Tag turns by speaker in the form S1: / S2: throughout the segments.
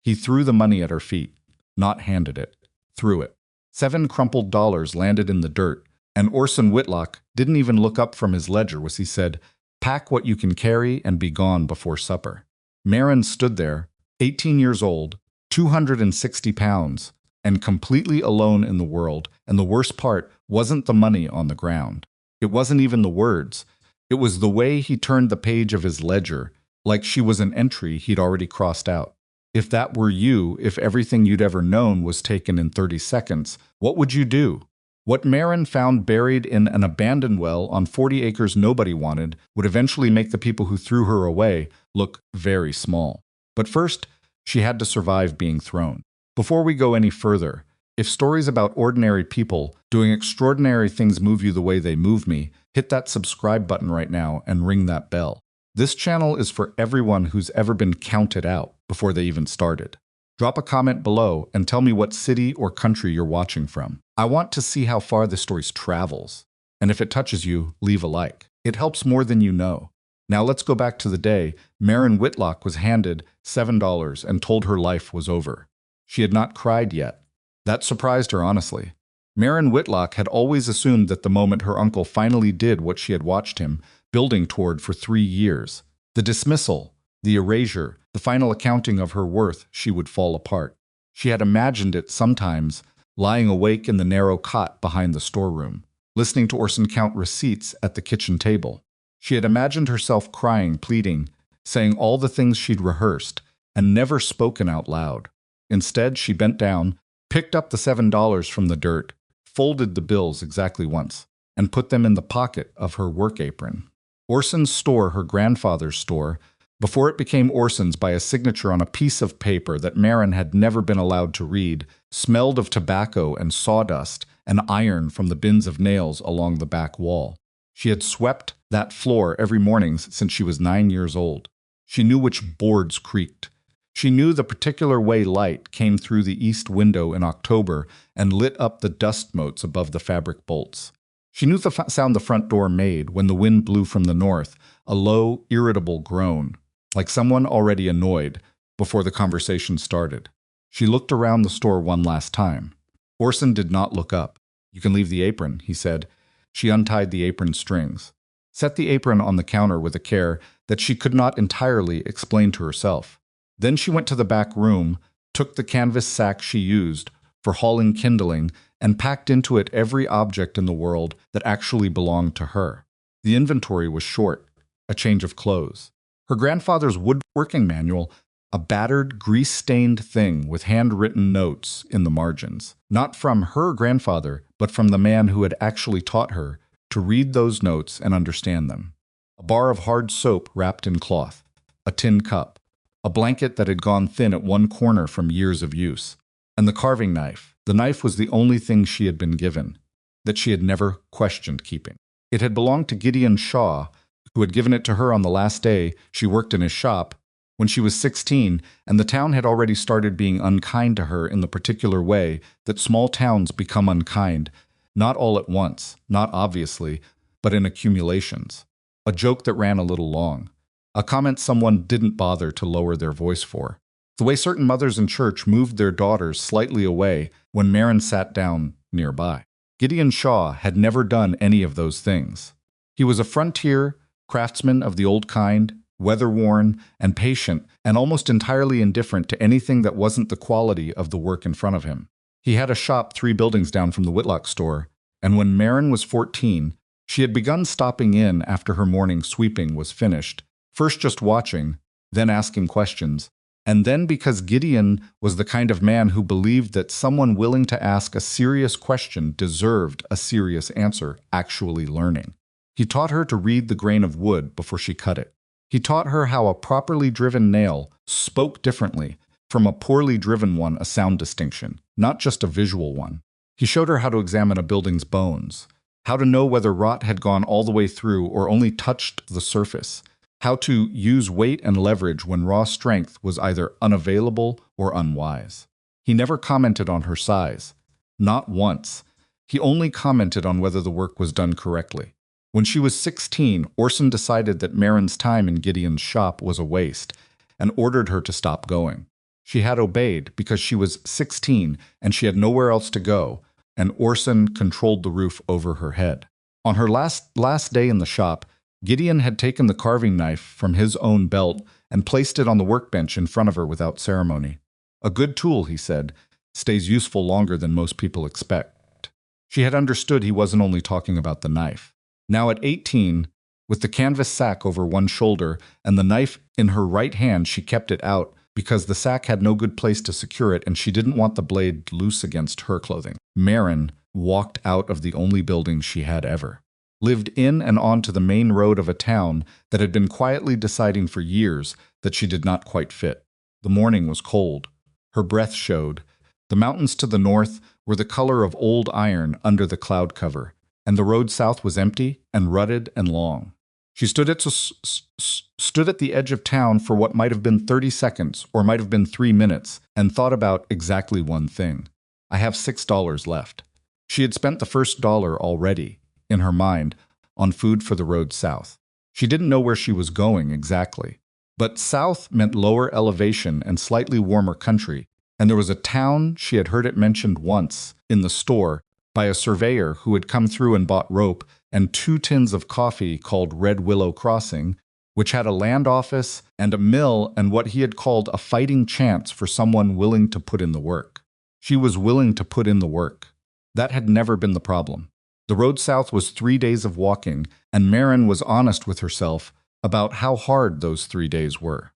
S1: He threw the money at her feet, not handed it, threw it. 7 crumpled dollars landed in the dirt, and Orson Whitlock didn't even look up from his ledger as he said, "Pack what you can carry and be gone before supper." Marin stood there, 18 years old, 260 pounds, and completely alone in the world, and the worst part wasn't the money on the ground. It wasn't even the words. It was the way he turned the page of his ledger, like she was an entry he'd already crossed out. If that were you, if everything you'd ever known was taken in 30 seconds, what would you do? What Marin found buried in an abandoned well on 40 acres nobody wanted would eventually make the people who threw her away look very small. But first, she had to survive being thrown. Before we go any further, if stories about ordinary people doing extraordinary things move you the way they move me, hit that subscribe button right now and ring that bell. This channel is for everyone who's ever been counted out before they even started. Drop a comment below and tell me what city or country you're watching from. I want to see how far this story travels. And if it touches you, leave a like. It helps more than you know. Now let's go back to the day Marin Whitlock was handed $7 and told her life was over. She had not cried yet. That surprised her, honestly. Marin Whitlock had always assumed that the moment her uncle finally did what she had watched him building toward for 3 years, the dismissal, the erasure, the final accounting of her worth, she would fall apart. She had imagined it sometimes, lying awake in the narrow cot behind the storeroom, listening to Orson count receipts at the kitchen table. She had imagined herself crying, pleading, saying all the things she'd rehearsed and never spoken out loud. Instead, she bent down, picked up the $7 from the dirt, folded the bills exactly once, and put them in the pocket of her work apron. Orson's store, her grandfather's store, before it became Orson's by a signature on a piece of paper that Marin had never been allowed to read, smelled of tobacco and sawdust and iron from the bins of nails along the back wall. She had swept that floor every morning since she was 9 years old. She knew which boards creaked. She knew the particular way light came through the east window in October and lit up the dust motes above the fabric bolts. She knew the sound the front door made when the wind blew from the north, a low, irritable groan, like someone already annoyed before the conversation started. She looked around the store one last time. Orson did not look up. "You can leave the apron," he said. She untied the apron strings, set the apron on the counter with a care that she could not entirely explain to herself. Then she went to the back room, took the canvas sack she used for hauling kindling, and packed into it every object in the world that actually belonged to her. The inventory was short, a change of clothes. Her grandfather's woodworking manual, a battered, grease-stained thing with handwritten notes in the margins. Not from her grandfather, but from the man who had actually taught her to read those notes and understand them. A bar of hard soap wrapped in cloth, a tin cup, a blanket that had gone thin at one corner from years of use, and the carving knife. The knife was the only thing she had been given, that she had never questioned keeping. It had belonged to Gideon Shaw, who had given it to her on the last day she worked in his shop, when she was 16, and the town had already started being unkind to her in the particular way that small towns become unkind, not all at once, not obviously, but in accumulations. A joke that ran a little long. A comment someone didn't bother to lower their voice for. The way certain mothers in church moved their daughters slightly away when Marin sat down nearby. Gideon Shaw had never done any of those things. He was a frontier craftsman of the old kind, weather-worn and patient, and almost entirely indifferent to anything that wasn't the quality of the work in front of him. He had a shop 3 buildings down from the Whitlock store, and when Marin was 14, she had begun stopping in after her morning sweeping was finished, first just watching, then asking questions, and then because Gideon was the kind of man who believed that someone willing to ask a serious question deserved a serious answer, actually learning. He taught her to read the grain of wood before she cut it. He taught her how a properly driven nail spoke differently from a poorly driven one, a sound distinction, not just a visual one. He showed her how to examine a building's bones, how to know whether rot had gone all the way through or only touched the surface, how to use weight and leverage when raw strength was either unavailable or unwise. He never commented on her size. Not once. He only commented on whether the work was done correctly. When she was 16, Orson decided that Marin's time in Gideon's shop was a waste and ordered her to stop going. She had obeyed because she was 16 and she had nowhere else to go, and Orson controlled the roof over her head. On her last day in the shop, Gideon had taken the carving knife from his own belt and placed it on the workbench in front of her without ceremony. A good tool, he said, stays useful longer than most people expect. She had understood he wasn't only talking about the knife. Now at 18, with the canvas sack over one shoulder and the knife in her right hand, she kept it out because the sack had no good place to secure it and she didn't want the blade loose against her clothing. Marin walked out of the only building she had ever lived in and onto the main road of a town that had been quietly deciding for years that she did not quite fit. The morning was cold. Her breath showed. The mountains to the north were the color of old iron under the cloud cover, and the road south was empty and rutted and long. She stood at the edge of town for what might have been 30 seconds or might have been 3 minutes and thought about exactly one thing. I have $6 left. She had spent the first dollar already, in her mind, on food for the road south. She didn't know where she was going exactly, but south meant lower elevation and slightly warmer country, and there was a town she had heard it mentioned once in the store by a surveyor who had come through and bought rope and 2 tins of coffee called Red Willow Crossing, which had a land office and a mill and what he had called a fighting chance for someone willing to put in the work. She was willing to put in the work. That had never been the problem. The road south was 3 days of walking, and Marin was honest with herself about how hard those 3 days were.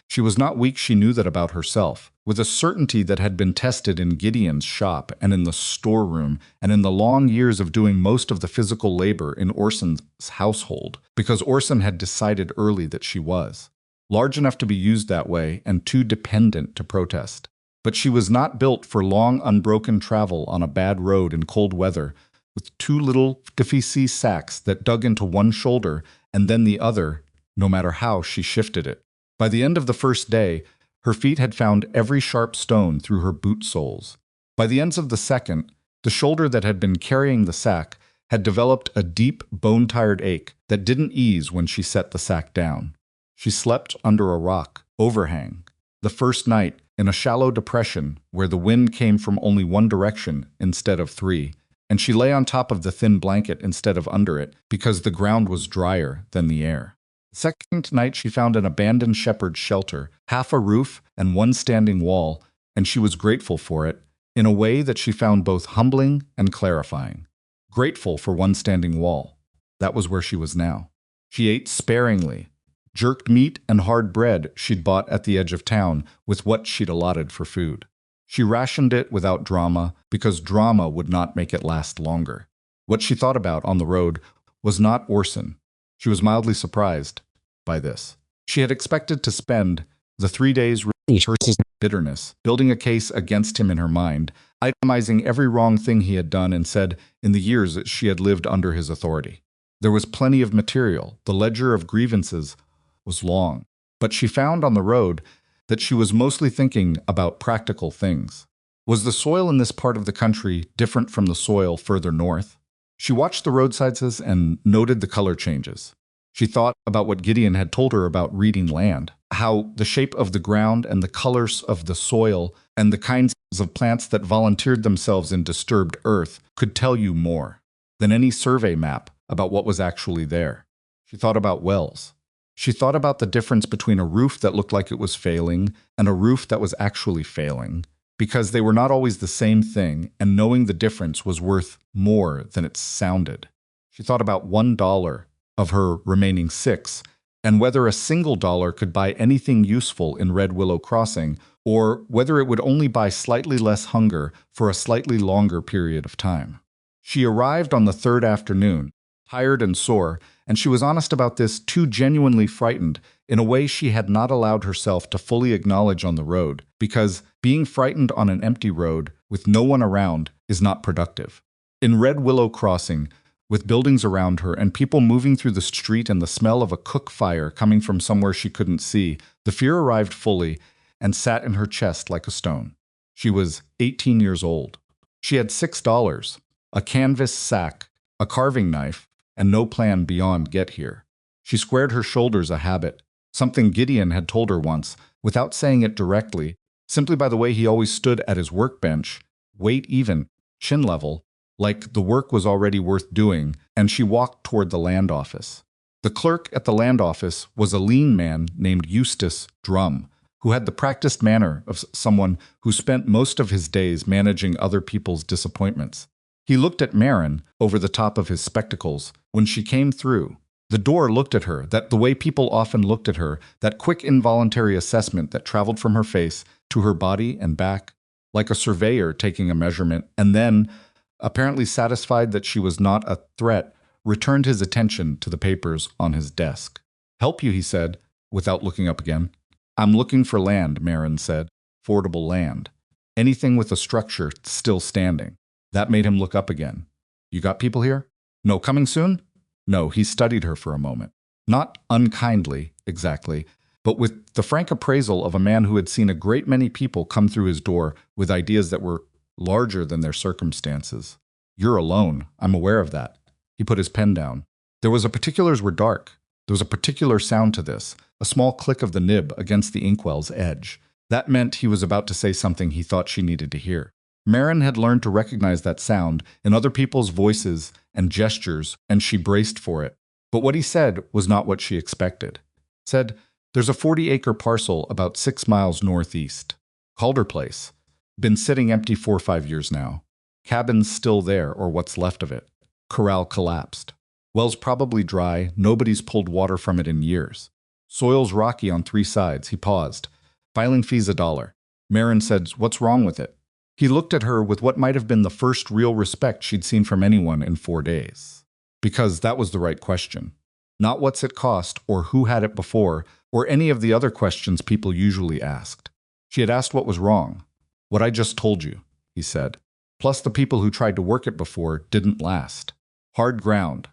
S1: She was not weak, she knew that about herself, with a certainty that had been tested in Gideon's shop and in the storeroom and in the long years of doing most of the physical labor in Orson's household, because Orson had decided early that she was large enough to be used that way and too dependent to protest. But she was not built for long, unbroken travel on a bad road in cold weather, with 2 little difficile sacks that dug into one shoulder and then the other, no matter how she shifted it. By the end of the first day, her feet had found every sharp stone through her boot soles. By the ends of the second, the shoulder that had been carrying the sack had developed a deep, bone-tired ache that didn't ease when she set the sack down. She slept under a rock overhang. The first night, in a shallow depression where the wind came from only one direction instead of 3, and she lay on top of the thin blanket instead of under it because the ground was drier than the air. The second night she found an abandoned shepherd's shelter, half a roof and one standing wall, and she was grateful for it, in a way that she found both humbling and clarifying. Grateful for one standing wall. That was where she was now. She ate sparingly, jerked meat and hard bread she'd bought at the edge of town with what she'd allotted for food. She rationed it without drama because drama would not make it last longer. What she thought about on the road was not Orson. She was mildly surprised by this. She had expected to spend the 3 days rehearsing bitterness, building a case against him in her mind, itemizing every wrong thing he had done and said in the years that she had lived under his authority. There was plenty of material. The ledger of grievances was long, but she found on the road that she was mostly thinking about practical things. Was the soil in this part of the country different from the soil further north? She watched the roadsides and noted the color changes. She thought about what Gideon had told her about reading land, how the shape of the ground and the colors of the soil and the kinds of plants that volunteered themselves in disturbed earth could tell you more than any survey map about what was actually there. She thought about wells. She thought about the difference between a roof that looked like it was failing and a roof that was actually failing, because they were not always the same thing, and knowing the difference was worth more than it sounded. She thought about $1 of her remaining 6, and whether a single dollar could buy anything useful in Red Willow Crossing, or whether it would only buy slightly less hunger for a slightly longer period of time. She arrived on the 3rd afternoon, tired and sore, and she was honest about this, too genuinely frightened in a way she had not allowed herself to fully acknowledge on the road, because being frightened on an empty road with no one around is not productive. In Red Willow Crossing, with buildings around her and people moving through the street and the smell of a cook fire coming from somewhere she couldn't see, the fear arrived fully and sat in her chest like a stone. She was 18 years old. She had $6, a canvas sack, a carving knife, and no plan beyond get here. She squared her shoulders, a habit, something Gideon had told her once, without saying it directly, simply by the way he always stood at his workbench, weight even, chin level, like the work was already worth doing, and she walked toward the land office. The clerk at the land office was a lean man named Eustace Drum, who had the practiced manner of someone who spent most of his days managing other people's disappointments. He looked at Marin over the top of his spectacles when she came through. The door looked at her, that the way people often looked at her, that quick involuntary assessment that traveled from her face to her body and back, like a surveyor taking a measurement, and then, apparently satisfied that she was not a threat, returned his attention to the papers on his desk. "Help you," he said, without looking up again. "I'm looking for land," Marin said. "Fordable land. Anything with a structure still standing." That made him look up again. "You got people here?" "No, coming soon?" No, he studied her for a moment. Not unkindly, exactly, but with the frank appraisal of a man who had seen a great many people come through his door with ideas that were larger than their circumstances. "You're alone. I'm aware of that." He put his pen down. Particulars were dark. There was a particular sound to this, a small click of the nib against the inkwell's edge. That meant he was about to say something he thought she needed to hear. Marin had learned to recognize that sound in other people's voices and gestures, and she braced for it. But what he said was not what she expected. Said, "There's a 40-acre parcel about 6 miles northeast. Calder Place. Been sitting empty 4 or 5 years now. Cabin's still there, or what's left of it. Corral collapsed. Well's probably dry, nobody's pulled water from it in years. Soil's rocky on 3 sides." He paused. "Filing fee's $1. Marin said, "What's wrong with it?" He looked at her with what might have been the first real respect she'd seen from anyone in 4 days. Because that was the right question. Not what's it cost, or who had it before, or any of the other questions people usually asked. She had asked what was wrong. "What I just told you," he said. "Plus the people who tried to work it before didn't last. Hard ground.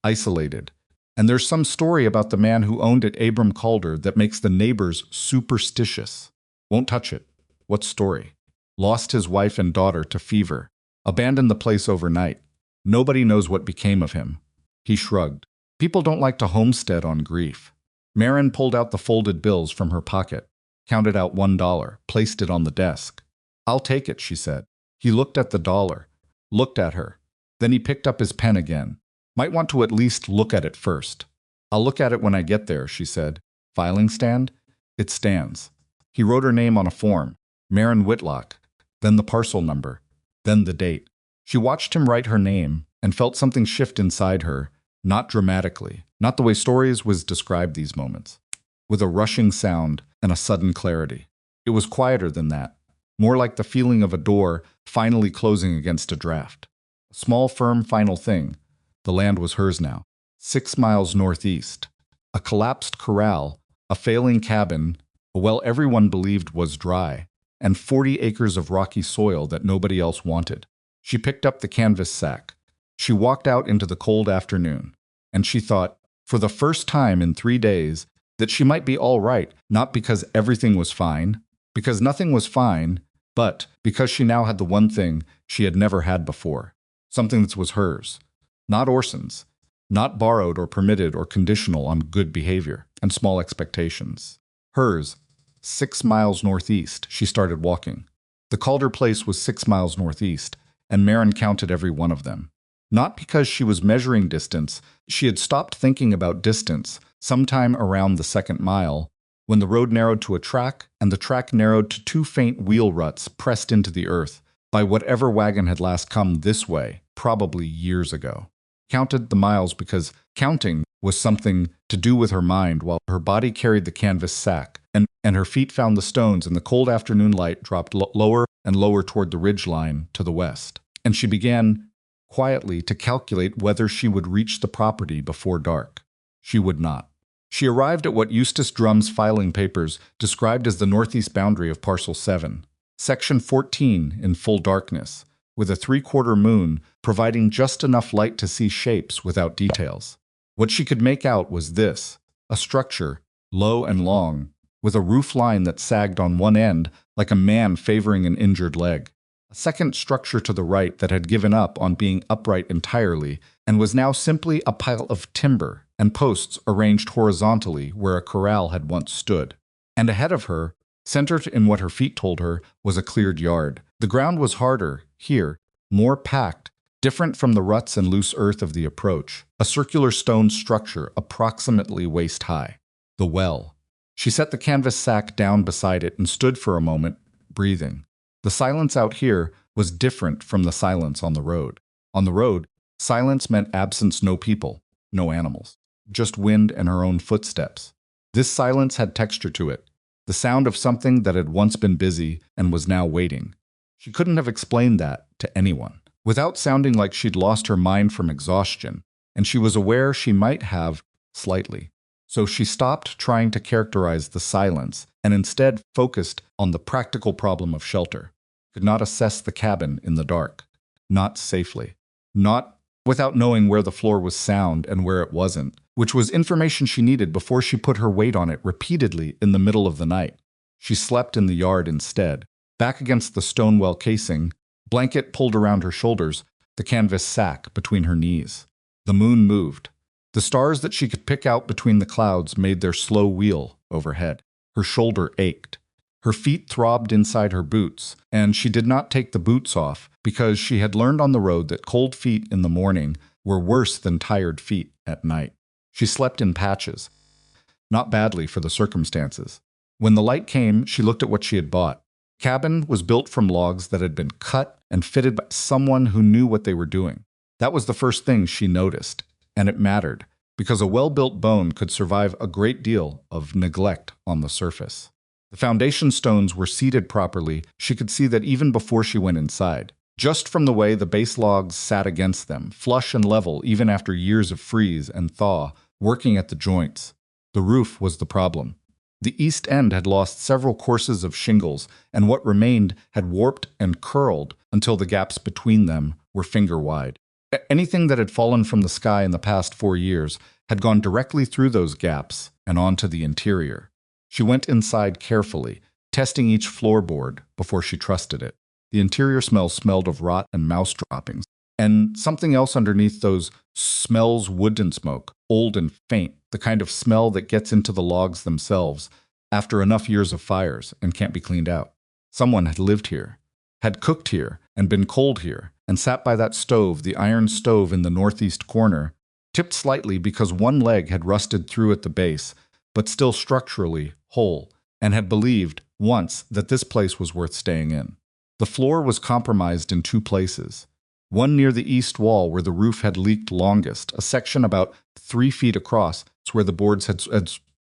S1: Isolated. And there's some story about the man who owned it, Abram Calder, that makes the neighbors superstitious. Won't touch it." "What story?" "Lost his wife and daughter to fever. Abandoned the place overnight. Nobody knows what became of him." He shrugged. "People don't like to homestead on grief." Marin pulled out the folded bills from her pocket, counted out $1, placed it on the desk. "I'll take it," she said. He looked at the dollar, looked at her. Then he picked up his pen again. "Might want to at least look at it first." "I'll look at it when I get there," she said. "Filing stand?" "It stands." He wrote her name on a form. Marin Whitlock. Then the parcel number. Then the date. She watched him write her name and felt something shift inside her, not dramatically, not the way stories was described these moments, with a rushing sound and a sudden clarity. It was quieter than that, more like the feeling of a door finally closing against a draft. A small, firm, final thing. The land was hers now. 6 miles northeast. A collapsed corral, a failing cabin, a well everyone believed was dry, and 40 acres of rocky soil that nobody else wanted. She picked up the canvas sack. She walked out into the cold afternoon, and she thought, for the first time in 3 days, that she might be all right, not because everything was fine, because nothing was fine, but because she now had the one thing she had never had before, something that was hers, not Orson's, not borrowed or permitted or conditional on good behavior and small expectations. Hers. 6 miles northeast, she started walking. The Calder place was 6 miles northeast, and Marin counted every one of them. Not because she was measuring distance, she had stopped thinking about distance sometime around the 2nd mile, when the road narrowed to a track, and the track narrowed to 2 faint wheel ruts pressed into the earth by whatever wagon had last come this way, probably years ago. Counted the miles because counting was something to do with her mind while her body carried the canvas sack, and her feet found the stones, and the cold afternoon light dropped lower and lower toward the ridge line to the west. And she began, quietly, to calculate whether she would reach the property before dark. She would not. She arrived at what Eustace Drum's filing papers described as the northeast boundary of Parcel 7, Section 14 in full darkness, with a 3/4 moon providing just enough light to see shapes without details. What she could make out was this, a structure, low and long, with a roof line that sagged on one end like a man favoring an injured leg. A second structure to the right that had given up on being upright entirely and was now simply a pile of timber and posts arranged horizontally where a corral had once stood. And ahead of her, Centered in what her feet told her was a cleared yard. The ground was harder, here, more packed, different from the ruts and loose earth of the approach, a circular stone structure approximately waist high. The well. She set the canvas sack down beside it and stood for a moment, breathing. The silence out here was different from the silence on the road. On the road, silence meant absence, no people, no animals, just wind and her own footsteps. This silence had texture to it, the sound of something that had once been busy and was now waiting. She couldn't have explained that to anyone, without sounding like she'd lost her mind from exhaustion, and she was aware she might have, slightly. So she stopped trying to characterize the silence and instead focused on the practical problem of shelter. Could not assess the cabin in the dark. Not safely. Not without knowing where the floor was sound and where it wasn't, which was information she needed before she put her weight on it repeatedly in the middle of the night. She slept in the yard instead, back against the stone well casing, blanket pulled around her shoulders, the canvas sack between her knees. The moon moved. The stars that she could pick out between the clouds made their slow wheel overhead. Her shoulder ached. Her feet throbbed inside her boots, and she did not take the boots off because she had learned on the road that cold feet in the morning were worse than tired feet at night. She slept in patches. Not badly for the circumstances. When the light came, she looked at what she had bought. The cabin was built from logs that had been cut and fitted by someone who knew what they were doing. That was the first thing she noticed, and it mattered, because a well-built bone could survive a great deal of neglect on the surface. The foundation stones were seated properly. She could see that even before she went inside, just from the way the base logs sat against them, flush and level even after years of freeze and thaw, working at the joints. The roof was the problem. The east end had lost several courses of shingles, and what remained had warped and curled until the gaps between them were finger-wide. Anything that had fallen from the sky in the past 4 years had gone directly through those gaps and onto the interior. She went inside carefully, testing each floorboard before she trusted it. The interior smelled of rot and mouse droppings, and something else underneath those smells wooden smoke, old and faint, the kind of smell that gets into the logs themselves after enough years of fires and can't be cleaned out. Someone had lived here, had cooked here and been cold here, and sat by that stove, the iron stove in the northeast corner, tipped slightly because one leg had rusted through at the base, but still structurally whole, and had believed once that this place was worth staying in. The floor was compromised in 2 places. One near the east wall where the roof had leaked longest, a section about 3 feet across, where the boards had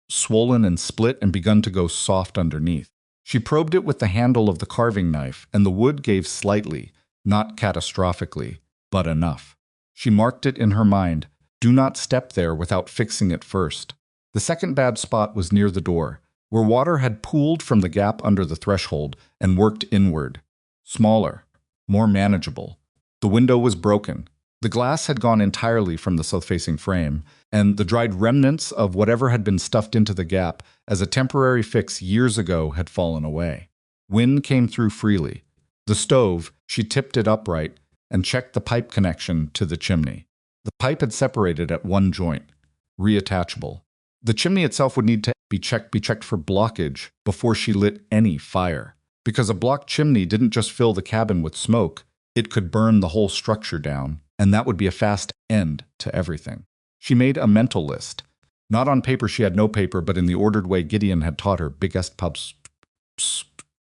S1: swollen and split and begun to go soft underneath. She probed it with the handle of the carving knife, and the wood gave slightly, not catastrophically, but enough. She marked it in her mind. Do not step there without fixing it first. The second bad spot was near the door, where water had pooled from the gap under the threshold and worked inward. Smaller, more manageable. The window was broken. The glass had gone entirely from the south-facing frame, and the dried remnants of whatever had been stuffed into the gap as a temporary fix years ago had fallen away. Wind came through freely. The stove, she tipped it upright and checked the pipe connection to the chimney. The pipe had separated at one joint, reattachable. The chimney itself would need to be checked for blockage before she lit any fire, because a blocked chimney didn't just fill the cabin with smoke, it could burn the whole structure down, and that would be a fast end to everything. She made a mental list. Not on paper, she had no paper, but in the ordered way Gideon had taught her, biggest pubs,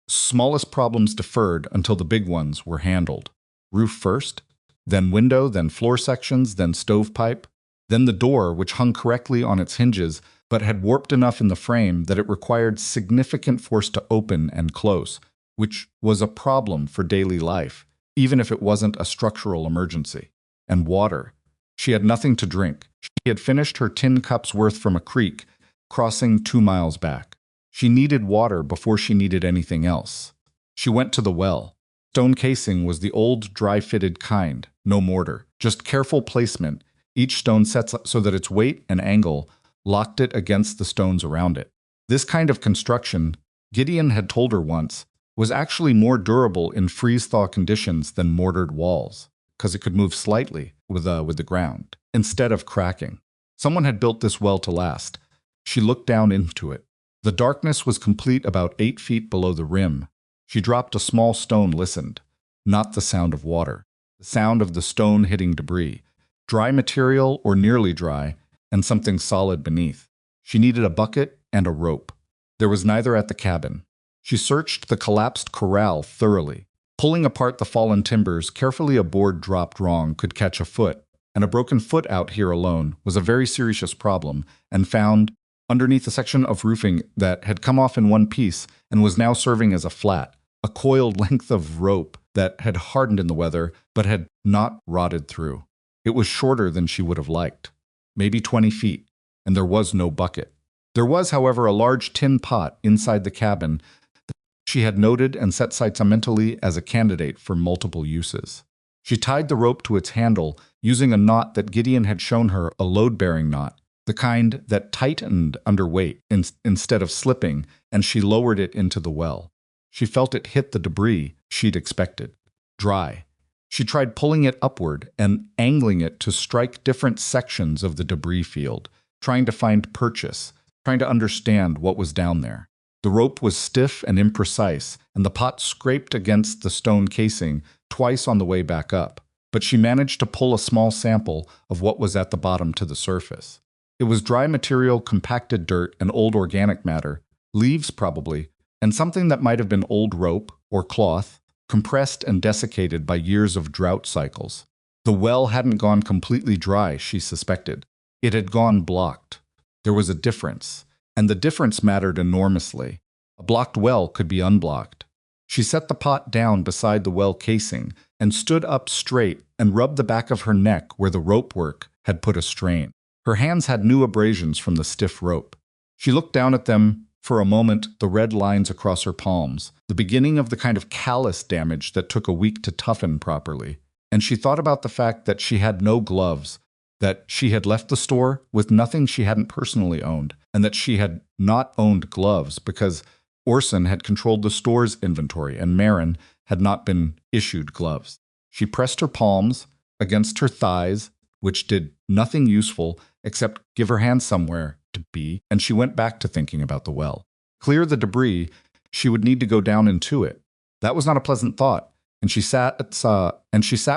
S1: smallest problems deferred until the big ones were handled. Roof first, then window, then floor sections, then stovepipe, then the door, which hung correctly on its hinges, but had warped enough in the frame that it required significant force to open and close, which was a problem for daily life, even if it wasn't a structural emergency. And water. She had nothing to drink. She had finished her tin cups worth from a creek, crossing 2 miles back. She needed water before she needed anything else. She went to the well. Stone casing was the old, dry-fitted kind, no mortar, just careful placement, each stone set so that its weight and angle locked it against the stones around it. This kind of construction, Gideon had told her once, was actually more durable in freeze-thaw conditions than mortared walls, because it could move slightly with the ground, instead of cracking. Someone had built this well to last. She looked down into it. The darkness was complete about 8 feet below the rim. She dropped a small stone, listened. Not the sound of water. The sound of the stone hitting debris. Dry material or nearly dry, and something solid beneath. She needed a bucket and a rope. There was neither at the cabin. She searched the collapsed corral thoroughly. Pulling apart the fallen timbers, carefully a board dropped wrong could catch a foot, and a broken foot out here alone was a very serious problem, and found underneath a section of roofing that had come off in one piece and was now serving as a flat, a coiled length of rope that had hardened in the weather but had not rotted through. It was shorter than she would have liked, maybe 20 feet, and there was no bucket. There was, however, a large tin pot inside the cabin that she had noted and set sights on mentally as a candidate for multiple uses. She tied the rope to its handle using a knot that Gideon had shown her, a load-bearing knot, the kind that tightened under weight instead of slipping, and she lowered it into the well. She felt it hit the debris she'd expected. Dry. She tried pulling it upward and angling it to strike different sections of the debris field, trying to find purchase, trying to understand what was down there. The rope was stiff and imprecise, and the pot scraped against the stone casing twice on the way back up, but she managed to pull a small sample of what was at the bottom to the surface. It was dry material, compacted dirt, and old organic matter, leaves probably, and something that might have been old rope or cloth, compressed and desiccated by years of drought cycles. The well hadn't gone completely dry, she suspected. It had gone blocked. There was a difference, and the difference mattered enormously. A blocked well could be unblocked. She set the pot down beside the well casing and stood up straight and rubbed the back of her neck where the rope work had put a strain. Her hands had new abrasions from the stiff rope. She looked down at them for a moment, the red lines across her palms, the beginning of the kind of callus damage that took a week to toughen properly. And she thought about the fact that she had no gloves, that she had left the store with nothing she hadn't personally owned, and that she had not owned gloves because Orson had controlled the store's inventory and Marin had not been issued gloves. She pressed her palms against her thighs, which did nothing useful except give her hands somewhere to be, and she went back to thinking about the well. Clear the debris, she would need to go down into it. That was not a pleasant thought, and she sat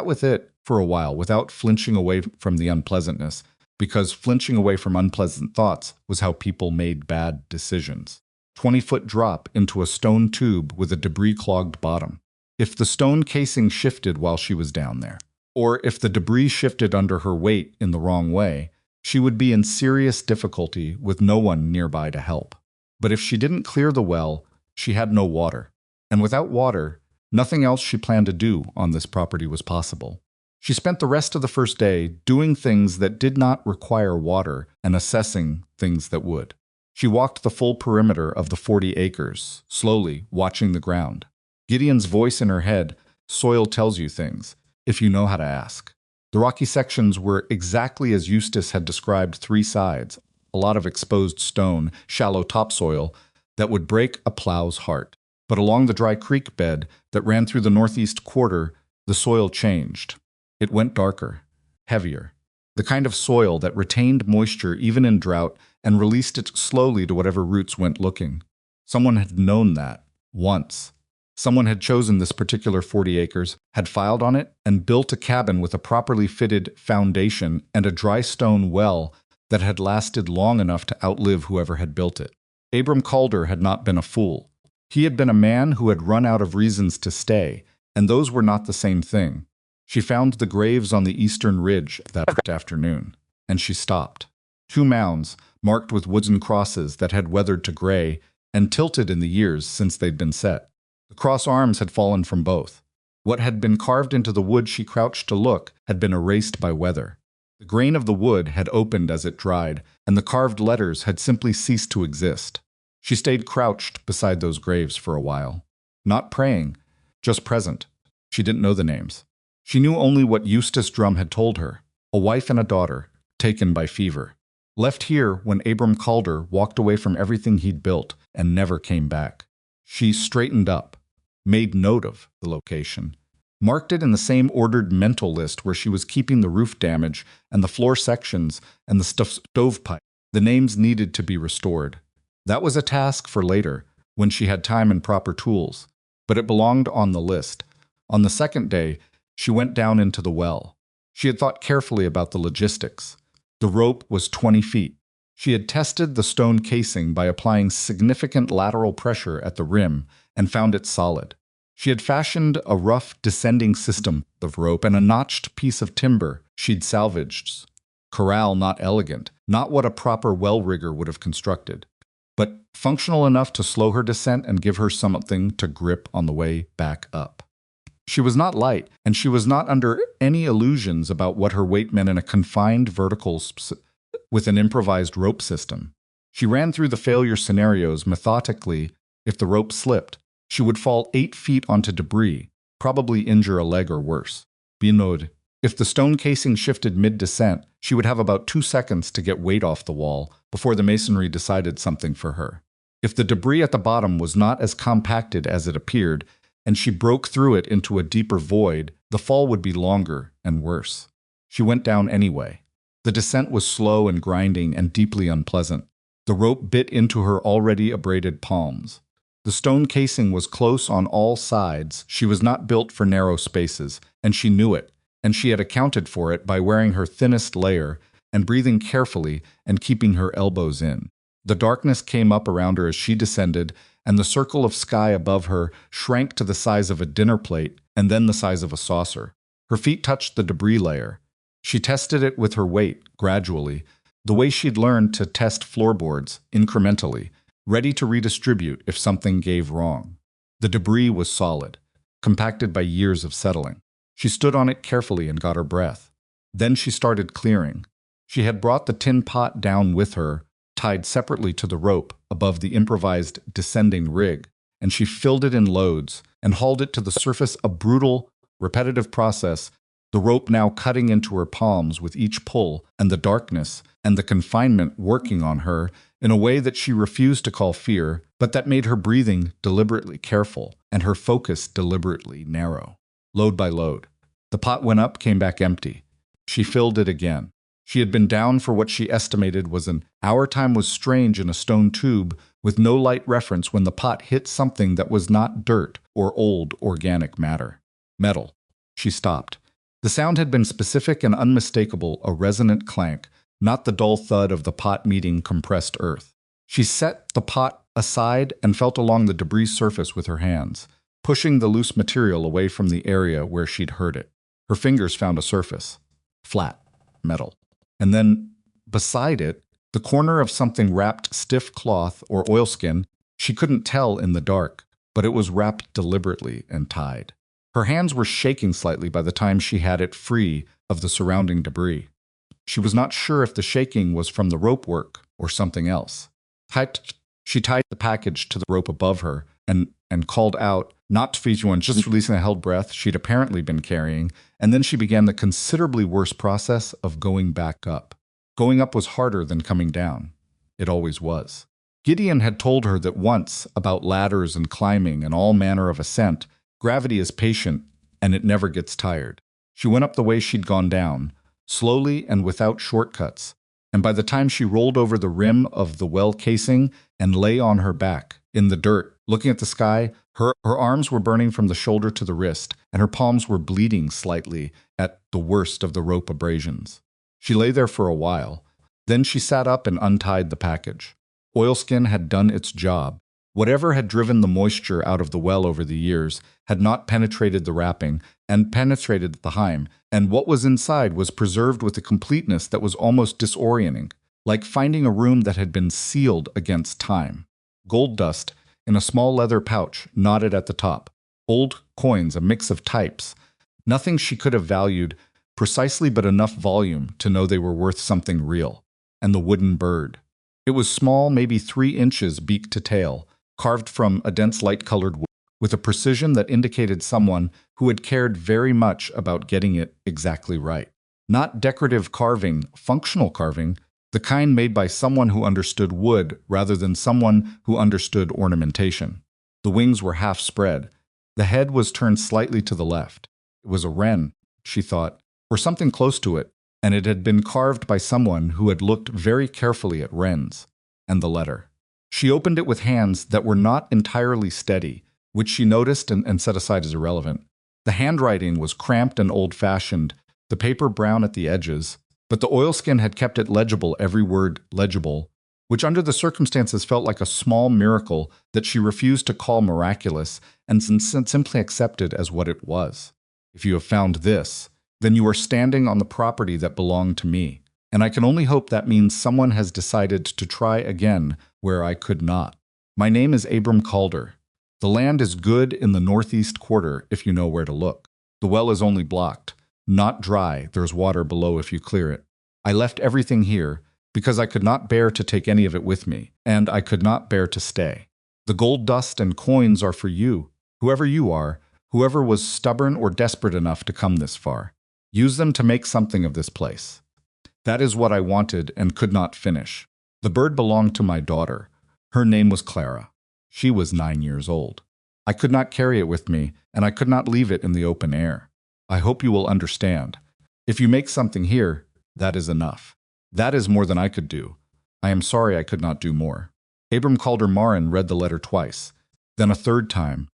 S1: with it for a while without flinching away from the unpleasantness, because flinching away from unpleasant thoughts was how people made bad decisions. 20-foot drop into a stone tube with a debris-clogged bottom. If the stone casing shifted while she was down there, or if the debris shifted under her weight in the wrong way, she would be in serious difficulty with no one nearby to help. But if she didn't clear the well, she had no water. And without water, nothing else she planned to do on this property was possible. She spent the rest of the first day doing things that did not require water and assessing things that would. She walked the full perimeter of the 40 acres, slowly, watching the ground. Gideon's voice in her head, "Soil tells you things, if you know how to ask." The rocky sections were exactly as Eustace had described, 3 sides, a lot of exposed stone, shallow topsoil that would break a plow's heart. But along the dry creek bed that ran through the northeast quarter, the soil changed. It went darker, heavier. The kind of soil that retained moisture even in drought and released it slowly to whatever roots went looking. Someone had known that, once. Someone had chosen this particular 40 acres, had filed on it, and built a cabin with a properly fitted foundation and a dry stone well that had lasted long enough to outlive whoever had built it. Abram Calder had not been a fool. He had been a man who had run out of reasons to stay, and those were not the same thing. She found the graves on the eastern ridge that afternoon, and she stopped. 2 mounds, marked with wooden crosses that had weathered to gray and tilted in the years since they'd been set. The cross arms had fallen from both. What had been carved into the wood she crouched to look had been erased by weather. The grain of the wood had opened as it dried, and the carved letters had simply ceased to exist. She stayed crouched beside those graves for a while. Not praying, just present. She didn't know the names. She knew only what Eustace Drum had told her, a wife and a daughter, taken by fever. Left here when Abram Calder walked away from everything he'd built and never came back. She straightened up, made note of the location, marked it in the same ordered mental list where she was keeping the roof damage and the floor sections and the stovepipe. The names needed to be restored. That was a task for later, when she had time and proper tools, but it belonged on the list. On the second day, she went down into the well. She had thought carefully about the logistics. The rope was 20 feet. She had tested the stone casing by applying significant lateral pressure at the rim and found it solid. She had fashioned a rough descending system of rope and a notched piece of timber she'd salvaged. Corral not elegant, not what a proper well rigger would have constructed, but functional enough to slow her descent and give her something to grip on the way back up. She was not light, and she was not under any illusions about what her weight meant in a confined vertical with an improvised rope system. She ran through the failure scenarios methodically. If the rope slipped, she would fall 8 feet onto debris, probably injure a leg or worse. Binod. If the stone casing shifted mid-descent, she would have about 2 seconds to get weight off the wall before the masonry decided something for her. If the debris at the bottom was not as compacted as it appeared, and she broke through it into a deeper void, the fall would be longer and worse. She went down anyway. The descent was slow and grinding and deeply unpleasant. The rope bit into her already abraded palms. The stone casing was close on all sides. She was not built for narrow spaces, and she knew it, and she had accounted for it by wearing her thinnest layer and breathing carefully and keeping her elbows in. The darkness came up around her as she descended, and the circle of sky above her shrank to the size of a dinner plate and then the size of a saucer. Her feet touched the debris layer. She tested it with her weight, gradually, the way she'd learned to test floorboards, incrementally, ready to redistribute if something gave wrong. The debris was solid, compacted by years of settling. She stood on it carefully and got her breath. Then she started clearing. She had brought the tin pot down with her, tied separately to the rope above the improvised descending rig, and she filled it in loads and hauled it to the surface, a brutal, repetitive process, the rope now cutting into her palms with each pull, and the darkness and the confinement working on her in a way that she refused to call fear, but that made her breathing deliberately careful and her focus deliberately narrow. Load by load. The pot went up, came back empty. She filled it again. She had been down for what she estimated was an hour. Time was strange in a stone tube with no light reference when the pot hit something that was not dirt or old organic matter. Metal. She stopped. The sound had been specific and unmistakable, a resonant clank, not the dull thud of the pot meeting compressed earth. She set the pot aside and felt along the debris surface with her hands, pushing the loose material away from the area where she'd heard it. Her fingers found a surface. Flat. Metal. And then, beside it, the corner of something wrapped stiff cloth or oilskin. She couldn't tell in the dark, but it was wrapped deliberately and tied. Her hands were shaking slightly by the time she had it free of the surrounding debris. She was not sure if the shaking was from the rope work or something else. She tied the package to the rope above her and called out, not to Fijuan, just releasing a held breath she'd apparently been carrying, and then she began the considerably worse process of going back up. Going up was harder than coming down. It always was. Gideon had told her that once about ladders and climbing and all manner of ascent. Gravity is patient, and it never gets tired. She went up the way she'd gone down, slowly and without shortcuts, and by the time she rolled over the rim of the well casing and lay on her back, in the dirt, looking at the sky, her arms were burning from the shoulder to the wrist, and her palms were bleeding slightly at the worst of the rope abrasions. She lay there for a while. Then she sat up and untied the package. Oilskin had done its job. Whatever had driven the moisture out of the well over the years had not penetrated the wrapping and penetrated the chyme, and what was inside was preserved with a completeness that was almost disorienting, like finding a room that had been sealed against time. Gold dust in a small leather pouch knotted at the top. Old coins, a mix of types. Nothing she could have valued precisely, but enough volume to know they were worth something real. And the wooden bird. It was small, maybe 3 inches beak to tail, carved from a dense light-colored wood, with a precision that indicated someone who had cared very much about getting it exactly right. Not decorative carving, functional carving, the kind made by someone who understood wood rather than someone who understood ornamentation. The wings were half spread. The head was turned slightly to the left. It was a wren, she thought, or something close to it, and it had been carved by someone who had looked very carefully at wrens. And the letter. She opened it with hands that were not entirely steady, which she noticed and set aside as irrelevant. The handwriting was cramped and old-fashioned, the paper brown at the edges, but the oilskin had kept it legible, every word legible, which under the circumstances felt like a small miracle that she refused to call miraculous and simply accepted as what it was. If you have found this, then you are standing on the property that belonged to me, and I can only hope that means someone has decided to try again where I could not. My name is Abram Calder. The land is good in the northeast quarter if you know where to look. The well is only blocked, not dry. There's water below if you clear it. I left everything here because I could not bear to take any of it with me, and I could not bear to stay. The gold dust and coins are for you, whoever you are, whoever was stubborn or desperate enough to come this far. Use them to make something of this place. That is what I wanted and could not finish. The bird belonged to my daughter. Her name was Clara. She was 9 years old. I could not carry it with me, and I could not leave it in the open air. I hope you will understand. If you make something here, that is enough. That is more than I could do. I am sorry I could not do more. Abram Calder Marin read the letter twice, then a third time.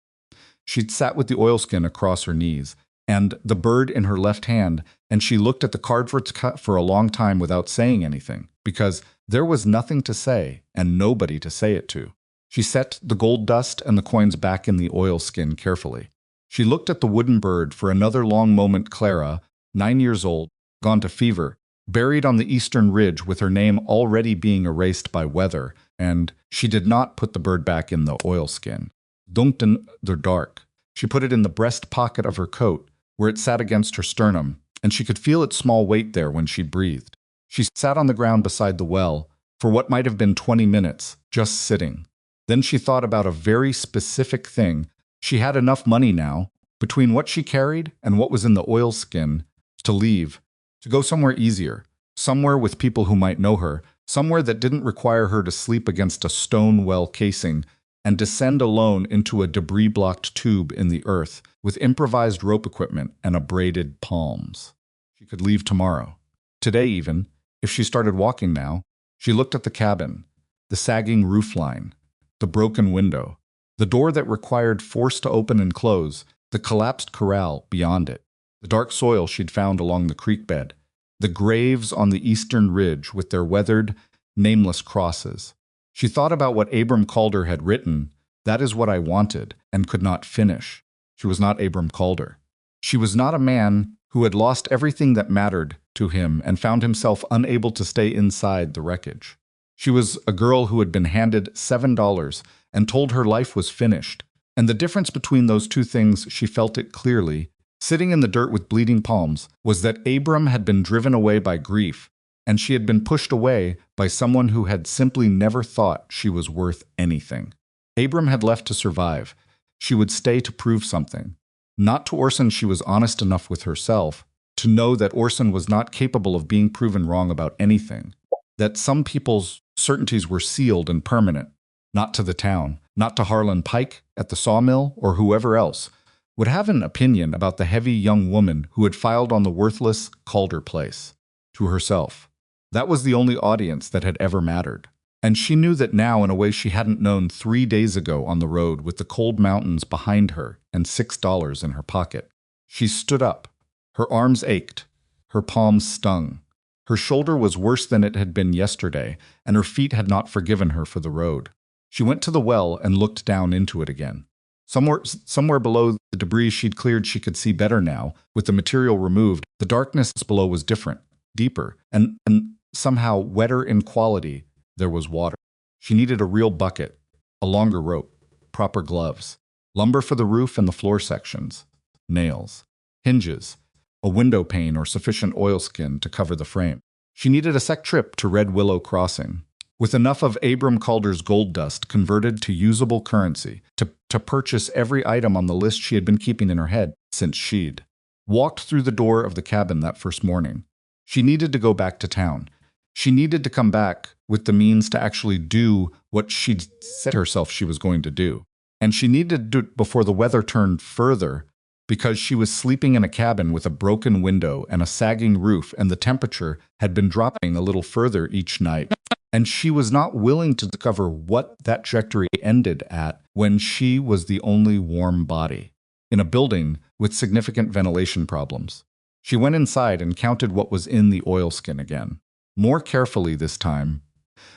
S1: She'd sat with the oilskin across her knees, and the bird in her left hand, and she looked at the card for a long time without saying anything, because there was nothing to say and nobody to say it to. She set the gold dust and the coins back in the oilskin carefully. She looked at the wooden bird for another long moment. Clara, 9 years old, gone to fever, buried on the eastern ridge with her name already being erased by weather, and she did not put the bird back in the oilskin. Dunkten the dark. She put it in the breast pocket of her coat, where it sat against her sternum, and she could feel its small weight there when she breathed. She sat on the ground beside the well for what might have been 20 minutes, just sitting. Then she thought about a very specific thing. She had enough money now, between what she carried and what was in the oilskin, to leave, to go somewhere easier, somewhere with people who might know her, somewhere that didn't require her to sleep against a stone well casing and descend alone into a debris-blocked tube in the earth with improvised rope equipment and abraded palms. She could leave tomorrow. Today even, if she started walking now. She looked at the cabin, the sagging roofline, the broken window, the door that required force to open and close, the collapsed corral beyond it, the dark soil she'd found along the creek bed, the graves on the eastern ridge with their weathered, nameless crosses. She thought about what Abram Calder had written, "That is what I wanted," and could not finish. She was not Abram Calder. She was not a man who had lost everything that mattered to him and found himself unable to stay inside the wreckage. She was a girl who had been handed $7 and told her life was finished, and the difference between those two things, she felt it clearly, sitting in the dirt with bleeding palms, was that Abram had been driven away by grief, and she had been pushed away by someone who had simply never thought she was worth anything. Abram had left to survive. She would stay to prove something. Not to Orson. She was honest enough with herself to know that Orson was not capable of being proven wrong about anything, that some people's certainties were sealed and permanent. Not to the town, not to Harlan Pike at the sawmill or whoever else would have an opinion about the heavy young woman who had filed on the worthless Calder place. To herself. That was the only audience that had ever mattered. And she knew that now in a way she hadn't known 3 days ago on the road with the cold mountains behind her and $6 in her pocket. She stood up. Her arms ached. Her palms stung. Her shoulder was worse than it had been yesterday, and her feet had not forgiven her for the road. She went to the well and looked down into it again. Somewhere below the debris she'd cleared, she could see better now, with the material removed. The darkness below was different, deeper, and somehow wetter in quality. There was water. She needed a real bucket, a longer rope, proper gloves, lumber for the roof and the floor sections, nails, hinges, a window pane or sufficient oilskin to cover the frame. She needed a sec trip to Red Willow Crossing, with enough of Abram Calder's gold dust converted to usable currency to purchase every item on the list she had been keeping in her head since she'd walked through the door of the cabin that first morning. She needed to go back to town. She needed to come back with the means to actually do what she'd set herself she was going to do. And she needed to do it before the weather turned further, because she was sleeping in a cabin with a broken window and a sagging roof, and the temperature had been dropping a little further each night. And she was not willing to discover what that trajectory ended at when she was the only warm body in a building with significant ventilation problems. She went inside and counted what was in the oilskin again, more carefully this time,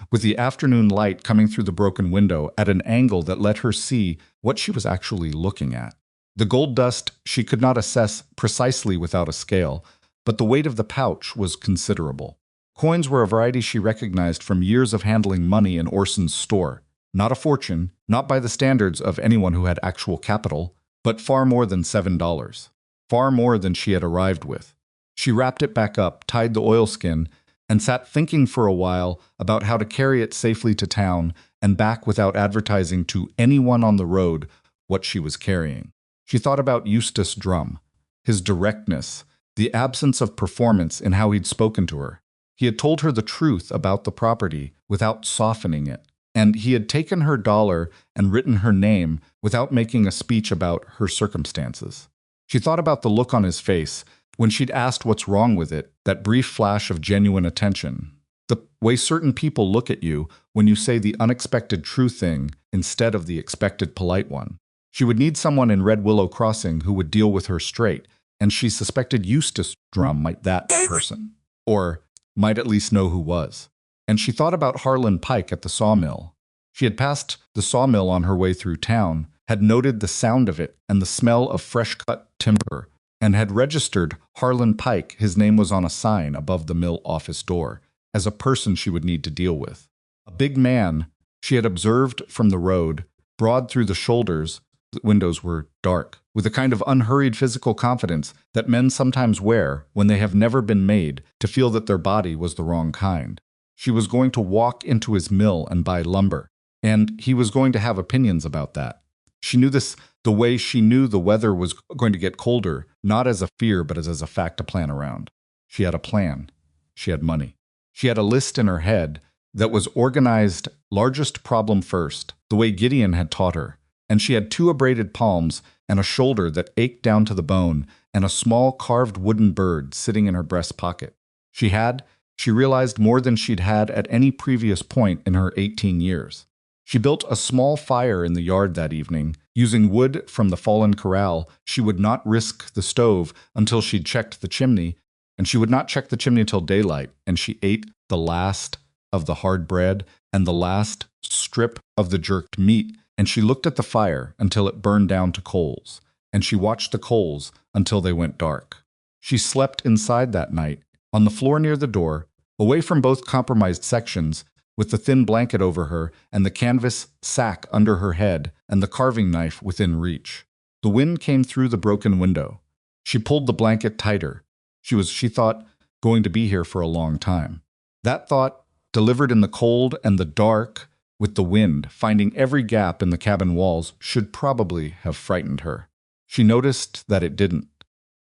S1: with the afternoon light coming through the broken window at an angle that let her see what she was actually looking at. The gold dust she could not assess precisely without a scale, but the weight of the pouch was considerable. Coins were a variety she recognized from years of handling money in Orson's store. Not a fortune, not by the standards of anyone who had actual capital, but far more than $7. Far more than she had arrived with. She wrapped it back up, tied the oilskin, and sat thinking for a while about how to carry it safely to town and back without advertising to anyone on the road what she was carrying. She thought about Eustace Drum, his directness, the absence of performance in how he'd spoken to her. He had told her the truth about the property without softening it, and he had taken her dollar and written her name without making a speech about her circumstances. She thought about the look on his face when she'd asked what's wrong with it, that brief flash of genuine attention. The way certain people look at you when you say the unexpected true thing instead of the expected polite one. She would need someone in Red Willow Crossing who would deal with her straight, and she suspected Eustace Drum might that person, or might at least know who was. And she thought about Harlan Pike at the sawmill. She had passed the sawmill on her way through town, had noted the sound of it and the smell of fresh-cut timber, and had registered Harlan Pike, his name was on a sign above the mill office door, as a person she would need to deal with. A big man, she had observed from the road, broad through the shoulders, the windows were dark, with a kind of unhurried physical confidence that men sometimes wear when they have never been made to feel that their body was the wrong kind. She was going to walk into his mill and buy lumber, and he was going to have opinions about that. She knew this the way she knew the weather was going to get colder, not as a fear but as a fact to plan around. She had a plan. She had money. She had a list in her head that was organized largest problem first, the way Gideon had taught her. And she had 2 abraded palms and a shoulder that ached down to the bone and a small carved wooden bird sitting in her breast pocket. She realized more than she'd had at any previous point in her 18 years. She built a small fire in the yard that evening, using wood from the fallen corral. She would not risk the stove until she'd checked the chimney, and she would not check the chimney until daylight, and she ate the last of the hard bread and the last strip of the jerked meat, and she looked at the fire until it burned down to coals, and she watched the coals until they went dark. She slept inside that night, on the floor near the door, away from both compromised sections, with the thin blanket over her and the canvas sack under her head and the carving knife within reach. The wind came through the broken window. She pulled the blanket tighter. She thought, going to be here for a long time. That thought, delivered in the cold and the dark, with the wind finding every gap in the cabin walls, should probably have frightened her. She noticed that it didn't.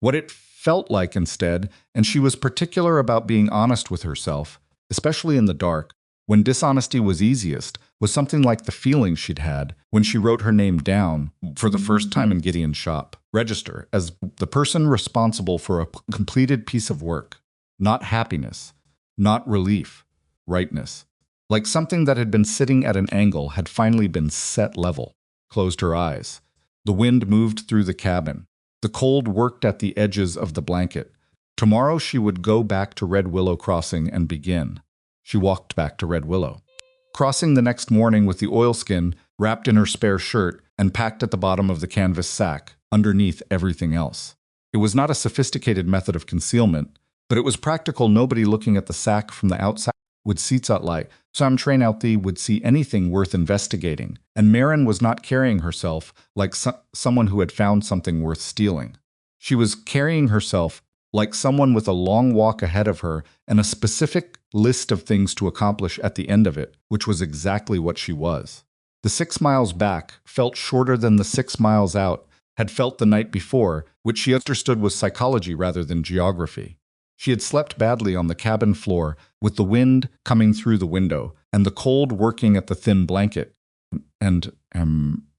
S1: What it felt like instead, and she was particular about being honest with herself, especially in the dark, when dishonesty was easiest, was something like the feeling she'd had when she wrote her name down for the first time in Gideon's shop. Register as the person responsible for a completed piece of work. Not happiness, not relief, rightness. Like something that had been sitting at an angle had finally been set level. Closed her eyes. The wind moved through the cabin. The cold worked at the edges of the blanket. Tomorrow she would go back to Red Willow Crossing and begin. She walked back to Red Willow. Crossing the next morning with the oilskin wrapped in her spare shirt and packed at the bottom of the canvas sack, underneath everything else. It was not a sophisticated method of concealment, but it was practical. Nobody looking at the sack from the outside would see like some train out the would see anything worth investigating, and Marin was not carrying herself like someone who had found something worth stealing. She was carrying herself like someone with a long walk ahead of her and a specific list of things to accomplish at the end of it, which was exactly what she was. The 6 miles back felt shorter than the 6 miles out had felt the night before, which she understood was psychology rather than geography. She had slept badly on the cabin floor, with the wind coming through the window and the cold working at the thin blanket. And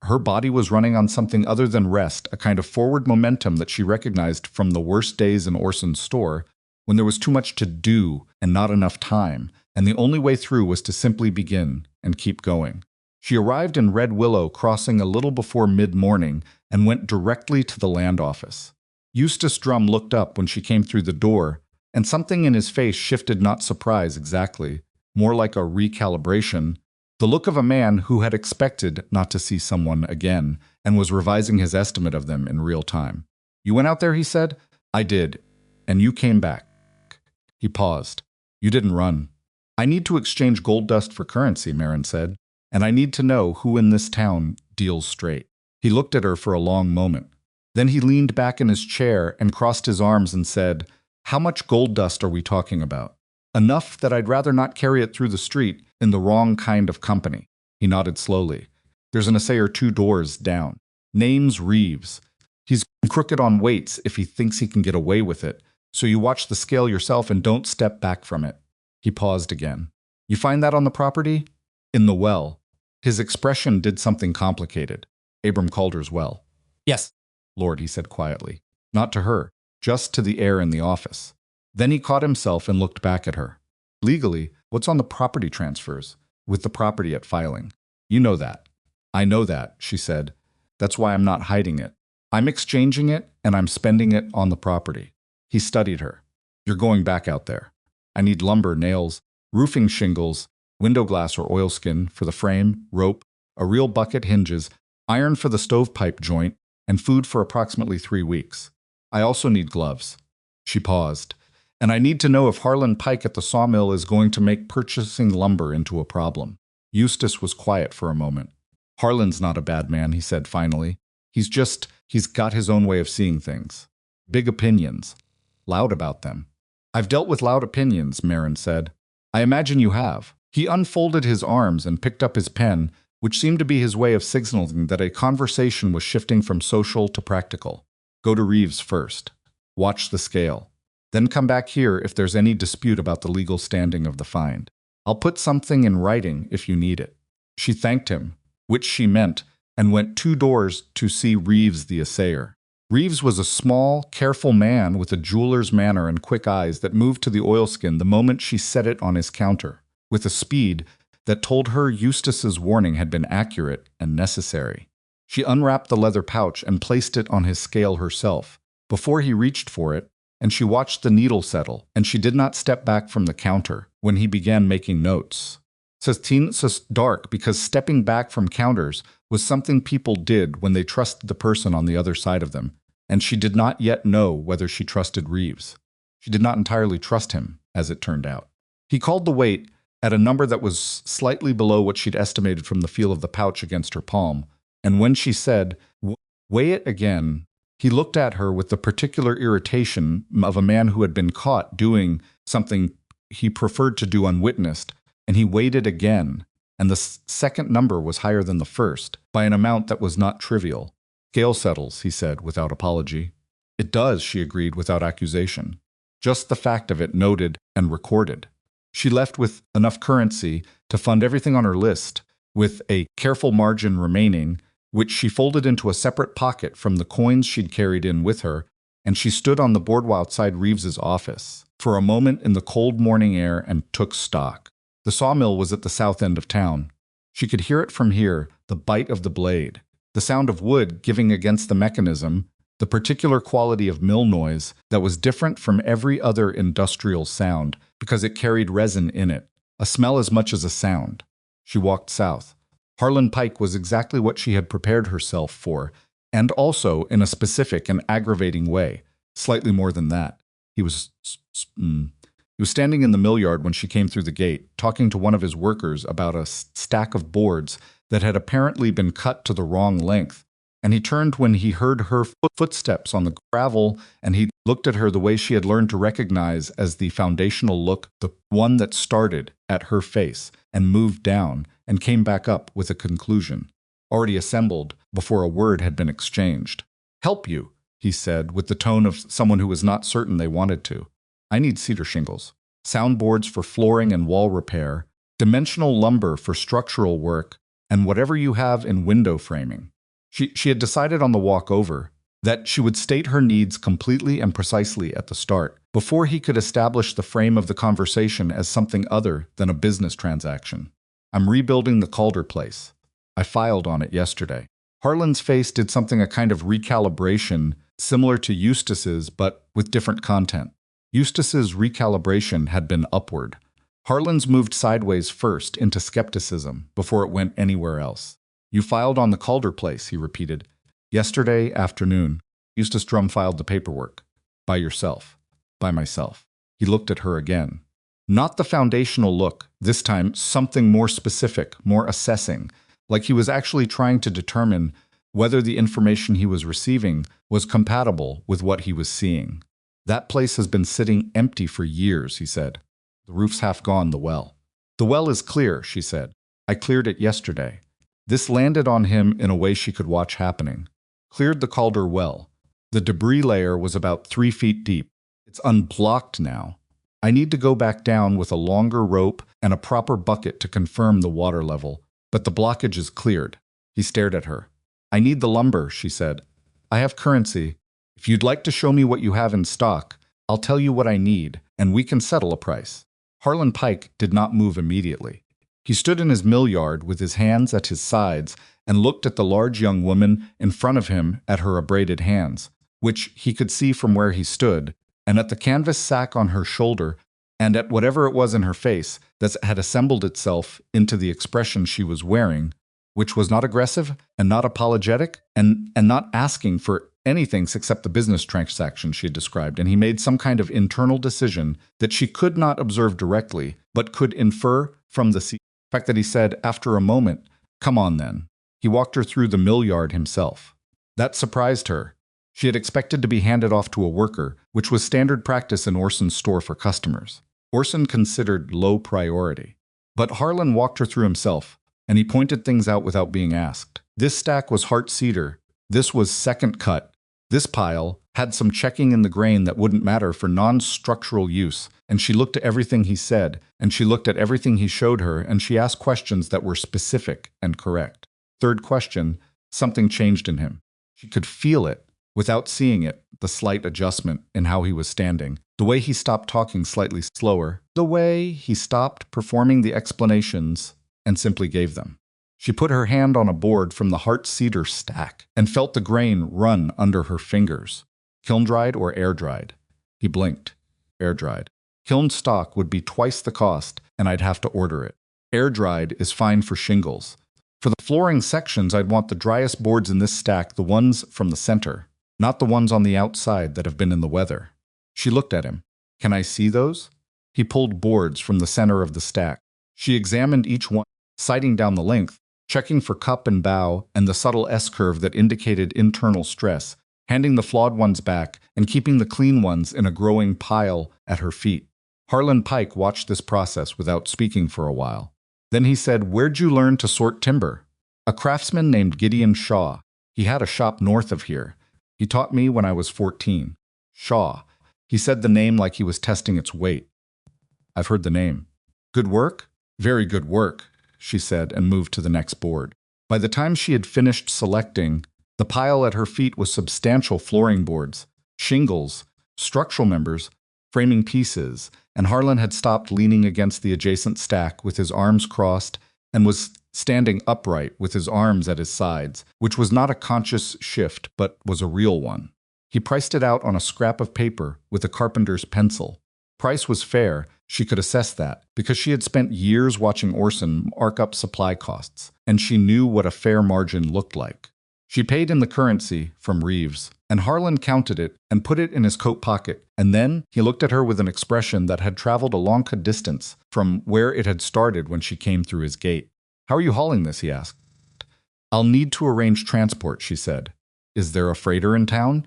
S1: her body was running on something other than rest, a kind of forward momentum that she recognized from the worst days in Orson's store, when there was too much to do and not enough time, and the only way through was to simply begin and keep going. She arrived in Red Willow Crossing a little before mid-morning and went directly to the land office. Eustace Drum looked up when she came through the door, and something in his face shifted, not surprise exactly, more like a recalibration, the look of a man who had expected not to see someone again and was revising his estimate of them in real time. "You went out there," he said. "I did. And you came back." He paused. "You didn't run." "I need to exchange gold dust for currency," Marin said, "and I need to know who in this town deals straight." He looked at her for a long moment. Then he leaned back in his chair and crossed his arms and said, "How much gold dust are we talking about?" "Enough that I'd rather not carry it through the street in the wrong kind of company." He nodded slowly. "There's an assayer 2 doors down. Name's Reeves. He's crooked on weights if he thinks he can get away with it, so you watch the scale yourself and don't step back from it." He paused again. "You find that on the property?" "In the well." His expression did something complicated. "Abram Calder's well."
S2: "Yes,
S1: Lord," he said quietly. Not to her, just to the air in the office. Then he caught himself and looked back at her. "Legally, what's on the property transfers? With the property at filing. You know that." "I know that," she said. "That's why I'm not hiding it. I'm exchanging it, and I'm spending it on the property." He studied her. "You're going back out there. I need lumber, nails, roofing shingles, window glass or oilskin for the frame, rope, a real bucket, hinges, iron for the stovepipe joint, and food for approximately 3 weeks. I also need gloves." She paused. "And I need to know if Harlan Pike at the sawmill is going to make purchasing lumber into a problem." Eustace was quiet for a moment. "Harlan's not a bad man," he said finally. He's got his own way of seeing things. Big opinions. Loud about them." "I've dealt with loud opinions," Marin said. "I imagine you have." He unfolded his arms and picked up his pen, which seemed to be his way of signaling that a conversation was shifting from social to practical. "Go to Reeves first. Watch the scale. Then come back here if there's any dispute about the legal standing of the find. I'll put something in writing if you need it." She thanked him, which she meant, and went 2 doors to see Reeves the assayer. Reeves was a small, careful man with a jeweler's manner and quick eyes that moved to the oilskin the moment she set it on his counter, with a speed that told her Eustace's warning had been accurate and necessary. She unwrapped the leather pouch and placed it on his scale herself, before he reached for it, and she watched the needle settle, and she did not step back from the counter when he began making notes. Sus dark because stepping back from counters was something people did when they trusted the person on the other side of them, and she did not yet know whether she trusted Reeves. She did not entirely trust him, as it turned out. He called the weight at a number that was slightly below what she'd estimated from the feel of the pouch against her palm, and when she said, "Weigh it again," he looked at her with the particular irritation of a man who had been caught doing something he preferred to do unwitnessed, and he weighed it again, and the second number was higher than the first, by an amount that was not trivial. "Scale settles," he said without apology. "It does," she agreed without accusation. Just the fact of it noted and recorded. She left with enough currency to fund everything on her list, with a careful margin remaining, which she folded into a separate pocket from the coins she'd carried in with her, and she stood on the boardwalk outside Reeves's office for a moment in the cold morning air and took stock. The sawmill was at the south end of town. She could hear it from here, the bite of the blade, the sound of wood giving against the mechanism, the particular quality of mill noise that was different from every other industrial sound because it carried resin in it, a smell as much as a sound. She walked south. Harlan Pike was exactly what she had prepared herself for, and also in a specific and aggravating way, slightly more than that. He was standing in the mill yard when she came through the gate, talking to one of his workers about a stack of boards that had apparently been cut to the wrong length, and he turned when he heard her footsteps on the gravel, and he looked at her the way she had learned to recognize as the foundational look, the one that started at her face and moved down and came back up with a conclusion, already assembled before a word had been exchanged. "Help you," he said, with the tone of someone who was not certain they wanted to. "I need cedar shingles, soundboards for flooring and wall repair, dimensional lumber for structural work, and whatever you have in window framing." She had decided on the walk over, that she would state her needs completely and precisely at the start, before he could establish the frame of the conversation as something other than a business transaction. I'm rebuilding the Calder place. I filed on it yesterday. Harlan's face did something a kind of recalibration similar to Eustace's, but with different content. Eustace's recalibration had been upward. Harlan's moved sideways first into skepticism before it went anywhere else. You filed on the Calder place, he repeated. Yesterday afternoon. Eustace drum-filed the paperwork. By yourself. By myself. He looked at her again. Not the foundational look, this time something more specific, more assessing, like he was actually trying to determine whether the information he was receiving was compatible with what he was seeing. That place has been sitting empty for years, he said. The roof's half gone, the well. The well is clear, she said. I cleared it yesterday. This landed on him in a way she could watch happening. Cleared the Calder well. The debris layer was about 3 feet deep. It's unblocked now. I need to go back down with a longer rope and a proper bucket to confirm the water level, but the blockage is cleared. He stared at her. I need the lumber, she said. I have currency. If you'd like to show me what you have in stock, I'll tell you what I need, and we can settle a price. Harlan Pike did not move immediately. He stood in his mill yard with his hands at his sides and looked at the large young woman in front of him at her abraded hands, which he could see from where he stood, and at the canvas sack on her shoulder, and at whatever it was in her face that had assembled itself into the expression she was wearing, which was not aggressive and not apologetic and not asking for anything except the business transaction she had described, and he made some kind of internal decision that she could not observe directly, but could infer from the fact that he said, after a moment, come on then. He walked her through the mill yard himself. That surprised her. She had expected to be handed off to a worker, which was standard practice in Orson's store for customers. Orson considered low priority. But Harlan walked her through himself, and he pointed things out without being asked. This stack was heart cedar. This was second cut. This pile had some checking in the grain that wouldn't matter for non-structural use, and she looked at everything he said, and she looked at everything he showed her, and she asked questions that were specific and correct. Third question, something changed in him. She could feel it, without seeing it, the slight adjustment in how he was standing, the way he stopped talking slightly slower, the way he stopped performing the explanations and simply gave them. She put her hand on a board from the heart cedar stack and felt the grain run under her fingers. Kiln-dried or air-dried? He blinked. Air-dried. Kiln stock would be twice the cost, and I'd have to order it. Air-dried is fine for shingles. For the flooring sections, I'd want the driest boards in this stack, the ones from the center, not the ones on the outside that have been in the weather. She looked at him. Can I see those? He pulled boards from the center of the stack. She examined each one, sighting down the length, checking for cup and bow and the subtle S-curve that indicated internal stress, handing the flawed ones back and keeping the clean ones in a growing pile at her feet. Harlan Pike watched this process without speaking for a while. Then he said, Where'd you learn to sort timber? A craftsman named Gideon Shaw. He had a shop north of here. He taught me when I was 14. Shaw. He said the name like he was testing its weight. I've heard the name. Good work? Very good work, she said, and moved to the next board. By the time she had finished selecting, the pile at her feet was substantial flooring boards, shingles, structural members, framing pieces, and Harlan had stopped leaning against the adjacent stack with his arms crossed and was standing upright with his arms at his sides, which was not a conscious shift but was a real one. He priced it out on a scrap of paper with a carpenter's pencil. Price was fair, she could assess that, because she had spent years watching Orson mark up supply costs, and she knew what a fair margin looked like. She paid in the currency from Reeves, and Harlan counted it and put it in his coat pocket, and then he looked at her with an expression that had traveled a long distance from where it had started when she came through his gate. How are you hauling this? He asked. I'll need to arrange transport, she said. Is there a freighter in town?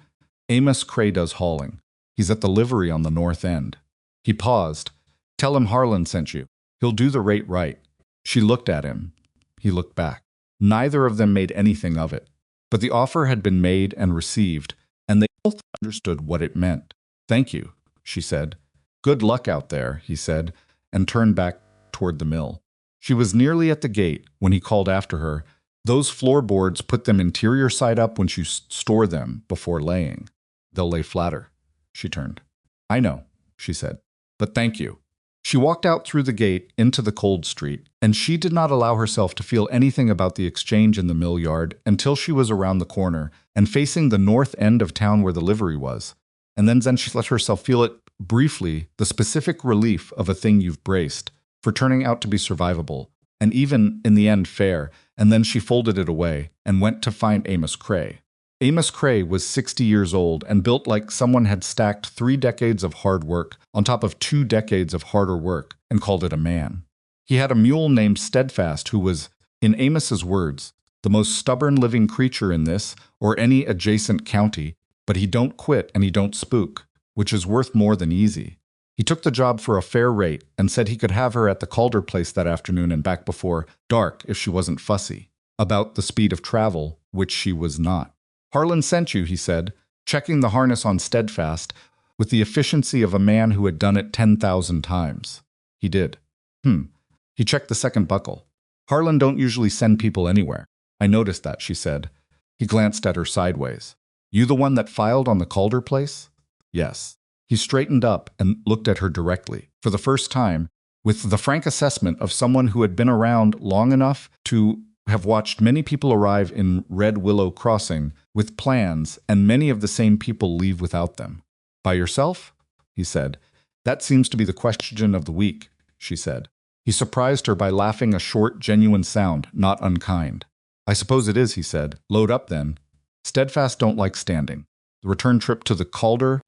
S1: Amos Cray does hauling. He's at the livery on the north end. He paused. Tell him Harlan sent you. He'll do the rate right. She looked at him. He looked back. Neither of them made anything of it. But the offer had been made and received, and they both understood what it meant. Thank you, she said. Good luck out there, he said, and turned back toward the mill. She was nearly at the gate when he called after her, Those floorboards put them interior side up when you store them before laying. They'll lay flatter. She turned. I know, she said. But thank you. She walked out through the gate into the cold street, and she did not allow herself to feel anything about the exchange in the mill yard until she was around the corner and facing the north end of town where the livery was. And then she let herself feel it briefly, the specific relief of a thing you've braced for turning out to be survivable, and even, in the end, fair, and then she folded it away and went to find Amos Cray. Amos Cray was 60 years old and built like someone had stacked 3 decades of hard work on top of 2 decades of harder work and called it a man. He had a mule named Steadfast who was, in Amos's words, the most stubborn living creature in this or any adjacent county, but he don't quit and he don't spook, which is worth more than easy. He took the job for a fair rate and said he could have her at the Calder place that afternoon and back before dark if she wasn't fussy about the speed of travel, which she was not. Harlan sent you, he said, checking the harness on Steadfast with the efficiency of a man who had done it 10,000 times. He did. He checked the second buckle. Harlan don't usually send people anywhere. I noticed that, she said. He glanced at her sideways. You the one that filed on the Calder place? Yes. He straightened up and looked at her directly, for the first time, with the frank assessment of someone who had been around long enough to have watched many people arrive in Red Willow Crossing with plans and many of the same people leave without them. By yourself? He said. That seems to be the question of the week, she said. He surprised her by laughing a short, genuine sound, not unkind. I suppose it is, he said. Load up then. Steadfast don't like standing. The return trip to the Calder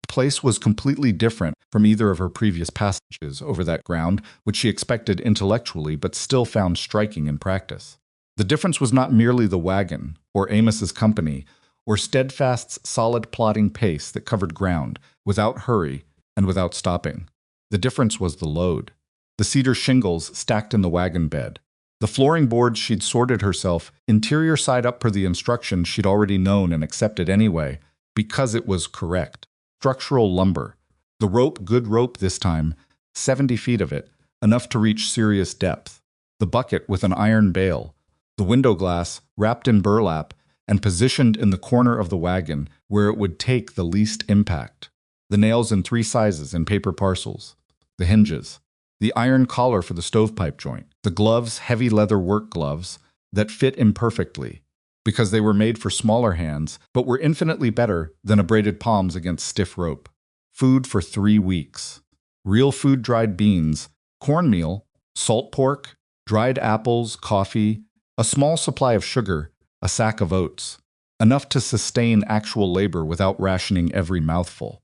S1: place was completely different from either of her previous passages over that ground, which she expected intellectually but still found striking in practice. The difference was not merely the wagon, or Amos's company, or Steadfast's solid plodding pace that covered ground, without hurry and without stopping. The difference was the load. The cedar shingles stacked in the wagon bed. The flooring boards she'd sorted herself, interior side up per the instructions she'd already known and accepted anyway, because it was correct. Structural lumber. The rope, good rope this time, 70 feet of it, enough to reach serious depth. The bucket with an iron bail. The window glass, wrapped in burlap, and positioned in the corner of the wagon where it would take the least impact. The nails in 3 sizes in paper parcels. The hinges. The iron collar for the stovepipe joint. The gloves, heavy leather work gloves, that fit imperfectly, because they were made for smaller hands, but were infinitely better than abraded palms against stiff rope. Food for 3 weeks. Real food, dried beans, cornmeal, salt pork, dried apples, coffee, a small supply of sugar, a sack of oats. Enough to sustain actual labor without rationing every mouthful.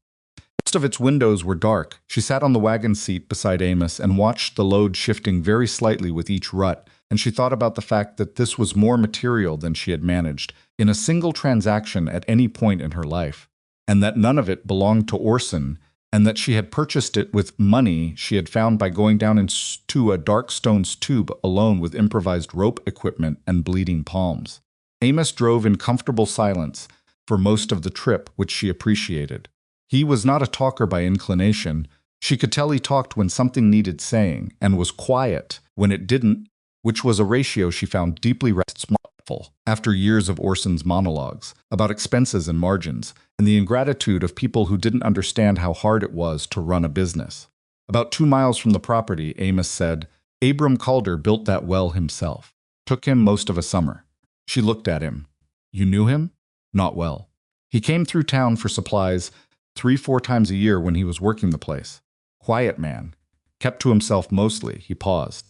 S1: Most of its windows were dark. She sat on the wagon seat beside Amos and watched the load shifting very slightly with each rut, and she thought about the fact that this was more material than she had managed in a single transaction at any point in her life, and that none of it belonged to Orson, and that she had purchased it with money she had found by going down into a dark stone's tube alone with improvised rope equipment and bleeding palms. Amos drove in comfortable silence for most of the trip, which she appreciated. He was not a talker by inclination. She could tell he talked when something needed saying, and was quiet when it didn't, which was a ratio she found deeply restful after years of Orson's monologues about expenses and margins, and the ingratitude of people who didn't understand how hard it was to run a business. About 2 miles from the property, Amos said, Abram Calder built that well himself. Took him most of a summer. She looked at him. You knew him? Not well. He came through town for supplies 3-4 times a year when he was working the place. Quiet man. Kept to himself mostly. He paused.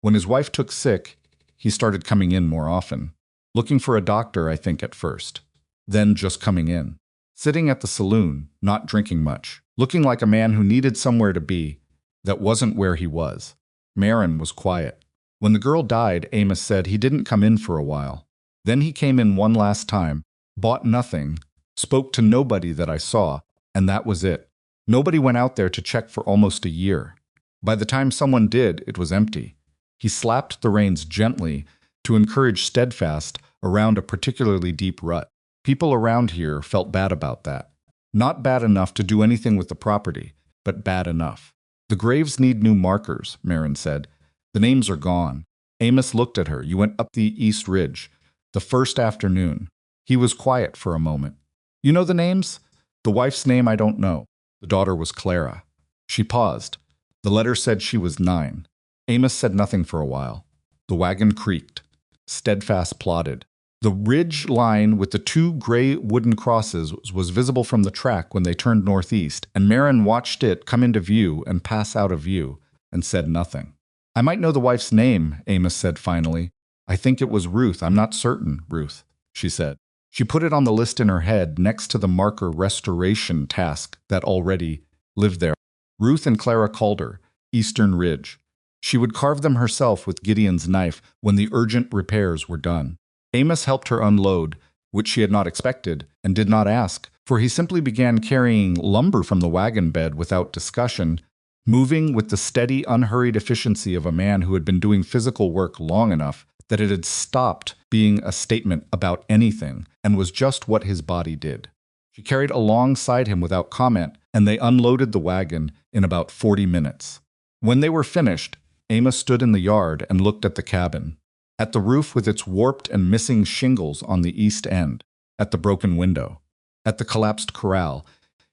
S1: When his wife took sick, he started coming in more often. Looking for a doctor, I think, at first. Then just coming in. Sitting at the saloon, not drinking much. Looking like a man who needed somewhere to be that wasn't where he was. Marin was quiet. When the girl died, Amos said he didn't come in for a while. Then he came in one last time, bought nothing, spoke to nobody that I saw, and that was it. Nobody went out there to check for almost a year. By the time someone did, it was empty. He slapped the reins gently to encourage Steadfast around a particularly deep rut. People around here felt bad about that. Not bad enough to do anything with the property, but bad enough. The graves need new markers, Marin said. The names are gone. Amos looked at her. You went up the East Ridge. The first afternoon. He was quiet for a moment. You know the names? The wife's name I don't know. The daughter was Clara. She paused. The letter said she was 9. Amos said nothing for a while. The wagon creaked. Steadfast plodded. The ridge line with the 2 gray wooden crosses was visible from the track when they turned northeast, and Marin watched it come into view and pass out of view, and said nothing. I might know the wife's name, Amos said finally. I think it was Ruth. I'm not certain, Ruth, she said. She put it on the list in her head next to the marker restoration task that already lived there. Ruth and Clara Calder, Eastern Ridge. She would carve them herself with Gideon's knife when the urgent repairs were done. Amos helped her unload, which she had not expected and did not ask, for he simply began carrying lumber from the wagon bed without discussion, moving with the steady, unhurried efficiency of a man who had been doing physical work long enough that it had stopped being a statement about anything and was just what his body did. She carried alongside him without comment, and they unloaded the wagon in about 40 minutes. When they were finished, Amos stood in the yard and looked at the cabin, at the roof with its warped and missing shingles on the east end, at the broken window, at the collapsed corral.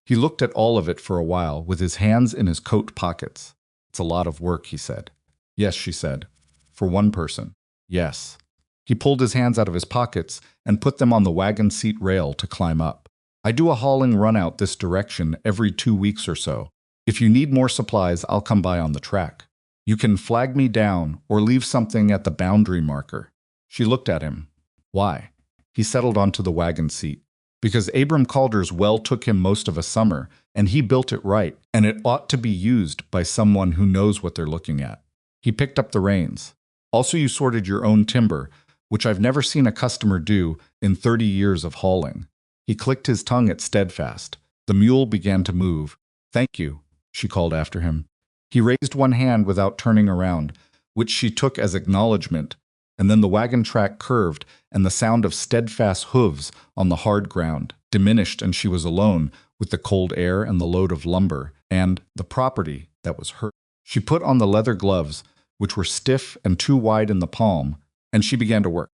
S1: He looked at all of it for a while with his hands in his coat pockets. It's a lot of work, he said. Yes, she said. For one person. Yes. He pulled his hands out of his pockets and put them on the wagon seat rail to climb up. I do a hauling run out this direction every 2 weeks or so. If you need more supplies, I'll come by on the track. You can flag me down or leave something at the boundary marker. She looked at him. Why? He settled onto the wagon seat. Because Abram Calder's well took him most of a summer, and he built it right, and it ought to be used by someone who knows what they're looking at. He picked up the reins. Also, you sorted your own timber, which I've never seen a customer do in 30 years of hauling. He clicked his tongue at Steadfast. The mule began to move. Thank you, she called after him. He raised one hand without turning around, which she took as acknowledgement, and then the wagon track curved, and the sound of Steadfast's hooves on the hard ground diminished, and she was alone with the cold air and the load of lumber and the property that was hers. She put on the leather gloves, which were stiff and too wide in the palm, and she began to work.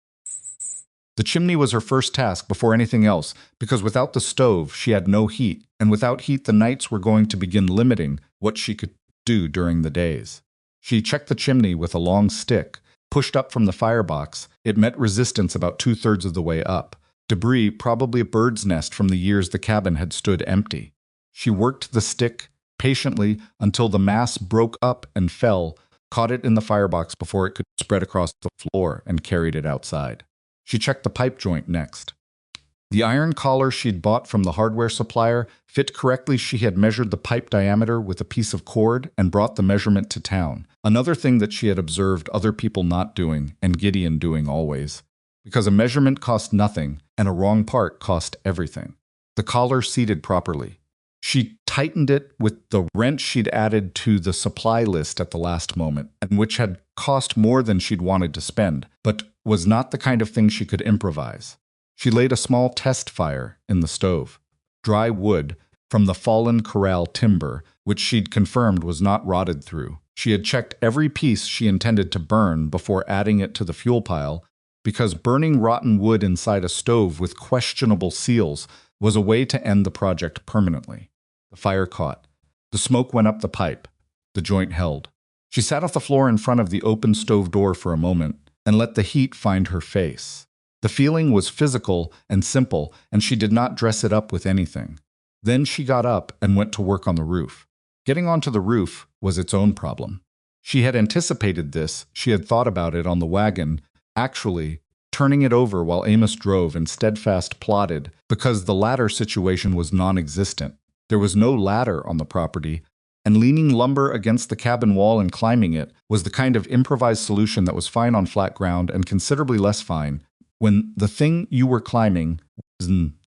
S1: The chimney was her first task before anything else, because without the stove she had no heat, and without heat the nights were going to begin limiting what she could do during the days. She checked the chimney with a long stick. Pushed up from the firebox, it met resistance about 2/3 of the way up. Debris, probably a bird's nest from the years the cabin had stood empty. She worked the stick patiently until the mass broke up and fell, caught it in the firebox before it could spread across the floor, and carried it outside. She checked the pipe joint next. The iron collar she'd bought from the hardware supplier fit correctly. She had measured the pipe diameter with a piece of cord and brought the measurement to town. Another thing that she had observed other people not doing, and Gideon doing always. Because a measurement cost nothing, and a wrong part cost everything. The collar seated properly. She tightened it with the wrench she'd added to the supply list at the last moment, and which had cost more than she'd wanted to spend, but was not the kind of thing she could improvise. She laid a small test fire in the stove. Dry wood from the fallen corral timber, which she'd confirmed was not rotted through. She had checked every piece she intended to burn before adding it to the fuel pile, because burning rotten wood inside a stove with questionable seals was a way to end the project permanently. The fire caught. The smoke went up the pipe. The joint held. She sat off the floor in front of the open stove door for a moment and let the heat find her face. The feeling was physical and simple, and she did not dress it up with anything. Then she got up and went to work on the roof. Getting onto the roof was its own problem. She had anticipated this, she had thought about it on the wagon, actually turning it over while Amos drove and Steadfast plodded, because the ladder situation was non-existent. There was no ladder on the property, and leaning lumber against the cabin wall and climbing it was the kind of improvised solution that was fine on flat ground and considerably less fine when the thing you were climbing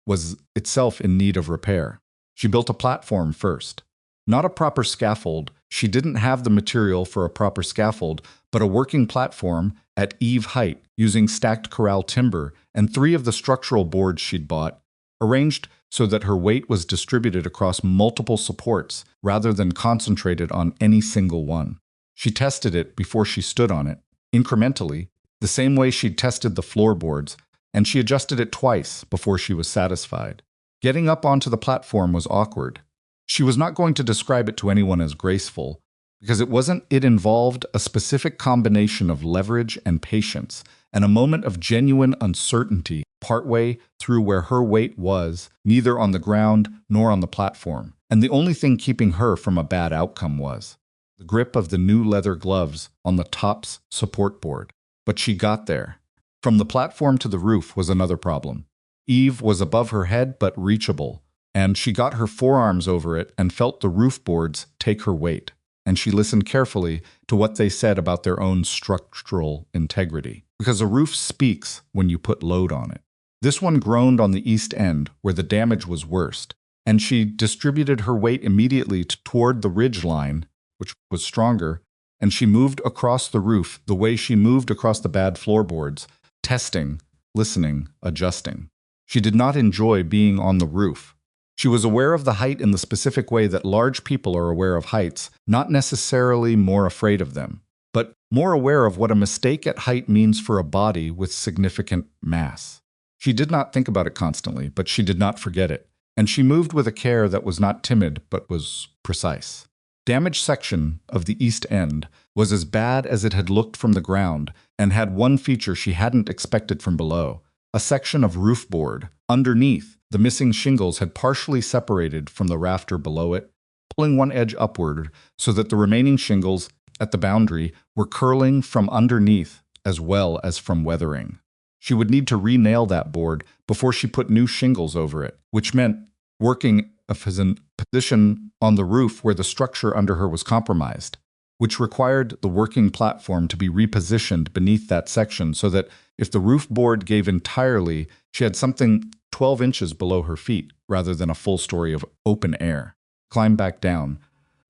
S1: was itself in need of repair. She built a platform first. Not a proper scaffold. She didn't have the material for a proper scaffold, but a working platform at eave height using stacked corral timber and 3 of the structural boards she'd bought, arranged so that her weight was distributed across multiple supports rather than concentrated on any single one. She tested it before she stood on it. incrementally, the same way she'd tested the floorboards, and she adjusted it twice before she was satisfied. Getting up onto the platform was awkward. She was not going to describe it to anyone as graceful, because it involved a specific combination of leverage and patience, and a moment of genuine uncertainty partway through where her weight was, neither on the ground nor on the platform. And the only thing keeping her from a bad outcome was the grip of the new leather gloves on the top's support board. But she got there. From the platform to the roof was another problem. Eve was above her head but reachable, and she got her forearms over it and felt the roof boards take her weight. And she listened carefully to what they said about their own structural integrity. Because a roof speaks when you put load on it. This one groaned on the east end, where the damage was worst, and she distributed her weight immediately toward the ridge line, which was stronger, and she moved across the roof the way she moved across the bad floorboards, testing, listening, adjusting. She did not enjoy being on the roof. She was aware of the height in the specific way that large people are aware of heights, not necessarily more afraid of them, but more aware of what a mistake at height means for a body with significant mass. She did not think about it constantly, but she did not forget it, and she moved with a care that was not timid but was precise. Damaged section of the east end was as bad as it had looked from the ground and had one feature she hadn't expected from below, a section of roof board. Underneath, the missing shingles had partially separated from the rafter below it, pulling one edge upward so that the remaining shingles at the boundary were curling from underneath as well as from weathering. She would need to re-nail that board before she put new shingles over it, which meant working a position on the roof where the structure under her was compromised, which required the working platform to be repositioned beneath that section so that if the roof board gave entirely, she had something 12 inches below her feet rather than a full story of open air. Climbed back down,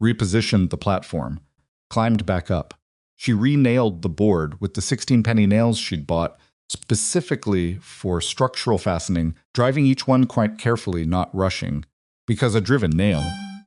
S1: repositioned the platform, climbed back up. She re-nailed the board with the 16-penny nails she'd bought specifically for structural fastening, driving each one quite carefully, not rushing, because a driven nail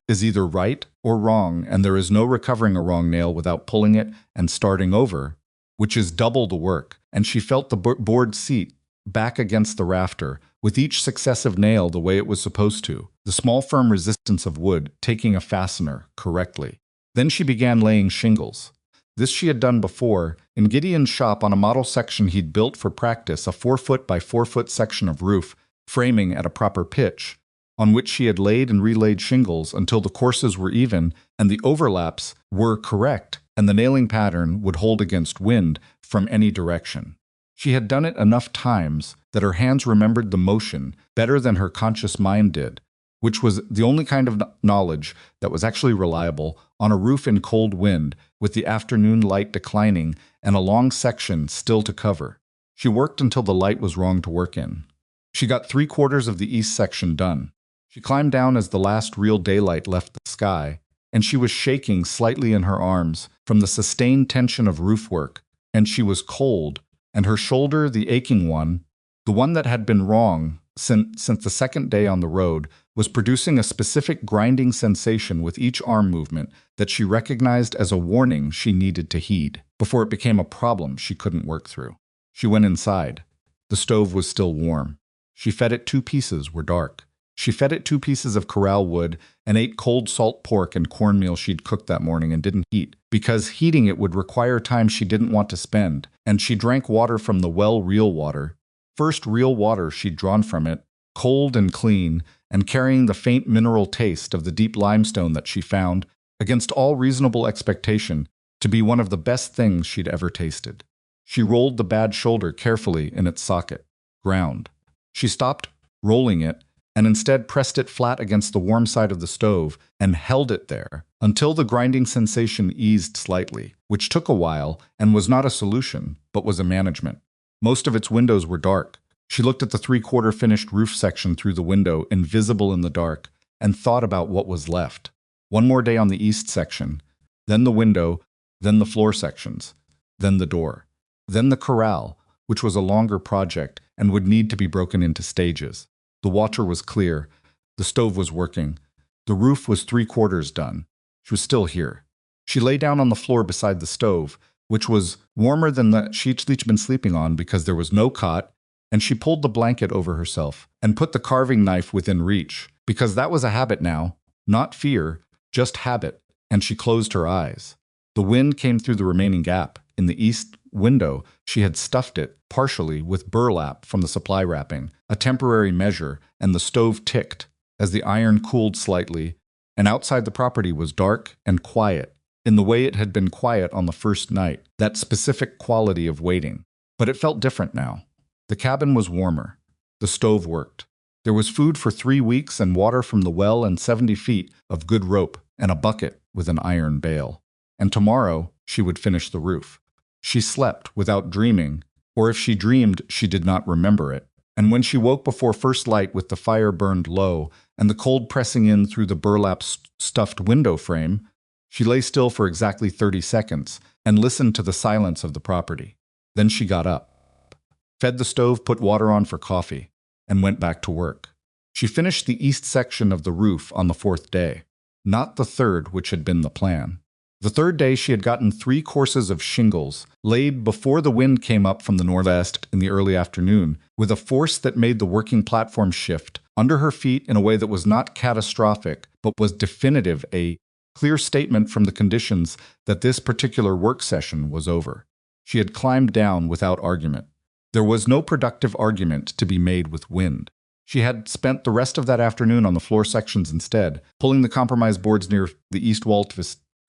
S1: is either right or wrong, and there is no recovering a wrong nail without pulling it and starting over, which is double the work. And she felt the board seat back against the rafter, with each successive nail the way it was supposed to, the small firm resistance of wood taking a fastener correctly. Then she began laying shingles. This she had done before, in Gideon's shop on a model section he'd built for practice, a 4-foot by 4-foot section of roof, framing at a proper pitch, on which she had laid and relayed shingles until the courses were even and the overlaps were correct and the nailing pattern would hold against wind from any direction. She had done it enough times that her hands remembered the motion better than her conscious mind did, which was the only kind of knowledge that was actually reliable on a roof in cold wind with the afternoon light declining and a long section still to cover. She worked until the light was wrong to work in. She got 3/4 of the east section done. She climbed down as the last real daylight left the sky, and she was shaking slightly in her arms from the sustained tension of roof work, and she was cold, and her shoulder, the aching one, the one that had been wrong since the second day on the road, was producing a specific grinding sensation with each arm movement that she recognized as a warning she needed to heed, before it became a problem she couldn't work through. She went inside. The stove was still warm. She fed it 2 pieces were dark. She fed it 2 pieces of corral wood and ate cold salt pork and cornmeal she'd cooked that morning and didn't heat, because heating it would require time she didn't want to spend, and she drank water from the well, real water. First real water she'd drawn from it, cold and clean, and carrying the faint mineral taste of the deep limestone that she found, against all reasonable expectation, to be one of the best things she'd ever tasted. She rolled the bad shoulder carefully in its socket, ground. She stopped rolling it, and instead pressed it flat against the warm side of the stove and held it there until the grinding sensation eased slightly, which took a while and was not a solution, but was a management. Most of its windows were dark. She looked at the 3/4 finished roof section through the window, invisible in the dark, and thought about what was left. One more day on the east section, then the window, then the floor sections, then the door, then the corral, which was a longer project and would need to be broken into stages. The water was clear. The stove was working. The roof was 3/4 done. She was still here. She lay down on the floor beside the stove, which was warmer than the sheet she'd been sleeping on because there was no cot, and she pulled the blanket over herself and put the carving knife within reach, because that was a habit now, not fear, just habit, and she closed her eyes. The wind came through the remaining gap. In the east window, she had stuffed it, partially, with burlap from the supply wrapping, a temporary measure, and the stove ticked as the iron cooled slightly, and outside the property was dark and quiet, in the way it had been quiet on the first night, that specific quality of waiting. But it felt different now. The cabin was warmer. The stove worked. There was food for 3 weeks and water from the well and 70 feet of good rope and a bucket with an iron bale. And tomorrow she would finish the roof. She slept without dreaming, or if she dreamed, she did not remember it. And when she woke before first light with the fire burned low and the cold pressing in through the burlap stuffed window frame, she lay still for exactly 30 seconds and listened to the silence of the property. Then she got up, fed the stove, put water on for coffee, and went back to work. She finished the east section of the roof on the 4th day, not the 3rd, which had been the plan. The 3rd day she had gotten 3 courses of shingles, laid before the wind came up from the northwest in the early afternoon, with a force that made the working platform shift under her feet in a way that was not catastrophic, but was definitive, a clear statement from the conditions that this particular work session was over. She had climbed down without argument. There was no productive argument to be made with wind. She had spent the rest of that afternoon on the floor sections instead, pulling the compromise boards near the east wall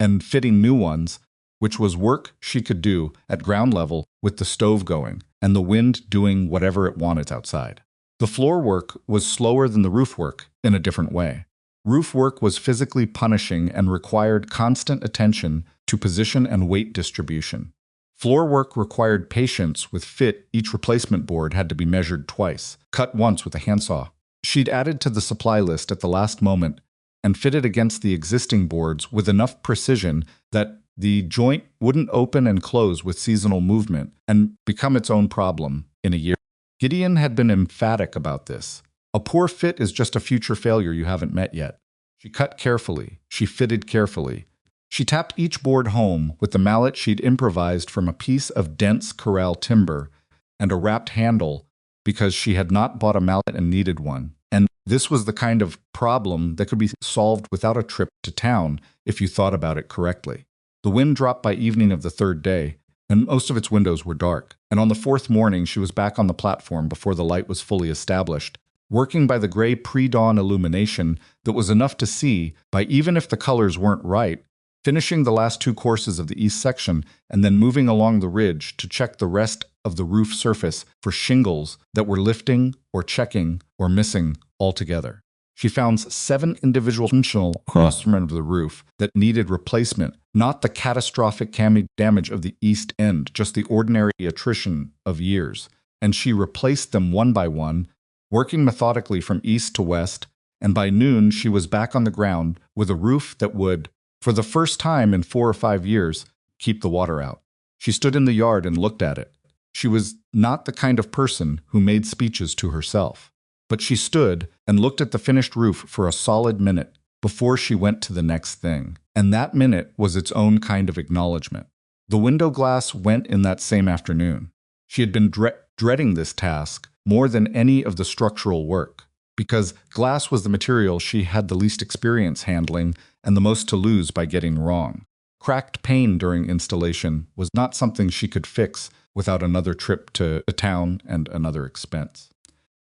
S1: and fitting new ones, which was work she could do at ground level with the stove going and the wind doing whatever it wanted outside. The floor work was slower than the roof work in a different way. Roof work was physically punishing and required constant attention to position and weight distribution. Floor work required patience with fit. Each replacement board had to be measured twice, cut once with a handsaw. She'd added to the supply list at the last moment and fitted against the existing boards with enough precision that the joint wouldn't open and close with seasonal movement and become its own problem in a year. Gideon had been emphatic about this. A poor fit is just a future failure you haven't met yet. She cut carefully. She fitted carefully. She tapped each board home with the mallet she'd improvised from a piece of dense corral timber and a wrapped handle because she had not bought a mallet and needed one. And this was the kind of problem that could be solved without a trip to town if you thought about it correctly. The wind dropped by evening of the 3rd day, and most of its windows were dark. And on the 4th morning, she was back on the platform before the light was fully established, working by the gray pre-dawn illumination that was enough to see, by even if the colors weren't right, finishing the last 2 courses of the east section and then moving along the ridge to check the rest of the roof surface for shingles that were lifting or checking or missing altogether. She found 7 individual functional across the roof that needed replacement, not the catastrophic damage of the east end, just the ordinary attrition of years. And she replaced them one by one, working methodically from east to west, and by noon she was back on the ground with a roof that would, for the first time in 4 or 5 years, keep the water out. She stood in the yard and looked at it. She was not the kind of person who made speeches to herself. But she stood and looked at the finished roof for a solid minute before she went to the next thing. And that minute was its own kind of acknowledgement. The window glass went in that same afternoon. She had been dreading this task more than any of the structural work, because glass was the material she had the least experience handling and the most to lose by getting wrong. Cracked pane during installation was not something she could fix without another trip to a town and another expense.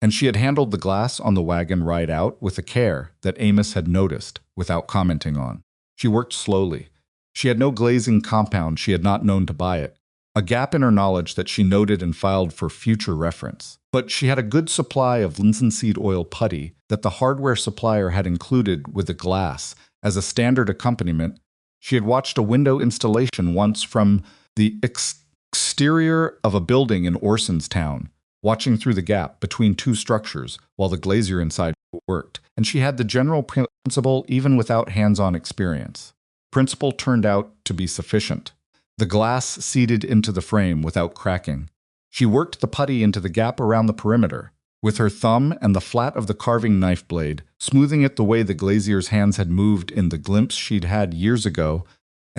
S1: And she had handled the glass on the wagon ride out with a care that Amos had noticed without commenting on. She worked slowly. She had no glazing compound she had not known to buy it, a gap in her knowledge that she noted and filed for future reference. But she had a good supply of linseed oil putty that the hardware supplier had included with the glass as a standard accompaniment. She had watched a window installation once from the exterior of a building in Orson's town, watching through the gap between 2 structures while the glazier inside worked, and she had the general principle even without hands-on experience. Principle turned out to be sufficient. The glass seeded into the frame without cracking. She worked the putty into the gap around the perimeter, with her thumb and the flat of the carving knife blade, smoothing it the way the glazier's hands had moved in the glimpse she'd had years ago,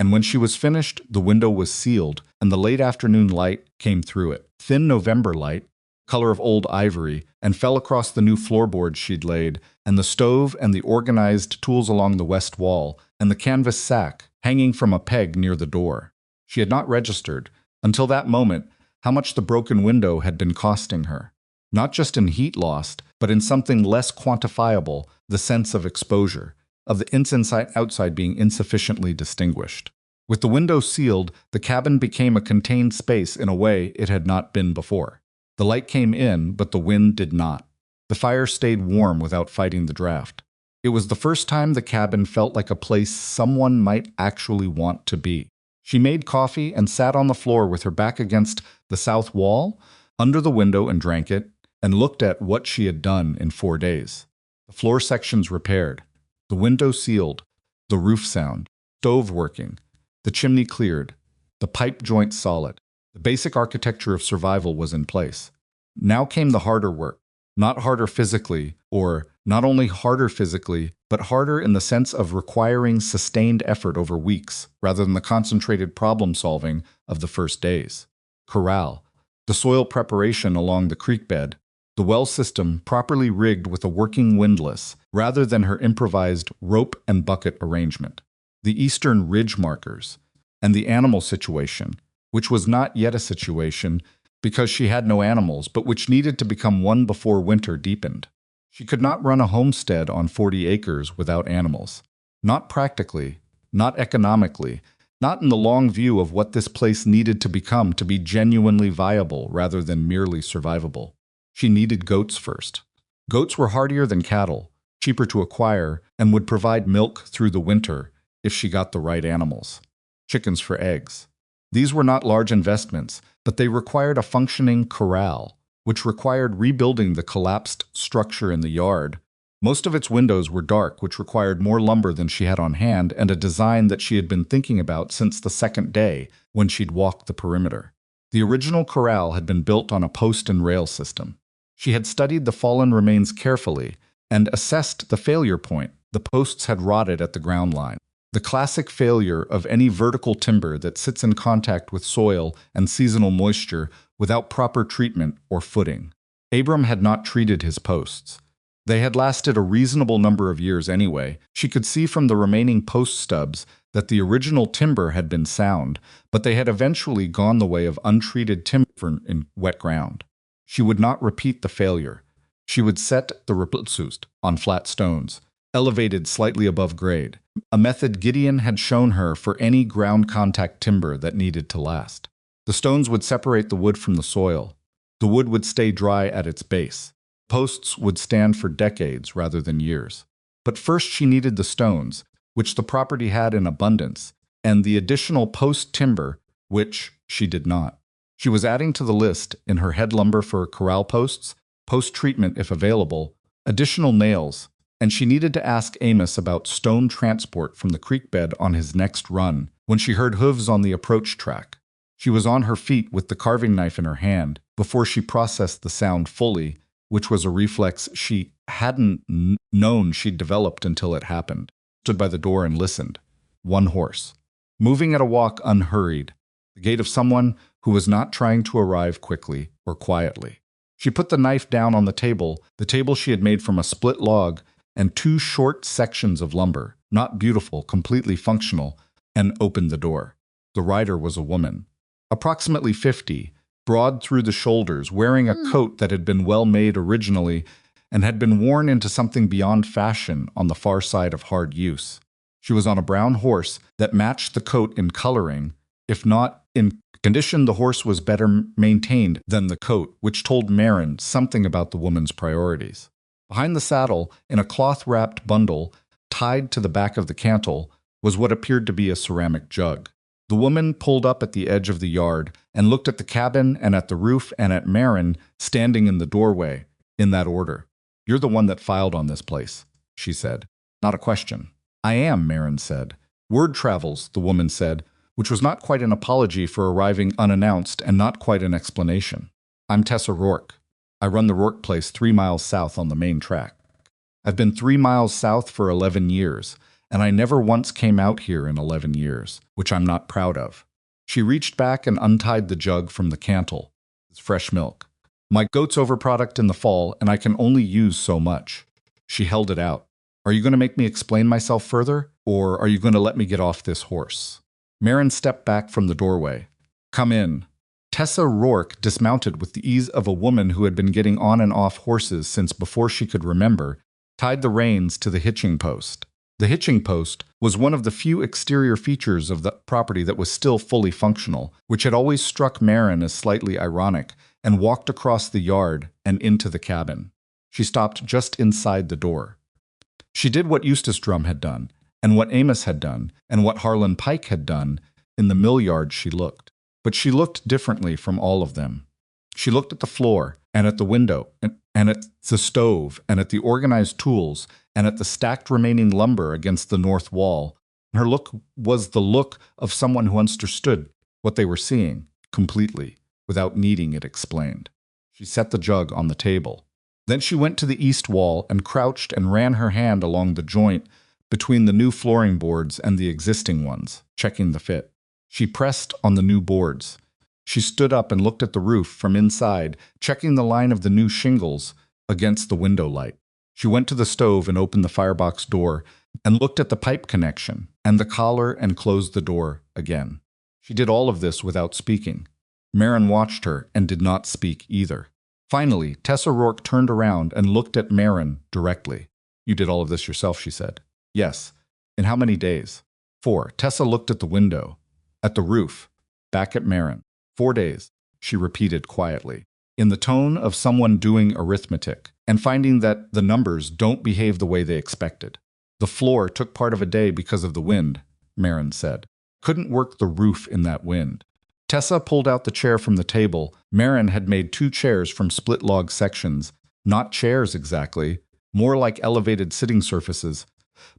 S1: And when she was finished, the window was sealed, and the late afternoon light came through it. Thin November light, color of old ivory, and fell across the new floorboards she'd laid, and the stove and the organized tools along the west wall, and the canvas sack hanging from a peg near the door. She had not registered, until that moment, how much the broken window had been costing her. Not just in heat lost, but in something less quantifiable, the sense of exposure, of the inside-outside being insufficiently distinguished. With the window sealed, the cabin became a contained space in a way it had not been before. The light came in, but the wind did not. The fire stayed warm without fighting the draft. It was the first time the cabin felt like a place someone might actually want to be. She made coffee and sat on the floor with her back against the south wall, under the window, and drank it, and looked at what she had done in 4 days. The floor sections repaired, the window sealed, the roof sound, stove working, the chimney cleared, the pipe joint solid. The basic architecture of survival was in place. Now came the harder work, not harder physically, or not only harder physically, but harder in the sense of requiring sustained effort over weeks, rather than the concentrated problem-solving of the first days. Corral, the soil preparation along the creek bed, the well system properly rigged with a working windlass, rather than her improvised rope and bucket arrangement. The eastern ridge markers, and the animal situation, which was not yet a situation because she had no animals, but which needed to become one before winter deepened. She could not run a homestead on 40 acres without animals. Not practically, not economically, not in the long view of what this place needed to become to be genuinely viable rather than merely survivable. She needed goats first. Goats were hardier than cattle, cheaper to acquire, and would provide milk through the winter if she got the right animals. Chickens for eggs. These were not large investments, but they required a functioning corral, which required rebuilding the collapsed structure in the yard. Most of its windows were dark, which required more lumber than she had on hand and a design that she had been thinking about since the second day when she'd walked the perimeter. The original corral had been built on a post and rail system. She had studied the fallen remains carefully and assessed the failure point. The posts had rotted at the ground line. The classic failure of any vertical timber that sits in contact with soil and seasonal moisture without proper treatment or footing. Abram had not treated his posts. They had lasted a reasonable number of years anyway. She could see from the remaining post stubs that the original timber had been sound, but they had eventually gone the way of untreated timber in wet ground. She would not repeat the failure. She would set the replacement on flat stones, elevated slightly above grade, a method Gideon had shown her for any ground contact timber that needed to last. The stones would separate the wood from the soil. The wood would stay dry at its base. Posts would stand for decades rather than years. But first she needed the stones, which the property had in abundance, and the additional post timber, which she did not. She was adding to the list, in her head lumber for corral posts, post-treatment if available, additional nails, and she needed to ask Amos about stone transport from the creek bed on his next run when she heard hooves on the approach track. She was on her feet with the carving knife in her hand before she processed the sound fully, which was a reflex she hadn't known she'd developed until it happened. Stood by the door and listened. One horse. Moving at a walk unhurried. The gait of someone who was not trying to arrive quickly or quietly. She put the knife down on the table she had made from a split log and 2 short sections of lumber, not beautiful, completely functional, and opened the door. The rider was a woman, approximately 50, broad through the shoulders, wearing a coat that had been well made originally and had been worn into something beyond fashion on the far side of hard use. She was on a brown horse that matched the coat in coloring, if not in condition. The horse was better maintained than the coat, which told Marin something about the woman's priorities. Behind the saddle, in a cloth-wrapped bundle tied to the back of the cantle, was what appeared to be a ceramic jug. The woman pulled up at the edge of the yard and looked at the cabin and at the roof and at Marin standing in the doorway, in that order. "You're the one that filed on this place," she said. "Not a question." "I am," Marin said. "Word travels," the woman said, which was not quite an apology for arriving unannounced and not quite an explanation. "I'm Tessa Rourke. I run the Rourke place 3 miles south on the main track. I've been 3 miles south for 11 years, and I never once came out here in 11 years, which I'm not proud of. She reached back and untied the jug from the cantle. It's fresh milk. My goat's overproduct in the fall, and I can only use so much. She held it out. Are you going to make me explain myself further, or are you going to let me get off this horse? Marin stepped back from the doorway. Come in. Tessa Rourke dismounted with the ease of a woman who had been getting on and off horses since before she could remember, tied the reins to the hitching post. The hitching post was one of the few exterior features of the property that was still fully functional, which had always struck Marin as slightly ironic, and walked across the yard and into the cabin. She stopped just inside the door. She did what Eustace Drum had done, and what Amos had done, and what Harlan Pike had done. In the mill yard she looked. But she looked differently from all of them. She looked at the floor, and at the window, and at the stove, and at the organized tools, and at the stacked remaining lumber against the north wall. Her look was the look of someone who understood what they were seeing, completely, without needing it explained. She set the jug on the table. Then she went to the east wall and crouched and ran her hand along the joint between the new flooring boards and the existing ones, checking the fit. She pressed on the new boards. She stood up and looked at the roof from inside, checking the line of the new shingles against the window light. She went to the stove and opened the firebox door and looked at the pipe connection and the collar and closed the door again. She did all of this without speaking. Marin watched her and did not speak either. Finally, Tessa Rourke turned around and looked at Marin directly. You did all of this yourself, she said. Yes. In how many days? 4. Tessa looked at the window, at the roof, back at Marin. 4 days, she repeated quietly, in the tone of someone doing arithmetic and finding that the numbers don't behave the way they expected. The floor took part of a day because of the wind, Marin said. Couldn't work the roof in that wind. Tessa pulled out the chair from the table. Marin had made 2 chairs from split log sections, not chairs exactly, more like elevated sitting surfaces,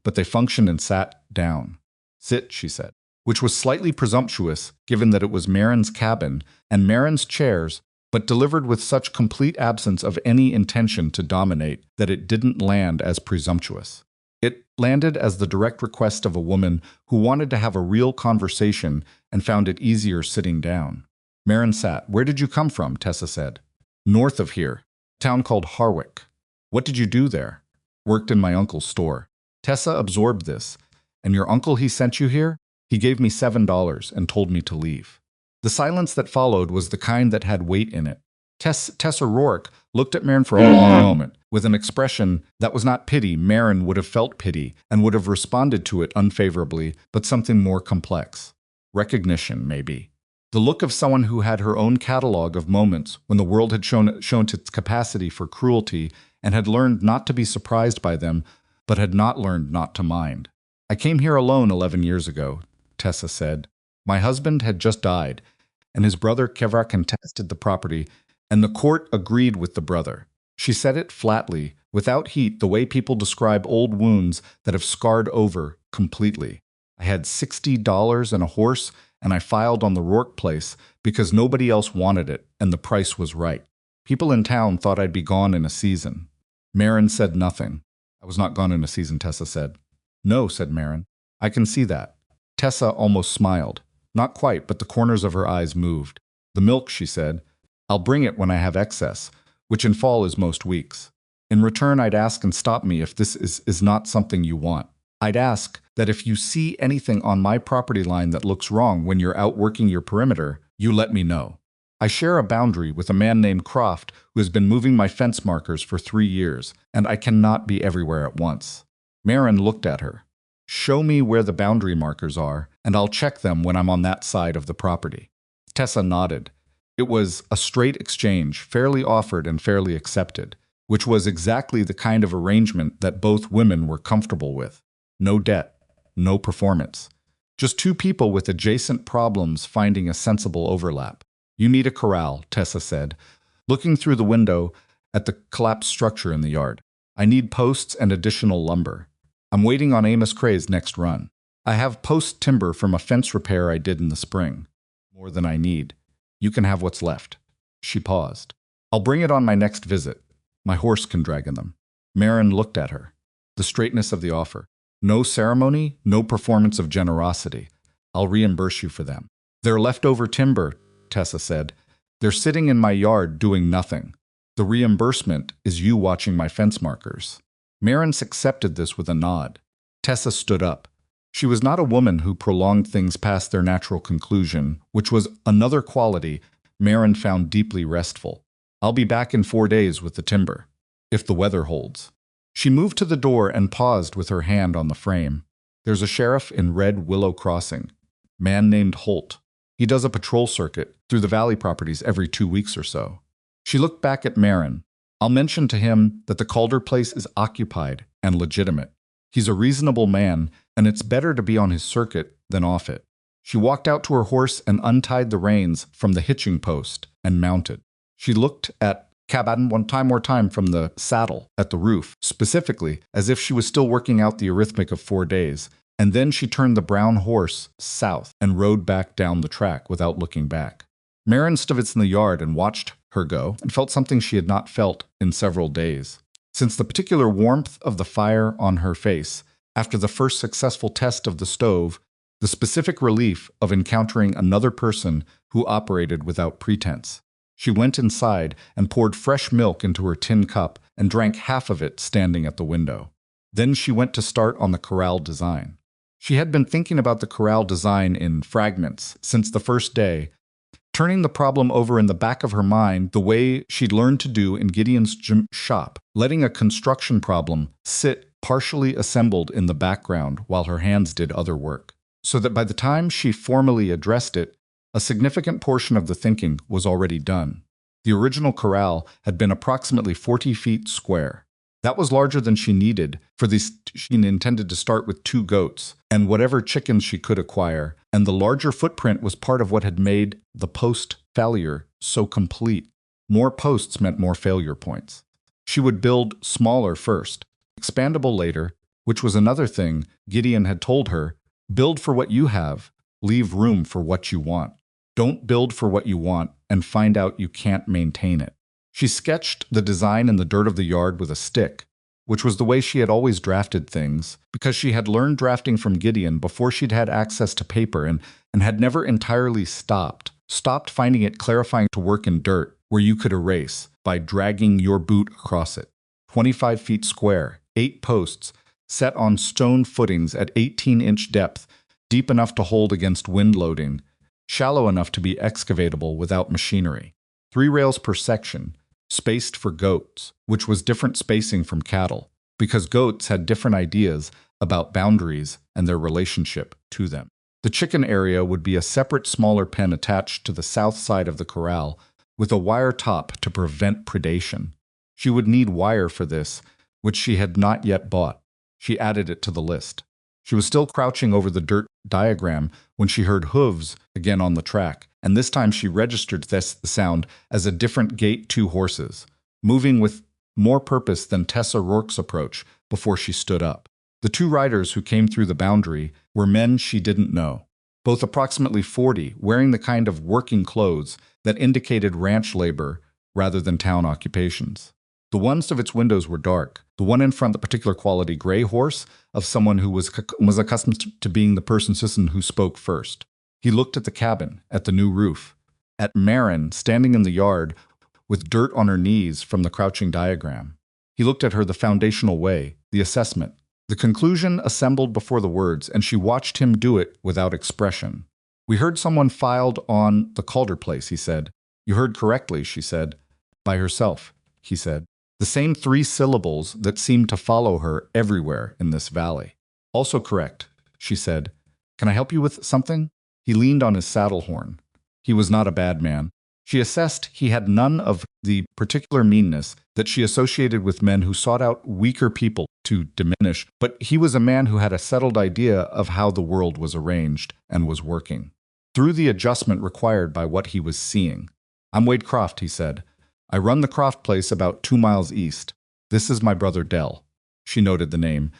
S1: but they functioned and sat down. Sit, she said, which was slightly presumptuous given that it was Marin's cabin and Marin's chairs, but delivered with such complete absence of any intention to dominate that it didn't land as presumptuous. It landed as the direct request of a woman who wanted to have a real conversation and found it easier sitting down. Marin sat. Where did you come from? Tessa said. North of here. A town called Harwick. What did you do there? Worked in my uncle's store. Tessa absorbed this. And your uncle, he sent you here? He gave me $7 and told me to leave. The silence that followed was the kind that had weight in it. Tessa Rourke looked at Marin for a long moment, with an expression that was not pity. Marin would have felt pity and would have responded to it unfavorably, but something more complex. Recognition, maybe. The look of someone who had her own catalog of moments when the world had shown its capacity for cruelty and had learned not to be surprised by them, but had not learned not to mind. I came here alone 11 years ago, Tessa said. My husband had just died, and his brother Kevra contested the property, and the court agreed with the brother. She said it flatly, without heat, the way people describe old wounds that have scarred over completely. I had $60 and a horse, and I filed on the Rourke place because nobody else wanted it, and the price was right. People in town thought I'd be gone in a season. Marin said nothing. I was not gone in a season, Tessa said. No, said Marin. I can see that. Tessa almost smiled. Not quite, but the corners of her eyes moved. The milk, she said. I'll bring it when I have excess, which in fall is most weeks. In return, I'd ask and stop me if this is not something you want. I'd ask that if you see anything on my property line that looks wrong when you're out working your perimeter, you let me know. I share a boundary with a man named Croft who has been moving my fence markers for 3 years, and I cannot be everywhere at once. Marin looked at her. Show me where the boundary markers are, and I'll check them when I'm on that side of the property. Tessa nodded. It was a straight exchange, fairly offered and fairly accepted, which was exactly the kind of arrangement that both women were comfortable with. No debt, no performance. Just 2 people with adjacent problems finding a sensible overlap. You need a corral, Tessa said, looking through the window at the collapsed structure in the yard. I need posts and additional lumber. I'm waiting on Amos Cray's next run. I have post timber from a fence repair I did in the spring. More than I need. You can have what's left. She paused. I'll bring it on my next visit. My horse can drag in them. Marin looked at her. The straightness of the offer. No ceremony, no performance of generosity. I'll reimburse you for them. They're leftover timber, Tessa said. They're sitting in my yard doing nothing. The reimbursement is you watching my fence markers. Marins accepted this with a nod. Tessa stood up. She was not a woman who prolonged things past their natural conclusion, which was another quality Marin found deeply restful. I'll be back in 4 days with the timber, if the weather holds. She moved to the door and paused with her hand on the frame. There's a sheriff in Red Willow Crossing. Man named Holt. He does a patrol circuit through the valley properties every 2 weeks or so. She looked back at Marin. I'll mention to him that the Calder place is occupied and legitimate. He's a reasonable man, and it's better to be on his circuit than off it. She walked out to her horse and untied the reins from the hitching post and mounted. She looked at Caban one more time from the saddle at the roof, specifically, as if she was still working out the arithmetic of 4 days, and then she turned the brown horse south and rode back down the track without looking back. Marin stood in the yard and watched her go and felt something she had not felt in several days. Since the particular warmth of the fire on her face, after the first successful test of the stove, the specific relief of encountering another person who operated without pretense. She went inside and poured fresh milk into her tin cup and drank half of it standing at the window. Then she went to start on the corral design. She had been thinking about the corral design in fragments since the first day, turning the problem over in the back of her mind the way she'd learned to do in Gideon's shop, letting a construction problem sit partially assembled in the background while her hands did other work, so that by the time she formally addressed it, a significant portion of the thinking was already done. The original corral had been approximately 40 feet square. That was larger than she needed, for she intended to start with 2 goats and whatever chickens she could acquire, and the larger footprint was part of what had made the post failure so complete. More posts meant more failure points. She would build smaller first, expandable later, which was another thing Gideon had told her. Build for what you have, leave room for what you want. Don't build for what you want and find out you can't maintain it. She sketched the design in the dirt of the yard with a stick, which was the way she had always drafted things, because she had learned drafting from Gideon before she'd had access to paper and had never entirely stopped finding it clarifying to work in dirt where you could erase by dragging your boot across it. 25 feet square, 8 posts, set on stone footings at 18-inch depth, deep enough to hold against wind loading, shallow enough to be excavatable without machinery. 3 rails per section, spaced for goats, which was different spacing from cattle, because goats had different ideas about boundaries and their relationship to them. The chicken area would be a separate smaller pen attached to the south side of the corral, with a wire top to prevent predation. She would need wire for this, which she had not yet bought. She added it to the list. She was still crouching over the dirt diagram when she heard hooves again on the track, and this time she registered the sound as a different gait 2 horses, moving with more purpose than Tessa Rourke's approach before she stood up. The 2 riders who came through the boundary were men she didn't know, both approximately 40, wearing the kind of working clothes that indicated ranch labor rather than town occupations. The ones of its windows were dark. The one in front, the particular quality gray horse of someone who was accustomed to being the citizen who spoke first. He looked at the cabin, at the new roof, at Marin standing in the yard with dirt on her knees from the crouching diagram. He looked at her the foundational way, the assessment. The conclusion assembled before the words, and she watched him do it without expression. We heard someone filed on the Calder place, he said. You heard correctly, she said. By herself, he said. The same 3 syllables that seemed to follow her everywhere in this valley. Also correct, she said. Can I help you with something? He leaned on his saddle horn. He was not a bad man. She assessed he had none of the particular meanness that she associated with men who sought out weaker people to diminish, but he was a man who had a settled idea of how the world was arranged and was working, through the adjustment required by what he was seeing. I'm Wade Croft, he said. I run the Croft place about 2 miles east. This is my brother Dell. She noted the name.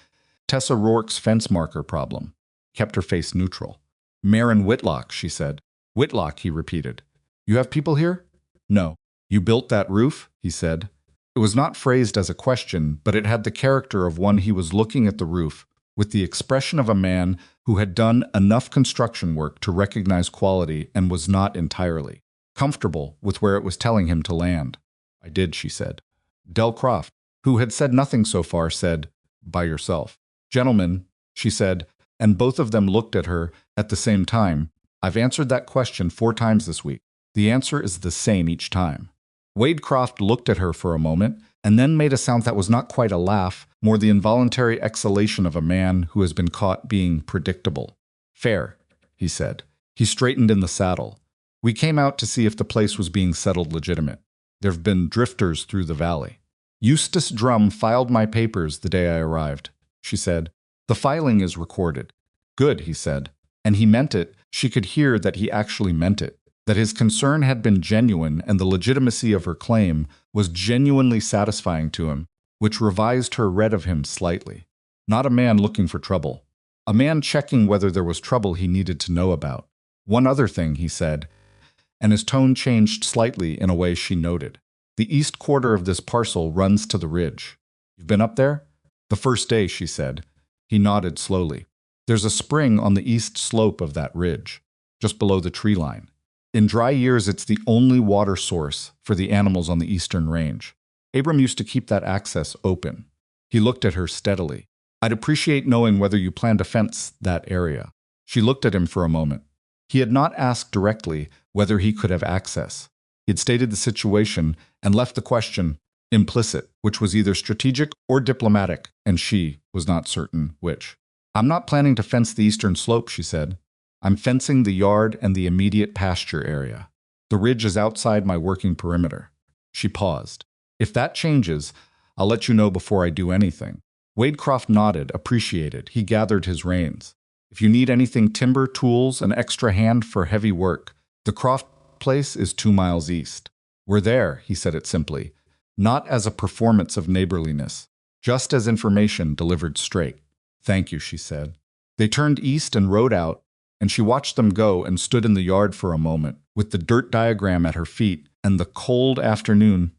S1: Tessa Rourke's fence marker problem. Kept her face neutral. Marin Whitlock, she said. Whitlock, he repeated. You have people here? No. You built that roof? He said. It was not phrased as a question, but it had the character of one he was looking at the roof, with the expression of a man who had done enough construction work to recognize quality and was not entirely comfortable with where it was telling him to land. I did, she said. Del Croft, who had said nothing so far, said, by yourself. Gentlemen, she said, and both of them looked at her at the same time. I've answered that question 4 times this week. The answer is the same each time. Wade Croft looked at her for a moment and then made a sound that was not quite a laugh, more the involuntary exhalation of a man who has been caught being predictable. Fair, he said. He straightened in the saddle. We came out to see if the place was being settled legitimate. There have been drifters through the valley. Eustace Drum filed my papers the day I arrived, she said. The filing is recorded. Good, he said. And he meant it. She could hear that he actually meant it, that his concern had been genuine and the legitimacy of her claim was genuinely satisfying to him, which revised her read of him slightly. Not a man looking for trouble. A man checking whether there was trouble he needed to know about. One other thing, he said, and his tone changed slightly in a way she noted. The east quarter of this parcel runs to the ridge. You've been up there? The first day, she said. He nodded slowly. There's a spring on the east slope of that ridge, just below the tree line. In dry years, it's the only water source for the animals on the eastern range. Abram used to keep that access open. He looked at her steadily. I'd appreciate knowing whether you plan to fence that area. She looked at him for a moment. He had not asked directly whether he could have access. He had stated the situation and left the question implicit, which was either strategic or diplomatic, and she was not certain which. I'm not planning to fence the eastern slope, she said. I'm fencing the yard and the immediate pasture area. The ridge is outside my working perimeter. She paused. If that changes, I'll let you know before I do anything. Wade Croft nodded, appreciated. He gathered his reins. If you need anything timber, tools, an extra hand for heavy work, the Croft place is 2 miles east. We're there, he said it simply, not as a performance of neighborliness, just as information delivered straight. Thank you, she said. They turned east and rode out, and she watched them go and stood in the yard for a moment, with the dirt diagram at her feet and the cold afternoon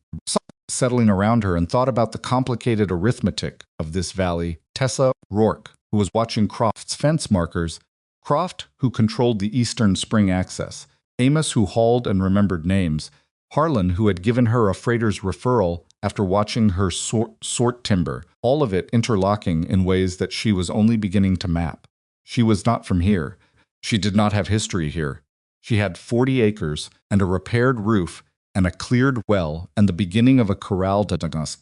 S1: settling around her, and thought about the complicated arithmetic of this valley. Tessa Rourke, who was watching Croft's fence markers, Croft, who controlled the eastern spring access, Amos, who hauled and remembered names, Harlan, who had given her a freighter's referral after watching her sort timber, all of it interlocking in ways that she was only beginning to map. She was not from here. She did not have history here. She had 40 acres and a repaired roof and a cleared well and the beginning of a corral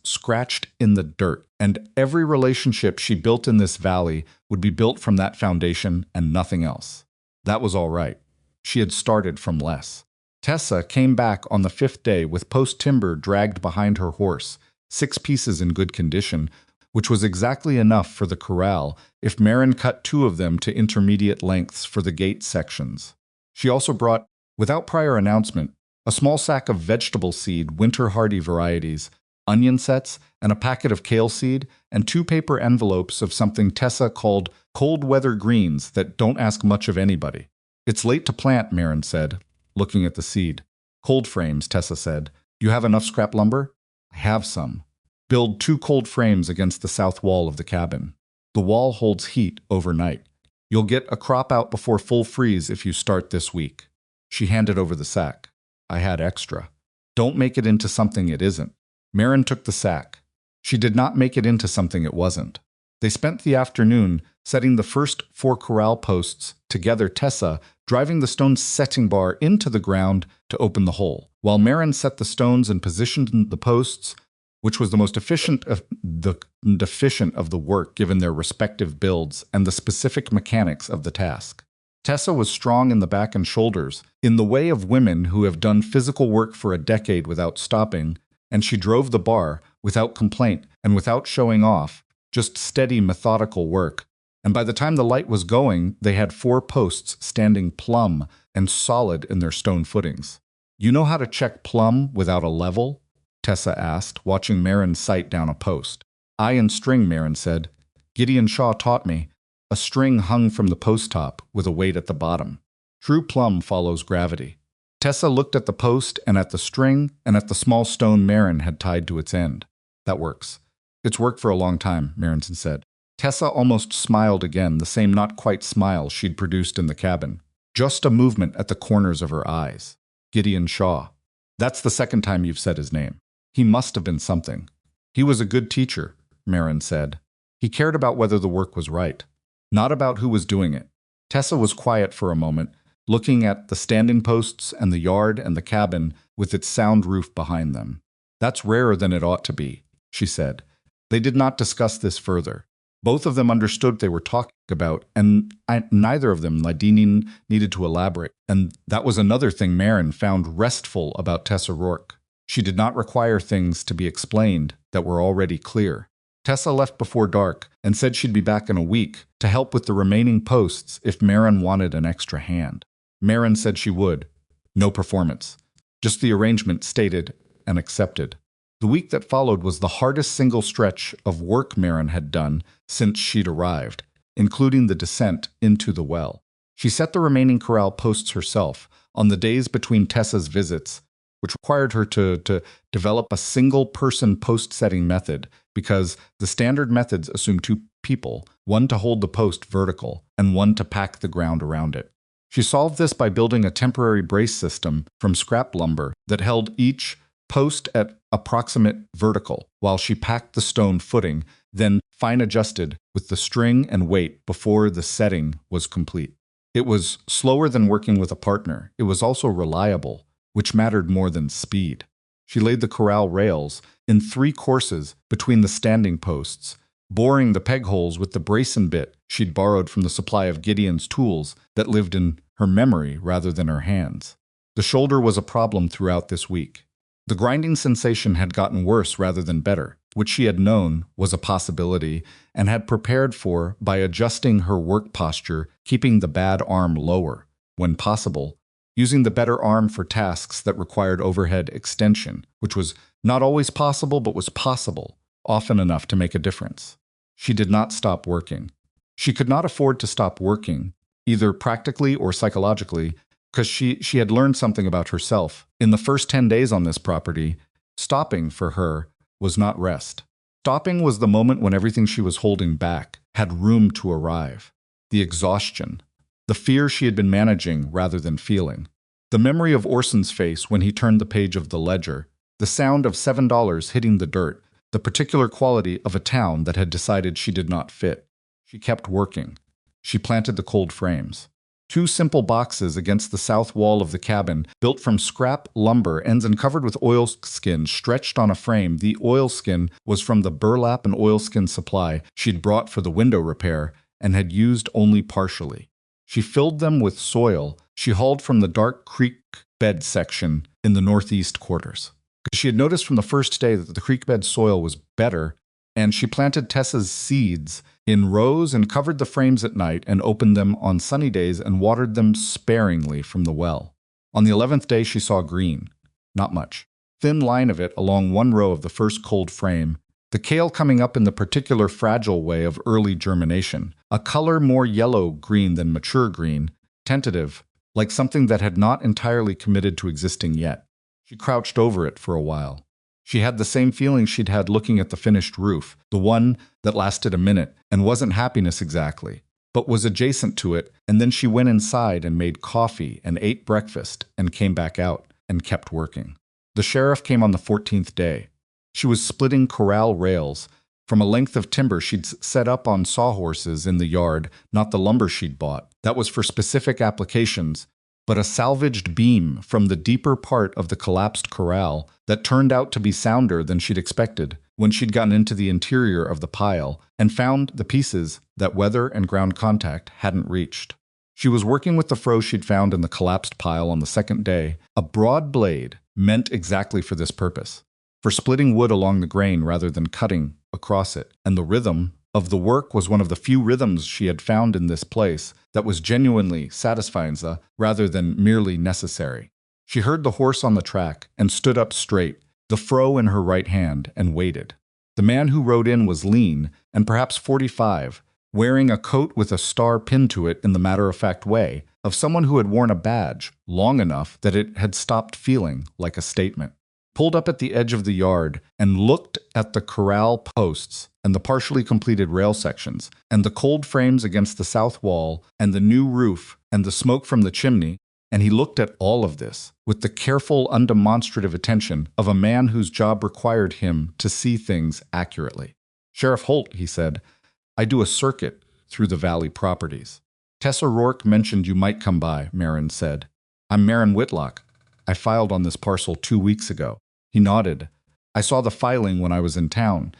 S1: scratched in the dirt, and every relationship she built in this valley would be built from that foundation and nothing else. That was all right. She had started from less. Tessa came back on the 5th day with post timber dragged behind her horse, 6 pieces in good condition, which was exactly enough for the corral if Marin cut 2 of them to intermediate lengths for the gate sections. She also brought, without prior announcement, a small sack of vegetable seed, winter-hardy varieties, onion sets, and a packet of kale seed, and 2 paper envelopes of something Tessa called cold-weather greens that don't ask much of anybody. It's late to plant, Marin said, looking at the seed. Cold frames, Tessa said. You have enough scrap lumber? I have some. Build 2 cold frames against the south wall of the cabin. The wall holds heat overnight. You'll get a crop out before full freeze if you start this week. She handed over the sack. I had extra. Don't make it into something it isn't. Marin took the sack. She did not make it into something it wasn't. They spent the afternoon setting the first 4 corral posts together, Tessa driving the stone setting bar into the ground to open the hole, while Marin set the stones and positioned the posts, which was the most efficient of the work given their respective builds and the specific mechanics of the task. Tessa was strong in the back and shoulders, in the way of women who have done physical work for a decade without stopping, and she drove the bar without complaint and without showing off, just steady, methodical work. And by the time the light was going, they had 4 posts standing plumb and solid in their stone footings. You know how to check plumb without a level? Tessa asked, watching Marin sight down a post. I and string, Marin said. Gideon Shaw taught me. A string hung from the post top with a weight at the bottom. True plumb follows gravity. Tessa looked at the post and at the string and at the small stone Marin had tied to its end. That works. It's worked for a long time, Marin said. Tessa almost smiled again, the same not-quite smile she'd produced in the cabin. Just a movement at the corners of her eyes. Gideon Shaw. That's the second time you've said his name. He must have been something. He was a good teacher, Marin said. He cared about whether the work was right, not about who was doing it. Tessa was quiet for a moment, looking at the standing posts and the yard and the cabin with its sound roof behind them. That's rarer than it ought to be, she said. They did not discuss this further. Both of them understood what they were talking about, and neither of them, Ladinin, needed to elaborate. And that was another thing Marin found restful about Tessa Rourke. She did not require things to be explained that were already clear. Tessa left before dark and said she'd be back in a week to help with the remaining posts if Marin wanted an extra hand. Marin said she would. No performance. Just the arrangement stated and accepted. The week that followed was the hardest single stretch of work Marin had done since she'd arrived, including the descent into the well. She set the remaining corral posts herself on the days between Tessa's visits, which required her to develop a single-person post-setting method because the standard methods assume two people, one to hold the post vertical and one to pack the ground around it. She solved this by building a temporary brace system from scrap lumber that held each post at approximate vertical while she packed the stone footing, then fine-adjusted with the string and weight before the setting was complete. It was slower than working with a partner. It was also reliable, which mattered more than speed. She laid the corral rails in 3 courses between the standing posts, boring the peg holes with the brace bit she'd borrowed from the supply of Gideon's tools that lived in her memory rather than her hands. The shoulder was a problem throughout this week. The grinding sensation had gotten worse rather than better, which she had known was a possibility and had prepared for by adjusting her work posture, keeping the bad arm lower, when possible, using the better arm for tasks that required overhead extension, which was not always possible but was possible, often enough to make a difference. She did not stop working. She could not afford to stop working, either practically or psychologically, because she had learned something about herself. In the first 10 days on this property, stopping for her was not rest. Stopping was the moment when everything she was holding back had room to arrive. The exhaustion. The fear she had been managing rather than feeling. The memory of Orson's face when he turned the page of the ledger. The sound of $7 hitting the dirt. The particular quality of a town that had decided she did not fit. She kept working. She planted the cold frames. 2 simple boxes against the south wall of the cabin, built from scrap lumber ends and covered with oilskin stretched on a frame. The oilskin was from the burlap and oilskin supply she'd brought for the window repair and had used only partially. She filled them with soil she hauled from the dark creek bed section in the northeast quarters. She had noticed from the first day that the creek bed soil was better, and she planted Tessa's seeds in rows and covered the frames at night and opened them on sunny days and watered them sparingly from the well. On the 11th day she saw green. Not much. Thin line of it along one row of the first cold frame, the kale coming up in the particular fragile way of early germination, a color more yellow-green than mature green, tentative, like something that had not entirely committed to existing yet. She crouched over it for a while. She had the same feeling she'd had looking at the finished roof, the one that lasted a minute and wasn't happiness exactly, but was adjacent to it, and then she went inside and made coffee and ate breakfast and came back out and kept working. The sheriff came on the 14th day. She was splitting corral rails from a length of timber she'd set up on sawhorses in the yard, not the lumber she'd bought. That was for specific applications, but a salvaged beam from the deeper part of the collapsed corral that turned out to be sounder than she'd expected when she'd gotten into the interior of the pile and found the pieces that weather and ground contact hadn't reached. She was working with the froe she'd found in the collapsed pile on the second day, a broad blade meant exactly for this purpose, for splitting wood along the grain rather than cutting across it, and the rhythm of the work was one of the few rhythms she had found in this place that was genuinely satisfying rather than merely necessary. She heard the horse on the track and stood up straight, the froe in her right hand, and waited. The man who rode in was lean and perhaps 45, wearing a coat with a star pinned to it in the matter-of-fact way of someone who had worn a badge long enough that it had stopped feeling like a statement. Pulled up at the edge of the yard and looked at the corral posts and the partially completed rail sections, and the cold frames against the south wall, and the new roof, and the smoke from the chimney, and he looked at all of this with the careful, undemonstrative attention of a man whose job required him to see things accurately. "Sheriff Holt," he said, "I do a circuit through the Valley properties." "Tessa Rourke mentioned you might come by," Marin said. "I'm Marin Whitlock. I filed on this parcel 2 weeks ago." He nodded. "I saw the filing when I was in town."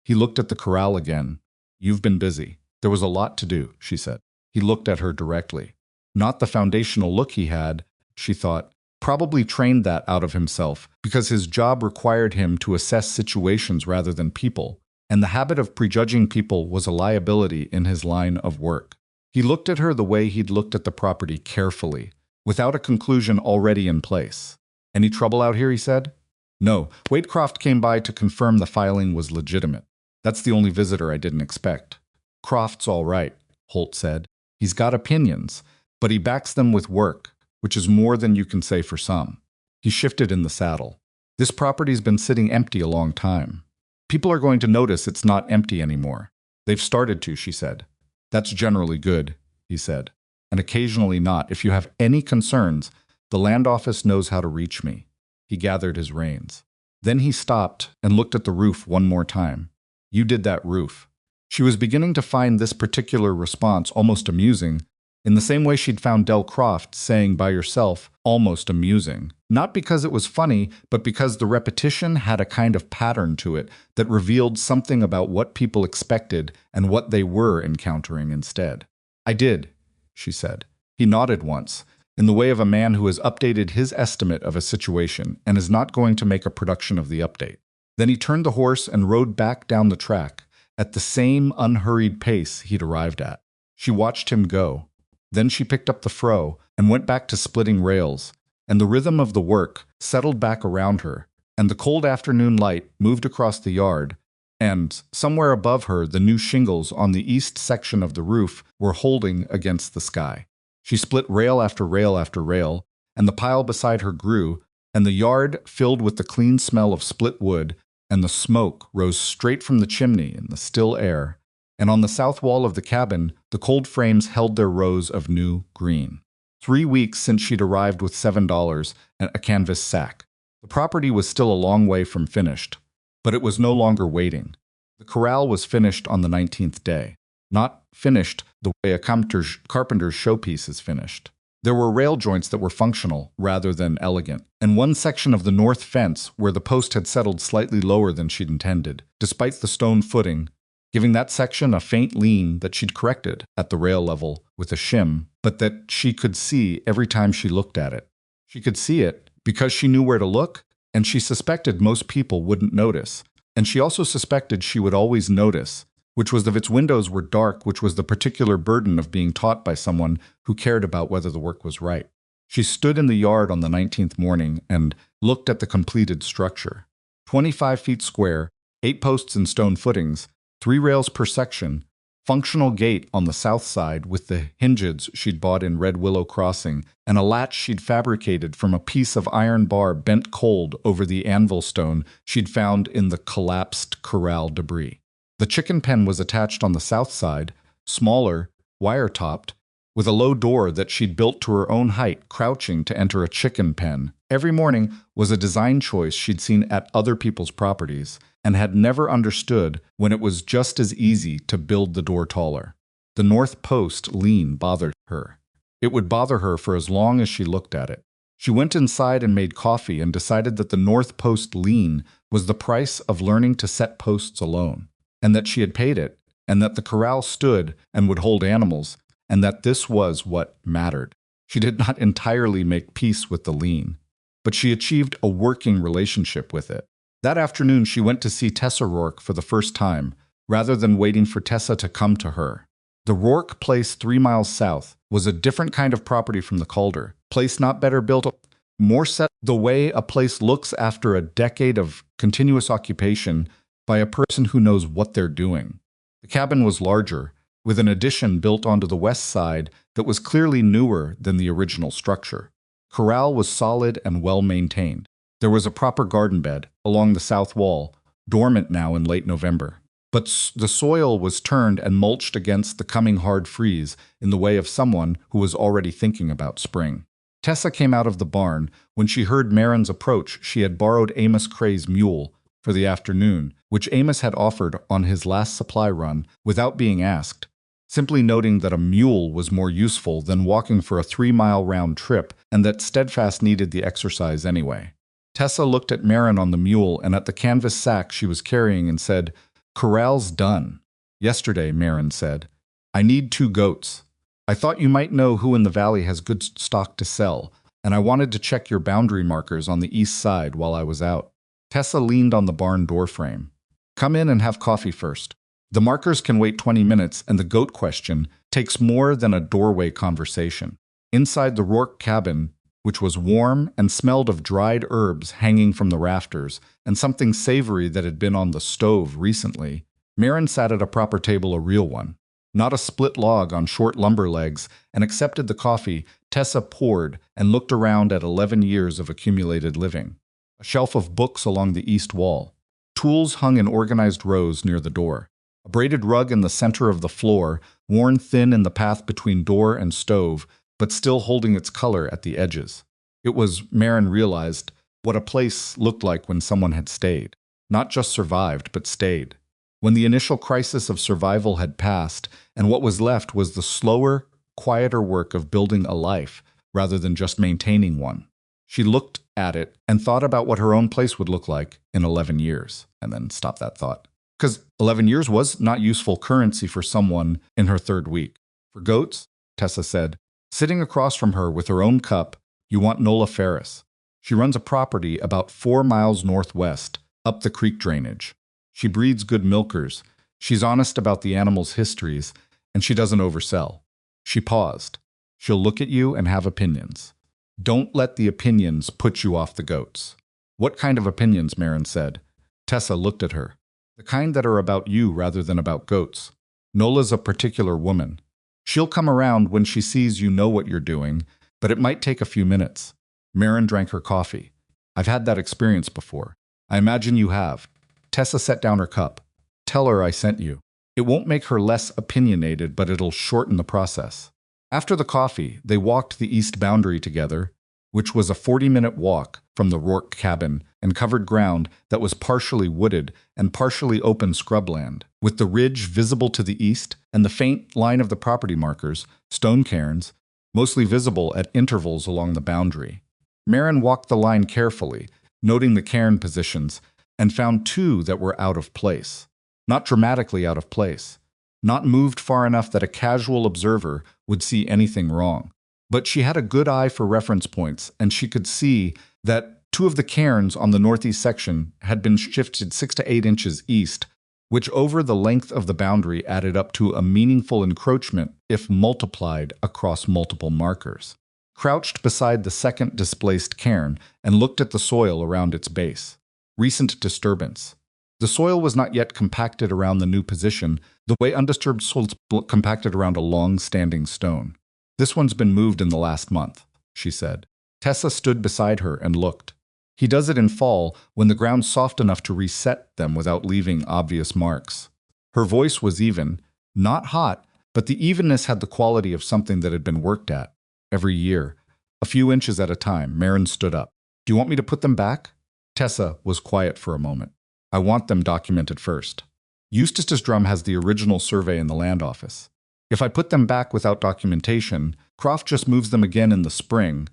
S1: He looked at the corral again. "You've been busy." "There was a lot to do," she said. He looked at her directly. Not the foundational look he had, she thought, probably trained that out of himself because his job required him to assess situations rather than people, and the habit of prejudging people was a liability in his line of work. He looked at her the way he'd looked at the property, carefully, without a conclusion already in place. "Any trouble out here?" he said. "No. Waitcroft came by to confirm the filing was legitimate. That's the only visitor I didn't expect." "Croft's all right," Holt said. "He's got opinions, but he backs them with work, which is more than you can say for some." He shifted in the saddle. "This property's been sitting empty a long time. People are going to notice it's not empty anymore." "They've started to," she said. "That's generally good," he said. "And occasionally not. If you have any concerns, the land office knows how to reach me." He gathered his reins. Then he stopped and looked at the roof one more time. "You did that roof." She was beginning to find this particular response almost amusing, in the same way she'd found Del Croft saying by yourself almost amusing. Not because it was funny, but because the repetition had a kind of pattern to it that revealed something about what people expected and what they were encountering instead. "I did," she said. He nodded once, in the way of a man who has updated his estimate of a situation and is not going to make a production of the update. Then he turned the horse and rode back down the track, at the same unhurried pace he'd arrived at. She watched him go. Then she picked up the fro and went back to splitting rails, and the rhythm of the work settled back around her, and the cold afternoon light moved across the yard, and, somewhere above her, the new shingles on the east section of the roof were holding against the sky. She split rail after rail after rail, and the pile beside her grew, and the yard filled with the clean smell of split wood, and the smoke rose straight from the chimney in the still air, and on the south wall of the cabin, the cold frames held their rows of new green. 3 weeks since she'd arrived with $7 and a canvas sack. The property was still a long way from finished, but it was no longer waiting. The corral was finished on the 19th day. Not finished the way a carpenter's showpiece is finished. There were rail joints that were functional rather than elegant, and one section of the north fence where the post had settled slightly lower than she'd intended, despite the stone footing, giving that section a faint lean that she'd corrected at the rail level with a shim, but that she could see every time she looked at it. She could see it because she knew where to look, and she suspected most people wouldn't notice, and she also suspected she would always notice, which was if its windows were dark, which was the particular burden of being taught by someone who cared about whether the work was right. She stood in the yard on the 19th morning and looked at the completed structure. 25 feet square, 8 posts and stone footings, 3 rails per section, functional gate on the south side with the hinges she'd bought in Red Willow Crossing, and a latch she'd fabricated from a piece of iron bar bent cold over the anvil stone she'd found in the collapsed corral debris. The chicken pen was attached on the south side, smaller, wire-topped, with a low door that she'd built to her own height, crouching to enter a chicken pen. Every morning was a design choice she'd seen at other people's properties, and had never understood when it was just as easy to build the door taller. The north post lean bothered her. It would bother her for as long as she looked at it. She went inside and made coffee and decided that the north post lean was the price of learning to set posts alone, and that she had paid it, and that the corral stood and would hold animals, and that this was what mattered. She did not entirely make peace with the lean, but she achieved a working relationship with it. That afternoon she went to see Tessa Rourke for the first time, rather than waiting for Tessa to come to her. The Rourke place 3 miles south was a different kind of property from the Calder. Place not better built, more set the way a place looks after a decade of continuous occupation by a person who knows what they're doing. The cabin was larger, with an addition built onto the west side that was clearly newer than the original structure. Corral was solid and well maintained. There was a proper garden bed along the south wall, dormant now in late November. But the soil was turned and mulched against the coming hard freeze in the way of someone who was already thinking about spring. Tessa came out of the barn. When she heard Marin's approach, she had borrowed Amos Cray's mule for the afternoon, which Amos had offered on his last supply run without being asked, simply noting that a mule was more useful than walking for a 3-mile round trip and that Steadfast needed the exercise anyway. Tessa looked at Marin on the mule and at the canvas sack she was carrying and said, "Corral's done." "Yesterday," Marin said. "I need 2 goats. I thought you might know who in the valley has good stock to sell, and I wanted to check your boundary markers on the east side while I was out." Tessa leaned on the barn door frame. "Come in and have coffee first. The markers can wait 20 minutes, and the goat question takes more than a doorway conversation." Inside the Rourke cabin, which was warm and smelled of dried herbs hanging from the rafters and something savory that had been on the stove recently, Marin sat at a proper table, a real one, not a split log on short lumber legs, and accepted the coffee Tessa poured and looked around at 11 years of accumulated living. A shelf of books along the east wall. Tools hung in organized rows near the door. A braided rug in the center of the floor, worn thin in the path between door and stove, but still holding its color at the edges. It was, Marin realized, what a place looked like when someone had stayed. Not just survived, but stayed. When the initial crisis of survival had passed, and what was left was the slower, quieter work of building a life, rather than just maintaining one. She looked at it and thought about what her own place would look like in 11 years, and then stopped that thought. Because 11 years was not useful currency for someone in her 3rd week. For goats, Tessa said, sitting across from her with her own cup, "You want Nola Ferris. She runs a property about 4 miles northwest, up the creek drainage. She breeds good milkers. She's honest about the animals' histories, and she doesn't oversell." She paused. "She'll look at you and have opinions. Don't let the opinions put you off the goats." "What kind of opinions?" Marin said. Tessa looked at her. "The kind that are about you rather than about goats. Nola's a particular woman. She'll come around when she sees you know what you're doing, but it might take a few minutes." Marin drank her coffee. "I've had that experience before. I imagine you have." Tessa set down her cup. "Tell her I sent you. It won't make her less opinionated, but it'll shorten the process." After the coffee, they walked the east boundary together, which was a 40-minute walk from the Rourke cabin and covered ground that was partially wooded and partially open scrubland, with the ridge visible to the east and the faint line of the property markers, stone cairns, mostly visible at intervals along the boundary. Marin walked the line carefully, noting the cairn positions, and found 2 that were out of place. Not dramatically out of place. Not moved far enough that a casual observer would see anything wrong. But she had a good eye for reference points, and she could see that 2 of the cairns on the northeast section had been shifted 6 to 8 inches east, which over the length of the boundary added up to a meaningful encroachment if multiplied across multiple markers. Crouched beside the second displaced cairn and looked at the soil around its base. Recent disturbance. The soil was not yet compacted around the new position, the way undisturbed soil's compacted around a long-standing stone. "This one's been moved in the last month," she said. Tessa stood beside her and looked. "He does it in fall when the ground's soft enough to reset them without leaving obvious marks." Her voice was even, not hot, but the evenness had the quality of something that had been worked at. "Every year, a few inches at a time." Marin stood up. "Do you want me to put them back?" Tessa was quiet for a moment. "I want them documented first. Eustace's drum has the original survey in the land office. If I put them back without documentation, Croft just moves them again in the spring,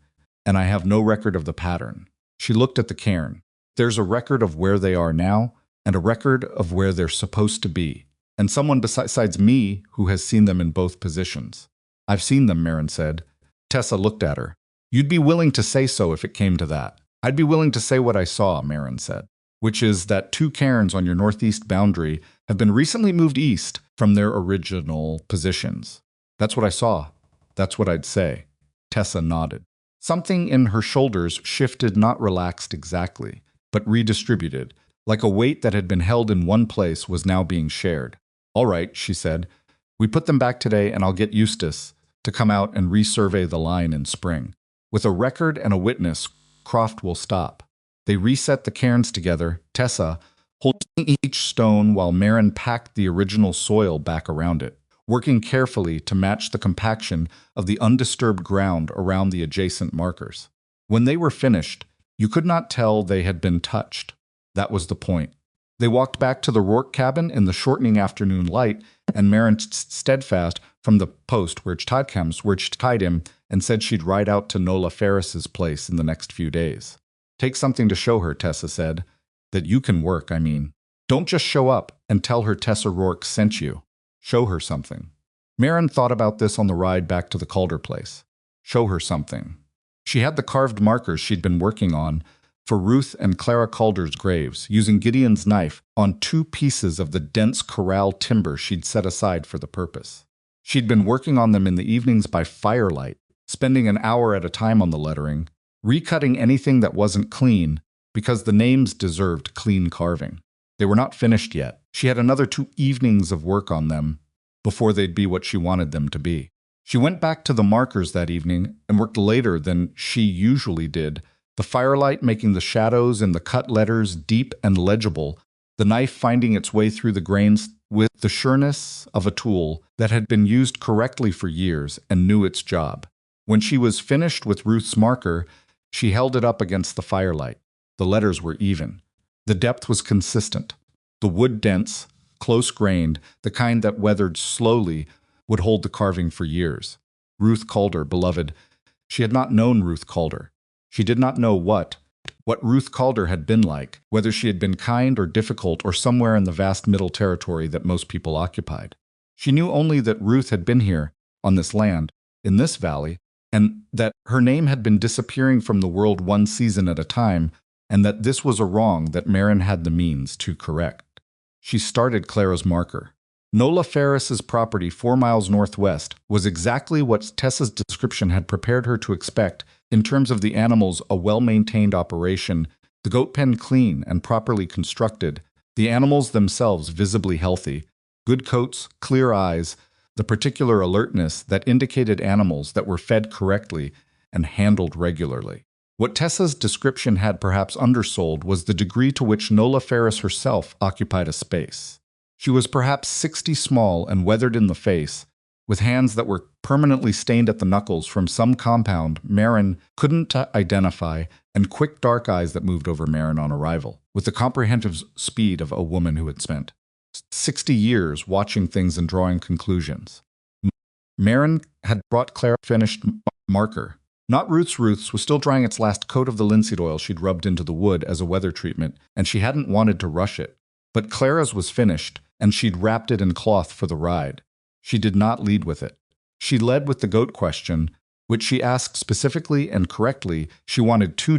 S1: and I have no record of the pattern." She looked at the cairn. "There's a record of where they are now, and a record of where they're supposed to be, and someone besides me who has seen them in both positions." "I've seen them," Marin said. Tessa looked at her. "You'd be willing to say so if it came to that." "I'd be willing to say what I saw," Marin said, "which is that 2 cairns on your northeast boundary have been recently moved east from their original positions. That's what I saw. That's what I'd say." Tessa nodded. Something in her shoulders shifted, not relaxed exactly, but redistributed, like a weight that had been held in one place was now being shared. "All right," she said. "We put them back today, and I'll get Eustace to come out and resurvey the line in spring. With a record and a witness, Croft will stop." They reset the cairns together, Tessa holding each stone while Marin packed the original soil back around it, working carefully to match the compaction of the undisturbed ground around the adjacent markers. When they were finished, you could not tell they had been touched. That was the point. They walked back to the Rourke cabin in the shortening afternoon light, and Marin steadfast from the post where tied him and said she'd ride out to Nola Ferris's place in the next few days. Take something to show her, Tessa said. That you can work, I mean. Don't just show up and tell her Tessa Rourke sent you. Show her something. Marin thought about this on the ride back to the Calder place. Show her something. She had the carved markers she'd been working on for Ruth and Clara Calder's graves, using Gideon's knife on 2 pieces of the dense corral timber she'd set aside for the purpose. She'd been working on them in the evenings by firelight, spending an hour at a time on the lettering, recutting anything that wasn't clean, because the names deserved clean carving. They were not finished yet. She had another 2 evenings of work on them before they'd be what she wanted them to be. She went back to the markers that evening and worked later than she usually did, the firelight making the shadows in the cut letters deep and legible, the knife finding its way through the grains with the sureness of a tool that had been used correctly for years and knew its job. When she was finished with Ruth's marker, she held it up against the firelight. The letters were even. The depth was consistent. The wood dense, close-grained, the kind that weathered slowly, would hold the carving for years. Ruth Calder, beloved. She had not known Ruth Calder. She did not know what Ruth Calder had been like, whether she had been kind or difficult or somewhere in the vast middle territory that most people occupied. She knew only that Ruth had been here, on this land, in this valley, and that her name had been disappearing from the world 1 season at a time, and that this was a wrong that Marin had the means to correct. She started Clara's marker. Nola Ferris's property 4 miles northwest was exactly what Tessa's description had prepared her to expect in terms of the animals, a well-maintained operation, the goat pen clean and properly constructed, the animals themselves visibly healthy, good coats, clear eyes, the particular alertness that indicated animals that were fed correctly and handled regularly. What Tessa's description had perhaps undersold was the degree to which Nola Ferris herself occupied a space. She was perhaps 60 small and weathered in the face, with hands that were permanently stained at the knuckles from some compound Marin couldn't identify, and quick dark eyes that moved over Marin on arrival, with the comprehensive speed of a woman who had spent 60 years watching things and drawing conclusions. Marin had brought Clara's finished marker. Not Ruth's. Ruth's was still drying its last coat of the linseed oil she'd rubbed into the wood as a weather treatment, and she hadn't wanted to rush it. But Clara's was finished, and she'd wrapped it in cloth for the ride. She did not lead with it. She led with the goat question, which she asked specifically and correctly. She wanted 2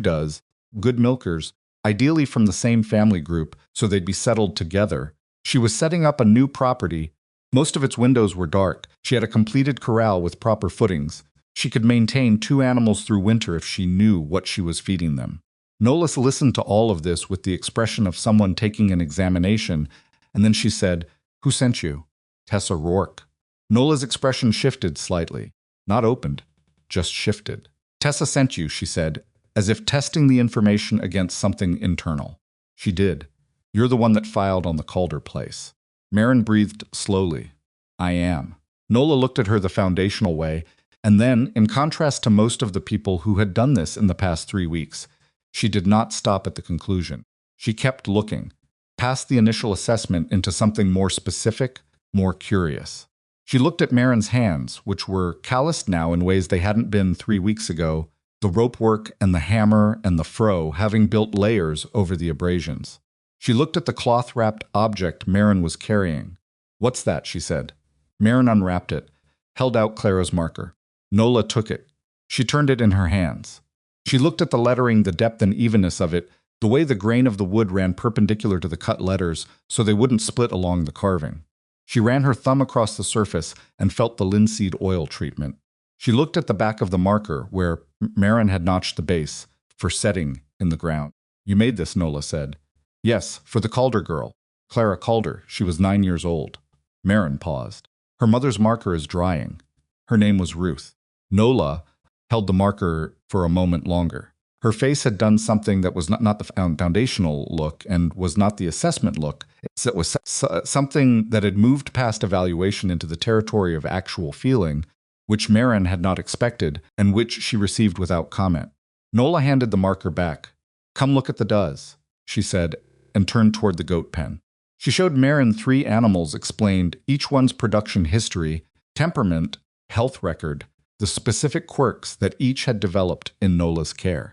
S1: good milkers, ideally from the same family group, so they'd be settled together. She was setting up a new property. Most of its windows were dark. She had a completed corral with proper footings. She could maintain 2 animals through winter if she knew what she was feeding them. Nola listened to all of this with the expression of someone taking an examination, and then she said, "Who sent you?" "Tessa Rourke." Nola's expression shifted slightly. Not opened, just shifted. "Tessa sent you," she said, as if testing the information against something internal. "She did. You're the one that filed on the Calder place." Marin breathed slowly. "I am." Nola looked at her the foundational way, and then, in contrast to most of the people who had done this in the past 3 weeks, she did not stop at the conclusion. She kept looking, past the initial assessment into something more specific, more curious. She looked at Marin's hands, which were calloused now in ways they hadn't been 3 weeks ago, the rope work and the hammer and the froe having built layers over the abrasions. She looked at the cloth-wrapped object Marin was carrying. "What's that?" she said. Marin unwrapped it, held out Clara's marker. Nola took it. She turned it in her hands. She looked at the lettering, the depth and evenness of it, the way the grain of the wood ran perpendicular to the cut letters so they wouldn't split along the carving. She ran her thumb across the surface and felt the linseed oil treatment. She looked at the back of the marker where Marin had notched the base for setting in the ground. "You made this," Nola said. "Yes, for the Calder girl. Clara Calder. She was 9 years old." Marin paused. "Her mother's marker is drying. Her name was Ruth." Nola held the marker for a moment longer. Her face had done something that was not the foundational look and was not the assessment look. It was something that had moved past evaluation into the territory of actual feeling, which Marin had not expected and which she received without comment. Nola handed the marker back. "Come look at the does," she said, and turned toward the goat pen. She showed Marin 3 animals, explained each one's production history, temperament, health record, the specific quirks that each had developed in Nola's care.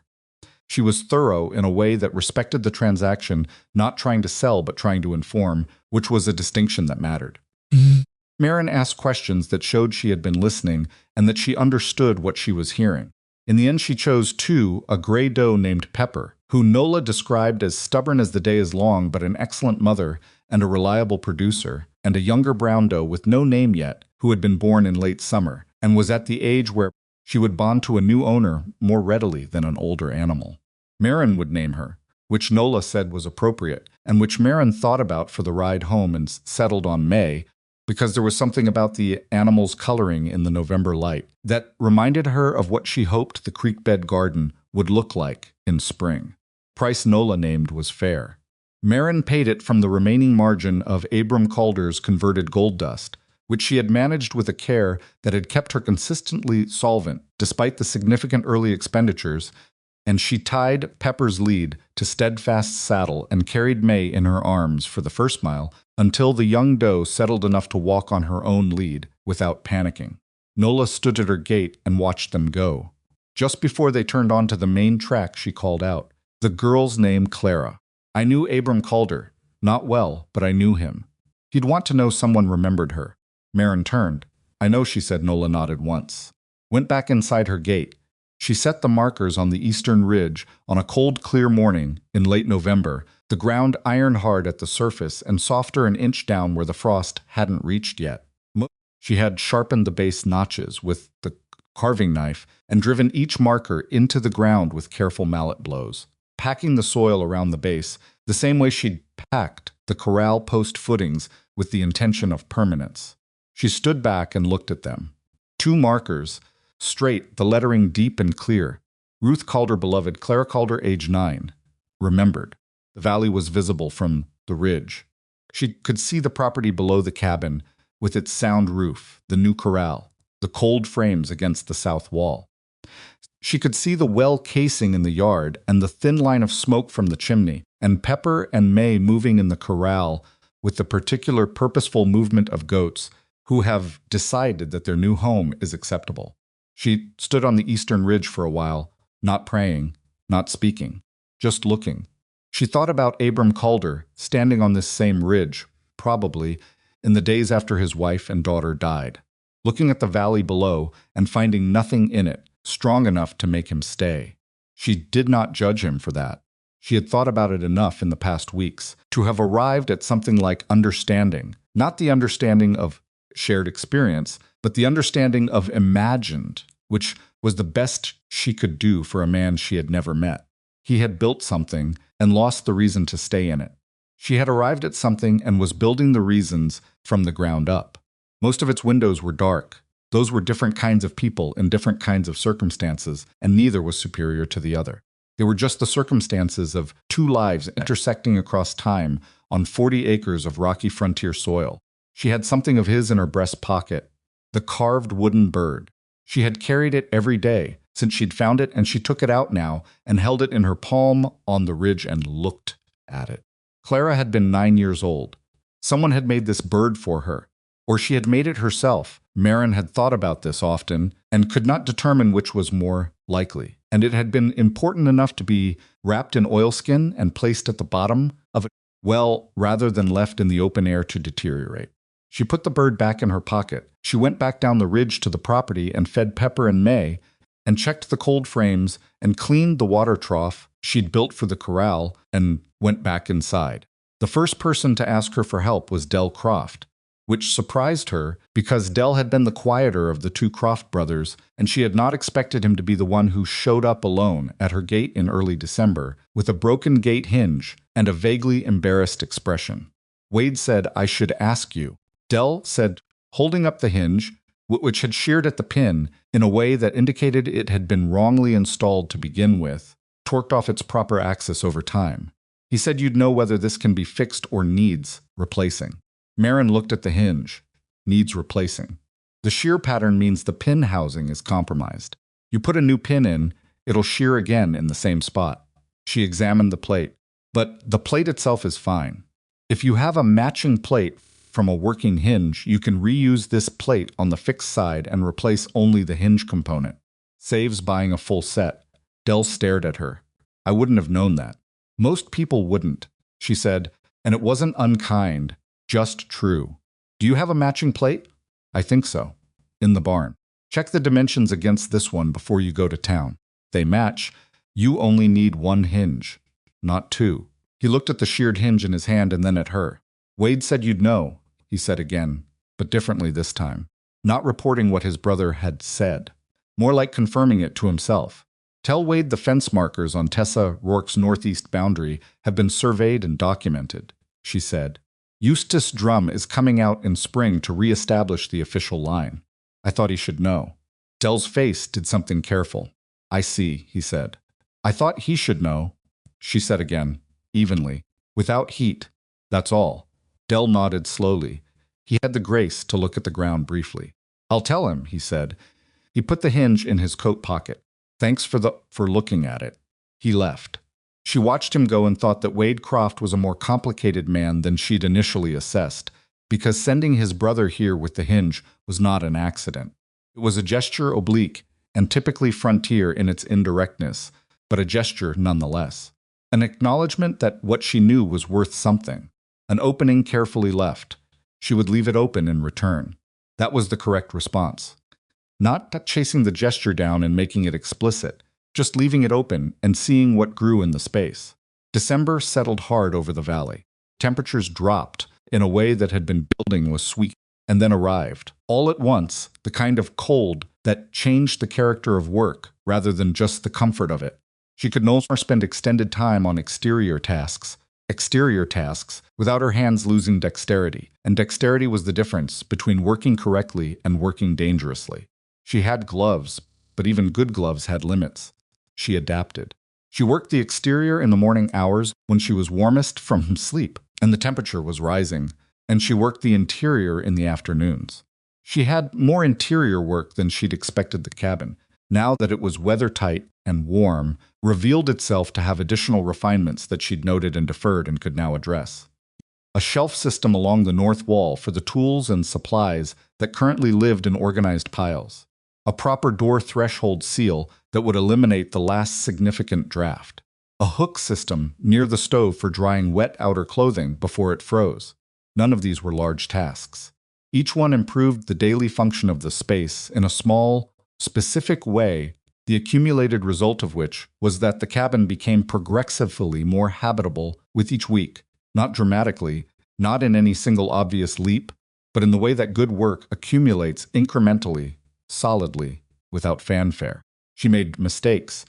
S1: She was thorough in a way that respected the transaction, not trying to sell but trying to inform, which was a distinction that mattered. Marin asked questions that showed she had been listening and that she understood what she was hearing. In the end, she chose 2, a gray doe named Pepper, who Nola described as stubborn as the day is long but an excellent mother and a reliable producer, and a younger brown doe with no name yet, who had been born in late summer and was at the age where she would bond to a new owner more readily than an older animal. Marin would name her, which Nola said was appropriate, and which Marin thought about for the ride home and settled on May, because there was something about the animal's coloring in the November light that reminded her of what she hoped the creekbed garden would look like in spring. Price Nola named was fair. Marin paid it from the remaining margin of Abram Calder's converted gold dust, which she had managed with a care that had kept her consistently solvent despite the significant early expenditures, and she tied Pepper's lead to Steadfast's saddle and carried May in her arms for the first mile until the young doe settled enough to walk on her own lead without panicking. Nola stood at her gate and watched them go. Just before they turned onto the main track, she called out, "The girl's name Clara. I knew Abram Calder. Not well, but I knew him. He'd want to know someone remembered her." Marin turned. "I know," she said. Nola nodded once. Went back inside her gate. She set the markers on the eastern ridge on a cold, clear morning in late November, the ground iron-hard at the surface and softer an inch down where the frost hadn't reached yet. She had sharpened the base notches with the carving knife and driven each marker into the ground with careful mallet blows, packing the soil around the base the same way she'd packed the corral post footings with the intention of permanence. She stood back and looked at them. 2 markers, straight, the lettering deep and clear. Ruth Calder beloved, Clara Calder, age 9. Remembered. The valley was visible from the ridge. She could see the property below the cabin, with its sound roof, the new corral, the cold frames against the south wall. She could see the well casing in the yard and the thin line of smoke from the chimney, and Pepper and May moving in the corral with the particular purposeful movement of goats who have decided that their new home is acceptable. She stood on the eastern ridge for a while, not praying, not speaking, just looking. She thought about Abram Calder standing on this same ridge, probably, in the days after his wife and daughter died, looking at the valley below and finding nothing in it strong enough to make him stay. She did not judge him for that. She had thought about it enough in the past weeks to have arrived at something like understanding, not the understanding of shared experience, but the understanding of imagined, which was the best she could do for a man she had never met. He had built something and lost the reason to stay in it. She had arrived at something and was building the reasons from the ground up. Most of its windows were dark. Those were different kinds of people in different kinds of circumstances, and neither was superior to the other. They were just the circumstances of 2 lives intersecting across time on 40 acres of rocky frontier soil. She had something of his in her breast pocket, the carved wooden bird. She had carried it every day since she'd found it, and she took it out now and held it in her palm on the ridge and looked at it. Clara had been 9 years old. Someone had made this bird for her, or she had made it herself. Marin had thought about this often and could not determine which was more likely, and it had been important enough to be wrapped in oilskin and placed at the bottom of a well rather than left in the open air to deteriorate. She put the bird back in her pocket. She went back down the ridge to the property and fed Pepper and May, and checked the cold frames and cleaned the water trough she'd built for the corral, and went back inside. The first person to ask her for help was Del Croft, which surprised her because Del had been the quieter of the 2 Croft brothers, and she had not expected him to be the one who showed up alone at her gate in early December with a broken gate hinge and a vaguely embarrassed expression. Wade said, "I should ask you." Del said, holding up the hinge, which had sheared at the pin in a way that indicated it had been wrongly installed to begin with, torqued off its proper axis over time. He said you'd know whether this can be fixed or needs replacing. Marin looked at the hinge. Needs replacing. The shear pattern means the pin housing is compromised. You put a new pin in, it'll shear again in the same spot. She examined the plate. But the plate itself is fine. If you have a matching plate from a working hinge, you can reuse this plate on the fixed side and replace only the hinge component. Saves buying a full set. Dell stared at her. I wouldn't have known that. Most people wouldn't, she said, and it wasn't unkind, just true. Do you have a matching plate? I think so. In the barn. Check the dimensions against this one before you go to town. They match. You only need one hinge, not two. He looked at the sheared hinge in his hand and then at her. Wade said you'd know, he said again, but differently this time. Not reporting what his brother had said. More like confirming it to himself. Tell Wade the fence markers on Tessa Rourke's northeast boundary have been surveyed and documented, she said. Eustace Drum is coming out in spring to re-establish the official line. I thought he should know. Dell's face did something careful. I see, he said. I thought he should know, she said again, evenly. Without heat, that's all. Dell nodded slowly. He had the grace to look at the ground briefly. I'll tell him, he said. He put the hinge in his coat pocket. Thanks for looking at it. He left. She watched him go and thought that Wade Croft was a more complicated man than she'd initially assessed, because sending his brother here with the hinge was not an accident. It was a gesture oblique and typically frontier in its indirectness, but a gesture nonetheless. An acknowledgement that what she knew was worth something. An opening carefully left. She would leave it open in return. That was the correct response. Not chasing the gesture down and making it explicit, just leaving it open and seeing what grew in the space. December settled hard over the valley. Temperatures dropped in a way that had been building with sweet, and then arrived. All at once, the kind of cold that changed the character of work rather than just the comfort of it. She could no longer spend extended time on exterior tasks, without her hands losing dexterity, and dexterity was the difference between working correctly and working dangerously. She had gloves, but even good gloves had limits. She adapted. She worked the exterior in the morning hours when she was warmest from sleep, and the temperature was rising, and she worked the interior in the afternoons. She had more interior work than she'd expected the cabin, now that it was weather-tight and warm, revealed itself to have additional refinements that she'd noted and deferred and could now address. A shelf system along the north wall for the tools and supplies that currently lived in organized piles. A proper door threshold seal that would eliminate the last significant draft. A hook system near the stove for drying wet outer clothing before it froze. None of these were large tasks. Each one improved the daily function of the space in a small, specific way, the accumulated result of which was that the cabin became progressively more habitable with each week, not dramatically, not in any single obvious leap, but in the way that good work accumulates incrementally, solidly, without fanfare. She made mistakes.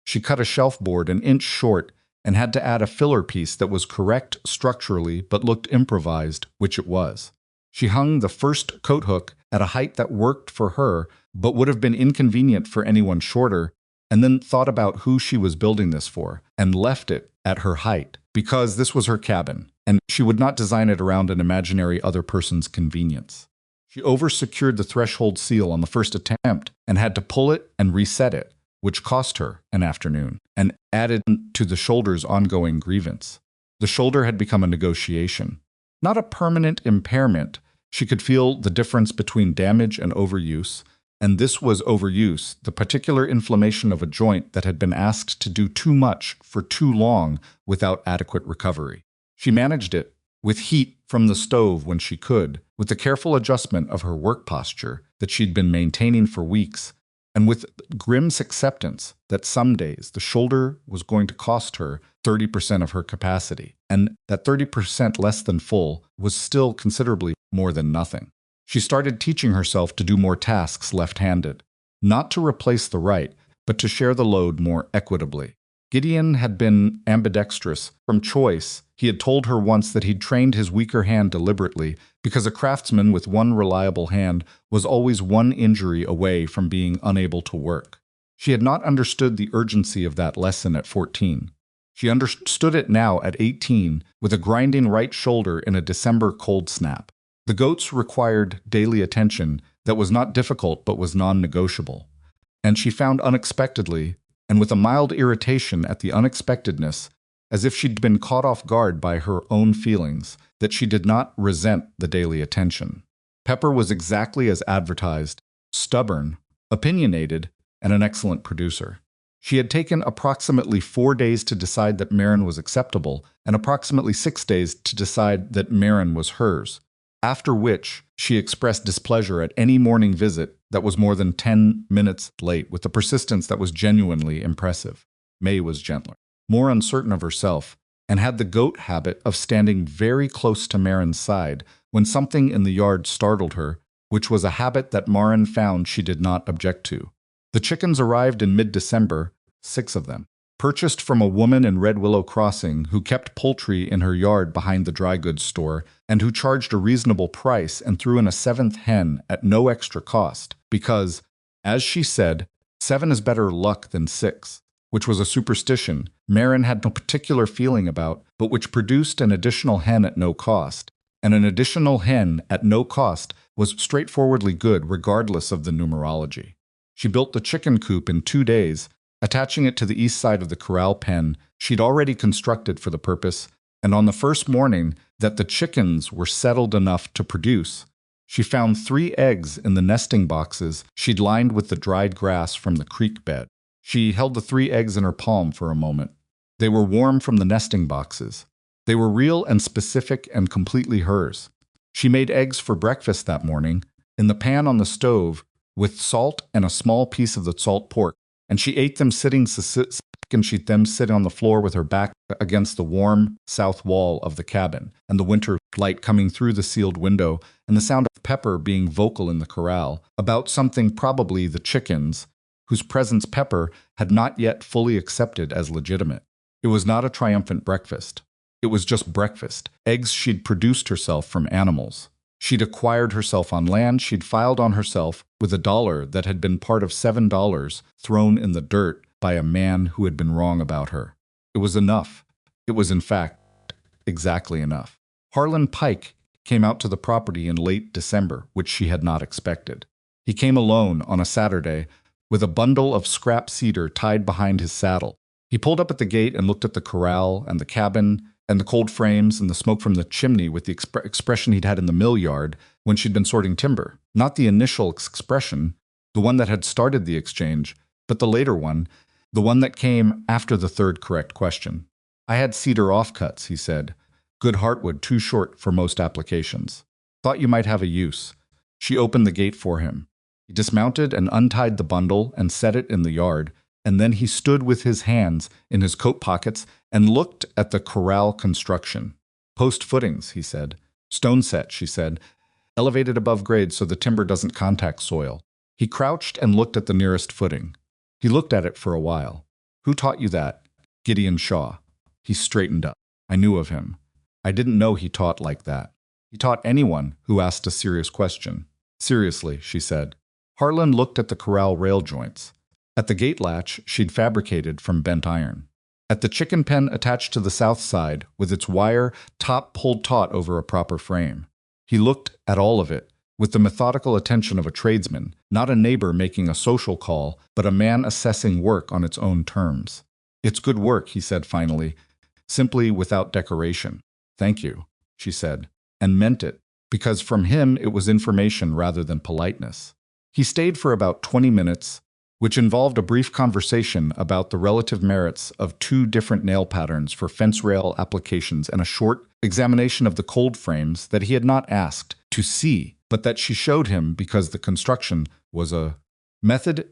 S1: She cut a shelf board an inch short and had to add a filler piece that was correct structurally but looked improvised, which it was. She hung the first coat hook at a height that worked for her but would have been inconvenient for anyone shorter, and then thought about who she was building this for, and left it at her height, because this was her cabin, and she would not design it around an imaginary other person's convenience. She over-secured the threshold seal on the first attempt and had to pull it and reset it, which cost her an afternoon, and added to the shoulder's ongoing grievance. The shoulder had become a negotiation. Not a permanent impairment. She could feel the difference between damage and overuse, and this was overuse, the particular inflammation of a joint that had been asked to do too much for too long without adequate recovery. She managed it, with heat from the stove when she could, with the careful adjustment of her work posture that she'd been maintaining for weeks, and with Grimm's acceptance that some days the shoulder was going to cost her 30% of her capacity, and that 30% less than full was still considerably more than nothing. She started teaching herself to do more tasks left-handed, not to replace the right, but to share the load more equitably. Gideon had been ambidextrous from choice. He had told her once that he'd trained his weaker hand deliberately because a craftsman with one reliable hand was always one injury away from being unable to work. She had not understood the urgency of that lesson at 14. She understood it now at 18 with a grinding right shoulder in a December cold snap. The goats required daily attention that was not difficult but was non-negotiable. And she found unexpectedly, and with a mild irritation at the unexpectedness, as if she'd been caught off guard by her own feelings, that she did not resent the daily attention. Pepper was exactly as advertised, stubborn, opinionated, and an excellent producer. She had taken approximately 4 days to decide that Marin was acceptable, and approximately 6 days to decide that Marin was hers, after which she expressed displeasure at any morning visit that was more than 10 minutes late with a persistence that was genuinely impressive. May was gentler, more uncertain of herself, and had the goat habit of standing very close to Marin's side when something in the yard startled her, which was a habit that Marin found she did not object to. The chickens arrived in mid-December, 6 of them, purchased from a woman in Red Willow Crossing who kept poultry in her yard behind the dry goods store and who charged a reasonable price and threw in a 7th hen at no extra cost because, as she said, 7 is better luck than 6, which was a superstition Marin had no particular feeling about, but which produced an additional hen at no cost. And an additional hen at no cost was straightforwardly good regardless of the numerology. She built the chicken coop in 2 days, attaching it to the east side of the corral pen she'd already constructed for the purpose, and on the first morning that the chickens were settled enough to produce, she found 3 eggs in the nesting boxes she'd lined with the dried grass from the creek bed. She held the 3 eggs in her palm for a moment. They were warm from the nesting boxes. They were real and specific and completely hers. She made eggs for breakfast that morning, in the pan on the stove, with salt and a small piece of the salt pork, and she ate them sitting and she'd them sit on the floor with her back against the warm south wall of the cabin, and the winter light coming through the sealed window, and the sound of Pepper being vocal in the corral, about something probably the chickens, whose presence Pepper had not yet fully accepted as legitimate. It was not a triumphant breakfast. It was just breakfast, eggs she'd produced herself from animals. She'd acquired herself on land she'd filed on herself with $1 that had been part of $7 thrown in the dirt by a man who had been wrong about her. It was enough. It was, in fact, exactly enough. Harlan Pike came out to the property in late December, which she had not expected. He came alone on a Saturday with a bundle of scrap cedar tied behind his saddle. He pulled up at the gate and looked at the corral and the cabin and the cold frames and the smoke from the chimney with the expression he'd had in the mill yard when she'd been sorting timber. Not the initial expression, the one that had started the exchange, but the later one, the one that came after the third correct question. "I had cedar offcuts," he said. "Good heartwood, too short for most applications. Thought you might have a use." She opened the gate for him. He dismounted and untied the bundle and set it in the yard, and then he stood with his hands in his coat pockets and looked at the corral construction. "Post footings," he said. "Stone set," she said. "Elevated above grade so the timber doesn't contact soil." He crouched and looked at the nearest footing. He looked at it for a while. "Who taught you that?" "Gideon Shaw." He straightened up. I knew of him. I didn't know he taught like that. He taught anyone who asked a serious question. "Seriously," she said. Harlan looked at the corral rail joints. At the gate latch she'd fabricated from bent iron. At the chicken pen attached to the south side, with its wire top pulled taut over a proper frame. He looked at all of it, with the methodical attention of a tradesman, not a neighbor making a social call, but a man assessing work on its own terms. "It's good work," he said finally, simply without decoration. "Thank you," she said, and meant it, because from him it was information rather than politeness. He stayed for about 20 minutes, which involved a brief conversation about the relative merits of 2 different nail patterns for fence rail applications and a short examination of the cold frames that he had not asked to see, but that she showed him because the construction was a method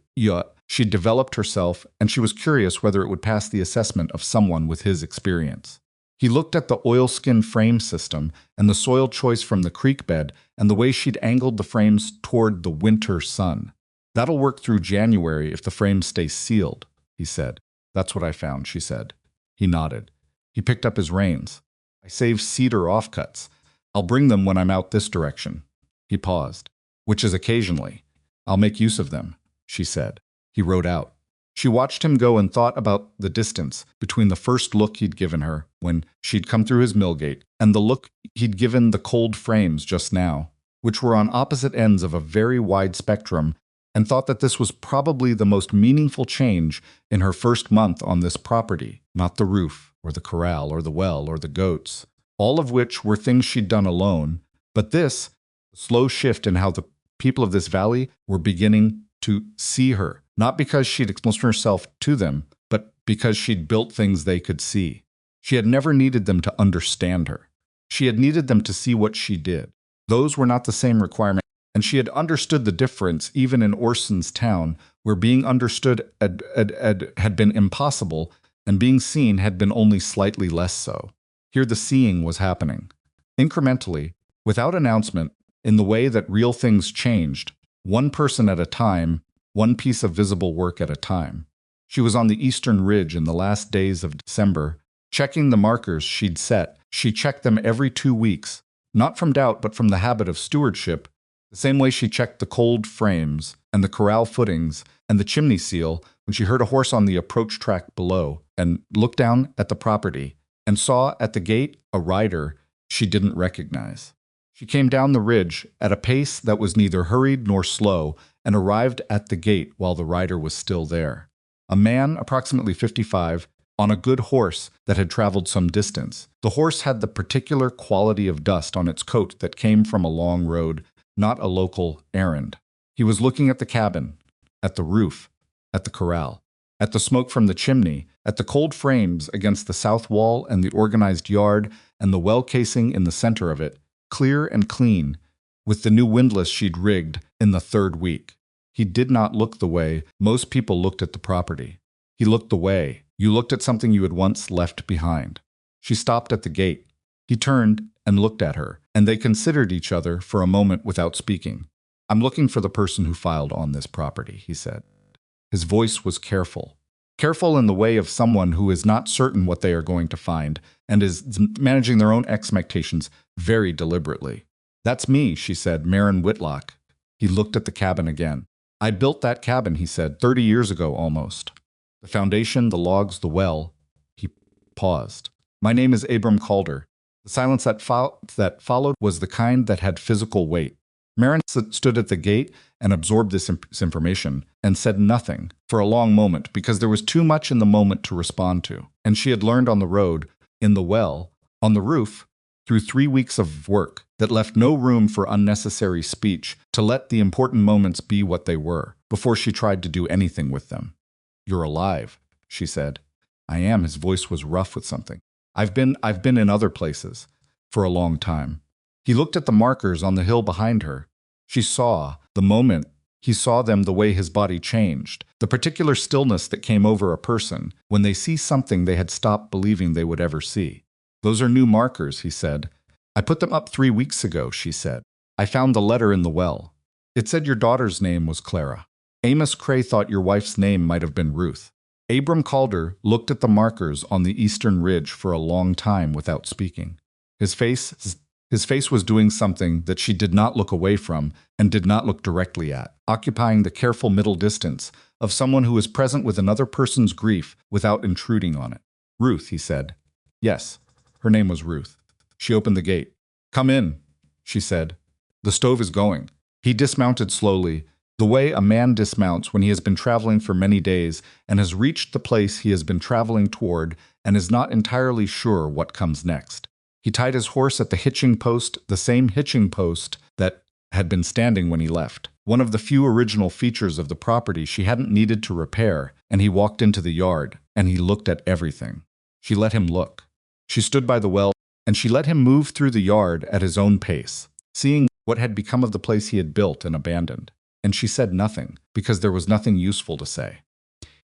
S1: she'd developed herself, and she was curious whether it would pass the assessment of someone with his experience. He looked at the oilskin frame system and the soil choice from the creek bed and the way she'd angled the frames toward the winter sun. "That'll work through January if the frames stay sealed," he said. "That's what I found," she said. He nodded. He picked up his reins. "I save cedar offcuts. I'll bring them when I'm out this direction." He paused. "Which is occasionally. I'll make use of them," she said. He rode out. She watched him go and thought about the distance between the first look he'd given her when she'd come through his mill gate and the look he'd given the cold frames just now, which were on opposite ends of a very wide spectrum, and thought that this was probably the most meaningful change in her first month on this property, not the roof, or the corral, or the well, or the goats, all of which were things she'd done alone, but this slow shift in how the people of this valley were beginning to see her, not because she'd explained herself to them, but because she'd built things they could see. She had never needed them to understand her. She had needed them to see what she did. Those were not the same requirements, and she had understood the difference even in Orson's town, where being understood had been impossible, and being seen had been only slightly less so. Here the seeing was happening. Incrementally, without announcement, in the way that real things changed, one person at a time, one piece of visible work at a time. She was on the eastern ridge in the last days of December, checking the markers she'd set. She checked them every 2 weeks, not from doubt but from the habit of stewardship, the same way she checked the cold frames and the corral footings and the chimney seal when she heard a horse on the approach track below and looked down at the property and saw at the gate a rider she didn't recognize. She came down the ridge at a pace that was neither hurried nor slow and arrived at the gate while the rider was still there. A man, approximately 55, on a good horse that had traveled some distance. The horse had the particular quality of dust on its coat that came from a long road, not a local errand. He was looking at the cabin, at the roof, at the corral, at the smoke from the chimney, at the cold frames against the south wall and the organized yard and the well casing in the center of it, clear and clean, with the new windlass she'd rigged in the 3rd week. He did not look the way most people looked at the property. He looked the way you looked at something you had once left behind. She stopped at the gate. He turned and looked at her, and they considered each other for a moment without speaking. "I'm looking for the person who filed on this property," he said. His voice was careful. Careful in the way of someone who is not certain what they are going to find and is managing their own expectations very deliberately. "That's me," she said, "Marin Whitlock." He looked at the cabin again. "I built that cabin," he said, 30 years ago almost. The foundation, the logs, the well." He paused. "My name is Abram Calder." The silence that followed was the kind that had physical weight. Marin stood at the gate and absorbed this information and said nothing for a long moment because there was too much in the moment to respond to. And she had learned on the road, in the well, on the roof, through 3 weeks of work that left no room for unnecessary speech, to let the important moments be what they were before she tried to do anything with them. "You're alive," she said. "I am." His voice was rough with something. I've been in other places for a long time." He looked at the markers on the hill behind her. She saw, the moment he saw them, the way his body changed, the particular stillness that came over a person when they see something they had stopped believing they would ever see. "Those are new markers," he said. "I put them up 3 weeks ago," she said. "I found the letter in the well. It said your daughter's name was Clara. Amos Cray thought your wife's name might have been Ruth." Abram Calder looked at the markers on the eastern ridge for a long time without speaking. His face was doing something that she did not look away from and did not look directly at, occupying the careful middle distance of someone who is present with another person's grief without intruding on it. "Ruth," he said. "Yes, her name was Ruth." She opened the gate. "Come in," she said. "The stove is going." He dismounted slowly, the way a man dismounts when he has been traveling for many days and has reached the place he has been traveling toward and is not entirely sure what comes next. He tied his horse at the hitching post, the same hitching post that had been standing when he left, one of the few original features of the property she hadn't needed to repair, and he walked into the yard, and he looked at everything. She let him look. She stood by the well, and she let him move through the yard at his own pace, seeing what had become of the place he had built and abandoned. And she said nothing, because there was nothing useful to say.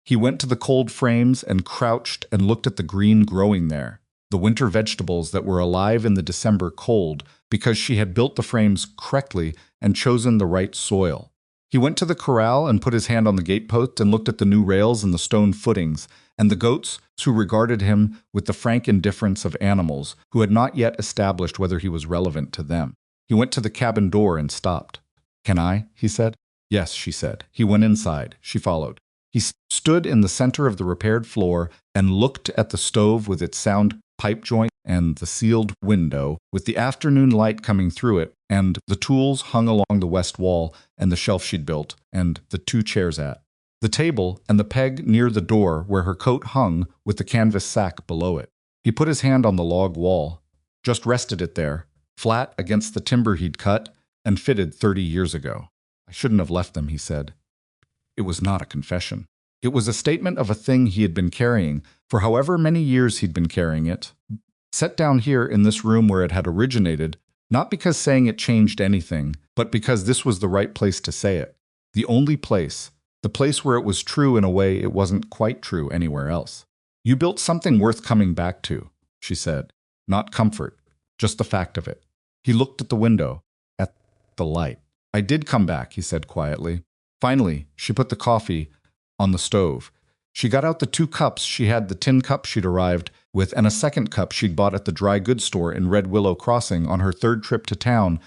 S1: He went to the cold frames and crouched and looked at the green growing there, the winter vegetables that were alive in the December cold, because she had built the frames correctly and chosen the right soil. He went to the corral and put his hand on the gatepost and looked at the new rails and the stone footings, and the goats who regarded him with the frank indifference of animals who had not yet established whether he was relevant to them. He went to the cabin door and stopped. "Can I?" he said. "Yes," she said. He went inside. She followed. He stood in the center of the repaired floor and looked at the stove with its sound pipe joint and the sealed window with the afternoon light coming through it, and the tools hung along the west wall and the shelf she'd built, and the 2 chairs at the table and the peg near the door where her coat hung with the canvas sack below it. He put his hand on the log wall, just rested it there, flat against the timber he'd cut and fitted 30 years ago. I shouldn't have left them, he said. It was not a confession. It was a statement of a thing he had been carrying for however many years he'd been carrying it, set down here in this room where it had originated, not because saying it changed anything, but because this was the right place to say it. The only place. The place where it was true in a way it wasn't quite true anywhere else. You built something worth coming back to, she said. Not comfort, just the fact of it. He looked at the window, at the light. I did come back, he said quietly. Finally, she put the coffee on the stove. She got out the 2 cups. She had the tin cup she'd arrived with and a second cup she'd bought at the dry goods store in Red Willow Crossing on her 3rd trip to town,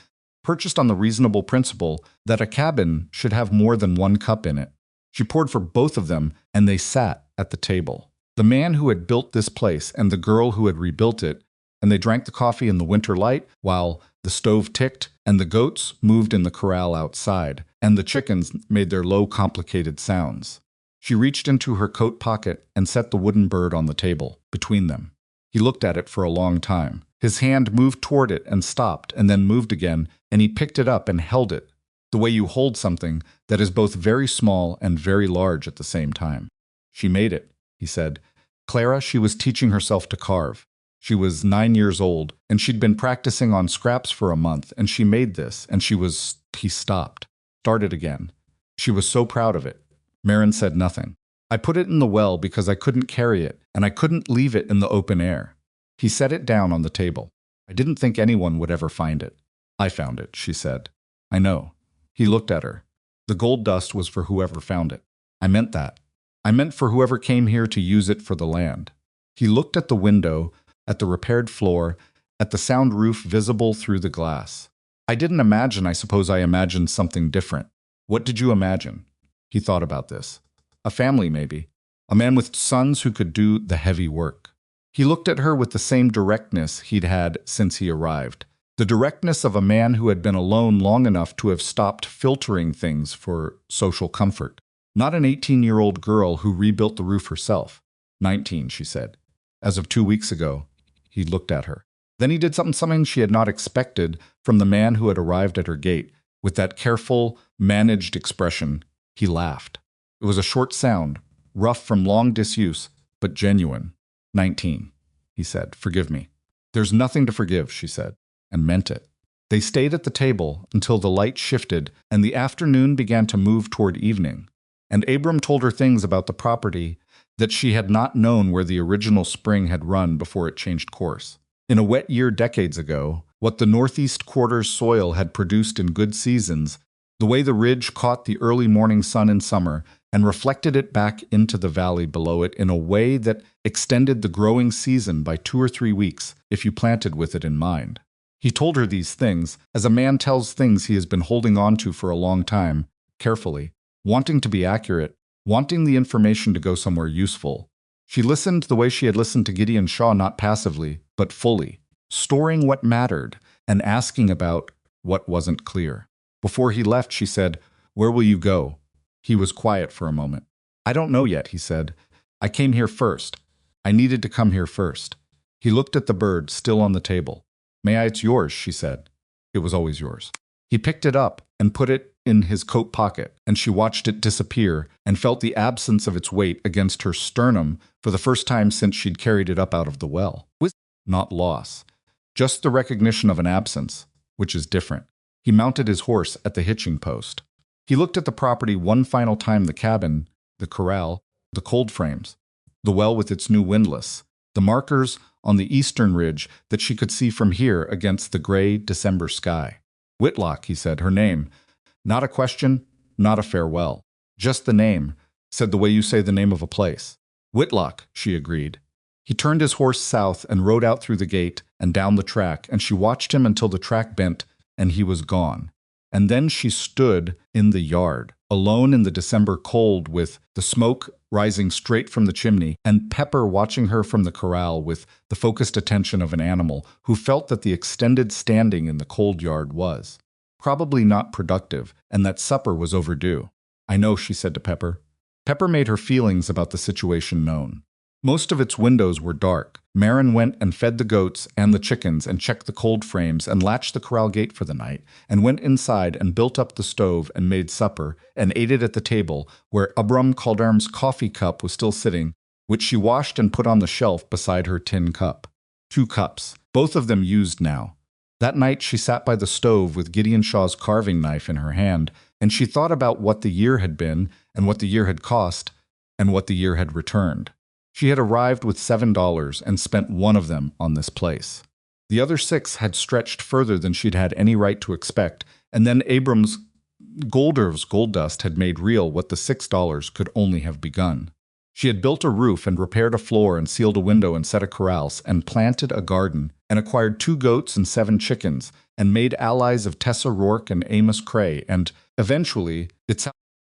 S1: purchased on the reasonable principle that a cabin should have more than 1 cup in it. She poured for both of them, and they sat at the table. The man who had built this place and the girl who had rebuilt it, and they drank the coffee in the winter light while the stove ticked and the goats moved in the corral outside, and the chickens made their low, complicated sounds. She reached into her coat pocket and set the wooden bird on the table, between them. He looked at it for a long time. His hand moved toward it and stopped, and then moved again, and he picked it up and held it, the way you hold something that is both very small and very large at the same time. She made it, he said. Clara, she was teaching herself to carve. She was 9 years old, and she'd been practicing on scraps for a month, and she made this, and he stopped, started again. She was so proud of it. Marin said nothing. I put it in the well because I couldn't carry it, and I couldn't leave it in the open air. He set it down on the table. I didn't think anyone would ever find it. I found it, she said. I know. He looked at her. The gold dust was for whoever found it. I meant that. I meant for whoever came here to use it for the land. He looked at the window, at the repaired floor, at the sound roof visible through the glass. I didn't imagine, I suppose I imagined something different. What did you imagine? He thought about this. A family, maybe. A man with sons who could do the heavy work. He looked at her with the same directness he'd had since he arrived. The directness of a man who had been alone long enough to have stopped filtering things for social comfort. Not an 18-year-old girl who rebuilt the roof herself. 19, she said. As of 2 weeks ago, he looked at her. Then he did something she had not expected from the man who had arrived at her gate. With that careful, managed expression, he laughed. It was a short sound, rough from long disuse, but genuine. 19, he said. Forgive me. There's nothing to forgive, she said, and meant it. They stayed at the table until the light shifted and the afternoon began to move toward evening. And Abram told her things about the property that she had not known where the original spring had run before it changed course. In a wet year decades ago, what the northeast quarter's soil had produced in good seasons, the way the ridge caught the early morning sun in summer and reflected it back into the valley below it in a way that extended the growing season by 2 or 3 weeks if you planted with it in mind. He told her these things as a man tells things he has been holding on to for a long time, carefully, wanting to be accurate, wanting the information to go somewhere useful. She listened the way she had listened to Gideon Shaw, not passively, but fully, storing what mattered and asking about what wasn't clear. Before he left, she said, "Where will you go?" He was quiet for a moment. "I don't know yet," he said. "I came here first. I needed to come here first." He looked at the bird still on the table. "May I? It's yours," she said. It was always yours. He picked it up and put it in his coat pocket, and she watched it disappear and felt the absence of its weight against her sternum for the first time since she'd carried it up out of the well. Not loss, just the recognition of an absence, which is different. He mounted his horse at the hitching post. He looked at the property one final time, the cabin, the corral, the cold frames, the well with its new windlass, the markers on the eastern ridge that she could see from here against the gray December sky. Whitlock, he said, her name. Not a question, not a farewell. Just the name, said the way you say the name of a place. Whitlock, she agreed. He turned his horse south and rode out through the gate and down the track, and she watched him until the track bent and he was gone. And then she stood in the yard, alone in the December cold, with the smoke rising straight from the chimney, and Pepper watching her from the corral with the focused attention of an animal who felt that the extended standing in the cold yard was probably not productive, and that supper was overdue. "I know," she said to Pepper. Pepper made her feelings about the situation known. Most of its windows were dark. Marin went and fed the goats and the chickens and checked the cold frames and latched the corral gate for the night, and went inside and built up the stove and made supper and ate it at the table where Abram Calderm's coffee cup was still sitting, which she washed and put on the shelf beside her tin cup. 2 cups, both of them used now. That night she sat by the stove with Gideon Shaw's carving knife in her hand, and she thought about what the year had been and what the year had cost and what the year had returned. She had arrived with $7 and spent 1 of them on this place. The other 6 had stretched further than she'd had any right to expect, and then Abram's Golder's gold dust had made real what the $6 could only have begun. She had built a roof and repaired a floor and sealed a window and set a corrals and planted a garden and acquired 2 goats and 7 chickens and made allies of Tessa Rourke and Amos Cray and, eventually,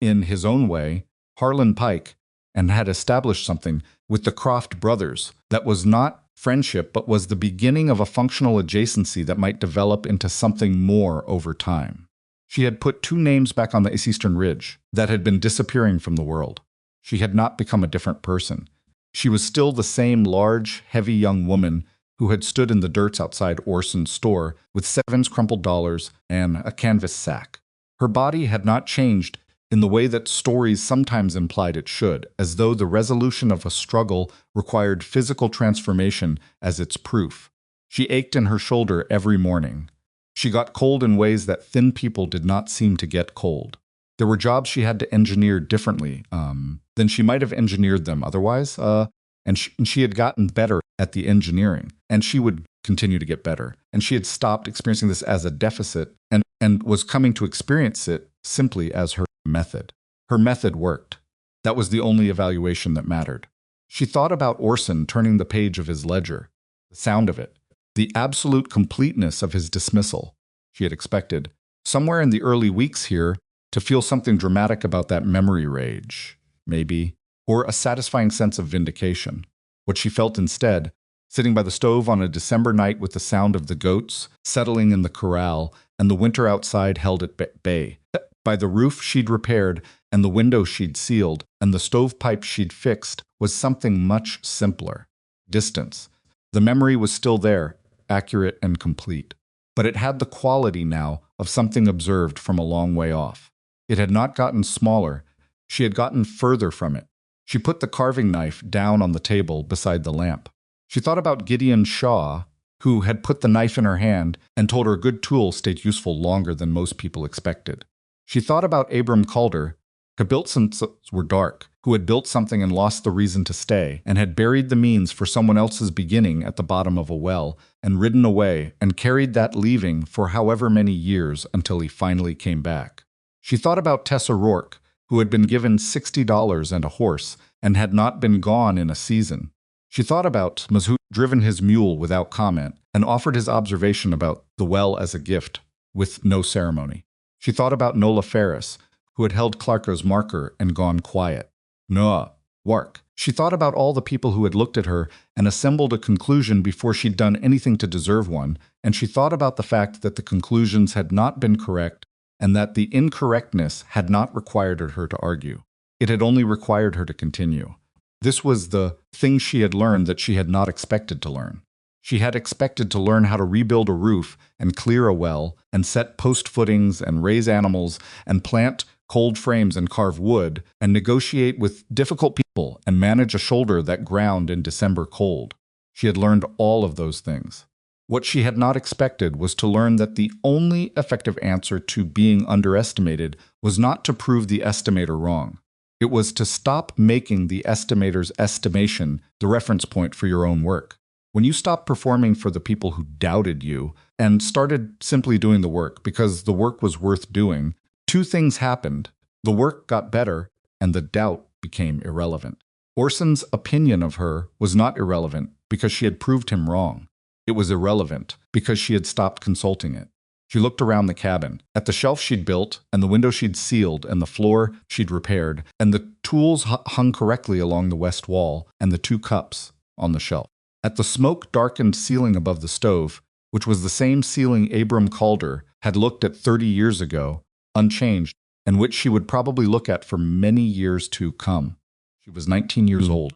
S1: in his own way, Harlan Pike, and had established something with the Croft brothers that was not friendship but was the beginning of a functional adjacency that might develop into something more over time. She had put 2 names back on the Eastern Ridge that had been disappearing from the world. She had not become a different person. She was still the same large, heavy young woman who had stood in the dirt outside Orson's store with 7 crumpled dollars and a canvas sack. Her body had not changed in the way that stories sometimes implied it should, as though the resolution of a struggle required physical transformation as its proof. She ached in her shoulder every morning. She got cold in ways that thin people did not seem to get cold. There were jobs she had to engineer differently than she might have engineered them otherwise, and she had gotten better at the engineering, and she would continue to get better. And she had stopped experiencing this as a deficit and was coming to experience it simply as her method. Her method worked. That was the only evaluation that mattered. She thought about Orson turning the page of his ledger, the sound of it, the absolute completeness of his dismissal. She had expected, somewhere in the early weeks here, to feel something dramatic about that memory rage, maybe, or a satisfying sense of vindication. What she felt instead, sitting by the stove on a December night with the sound of the goats settling in the corral and the winter outside held at bay, by the roof she'd repaired and the window she'd sealed and the stovepipe she'd fixed, was something much simpler. Distance. The memory was still there, accurate and complete, but it had the quality now of something observed from a long way off. It had not gotten smaller. She had gotten further from it. She put the carving knife down on the table beside the lamp. She thought about Gideon Shaw, who had put the knife in her hand and told her a good tool stayed useful longer than most people expected. She thought about Abram Calder, who built since were dark, who had built something and lost the reason to stay, and had buried the means for someone else's beginning at the bottom of a well, and ridden away, and carried that leaving for however many years until he finally came back. She thought about Tessa Rourke, who had been given $60 and a horse, and had not been gone in a season. She thought about Maz, who had driven his mule without comment, and offered his observation about the well as a gift, with no ceremony. She thought about Nola Ferris, who had held Clarko's marker and gone quiet. Noah, Wark. She thought about all the people who had looked at her and assembled a conclusion before she'd done anything to deserve one, and she thought about the fact that the conclusions had not been correct and that the incorrectness had not required her to argue. It had only required her to continue. This was the thing she had learned that she had not expected to learn. She had expected to learn how to rebuild a roof and clear a well and set post footings and raise animals and plant cold frames and carve wood and negotiate with difficult people and manage a shoulder that ground in December cold. She had learned all of those things. What she had not expected was to learn that the only effective answer to being underestimated was not to prove the estimator wrong. It was to stop making the estimator's estimation the reference point for your own work. When you stopped performing for the people who doubted you and started simply doing the work because the work was worth doing, 2 things happened. The work got better and the doubt became irrelevant. Orson's opinion of her was not irrelevant because she had proved him wrong. It was irrelevant because she had stopped consulting it. She looked around the cabin, at the shelf she'd built, and the window she'd sealed, and the floor she'd repaired, and the tools hung correctly along the west wall, and the 2 cups on the shelf. At the smoke-darkened ceiling above the stove, which was the same ceiling Abram Calder had looked at 30 years ago, unchanged, and which she would probably look at for many years to come. She was 19 years old.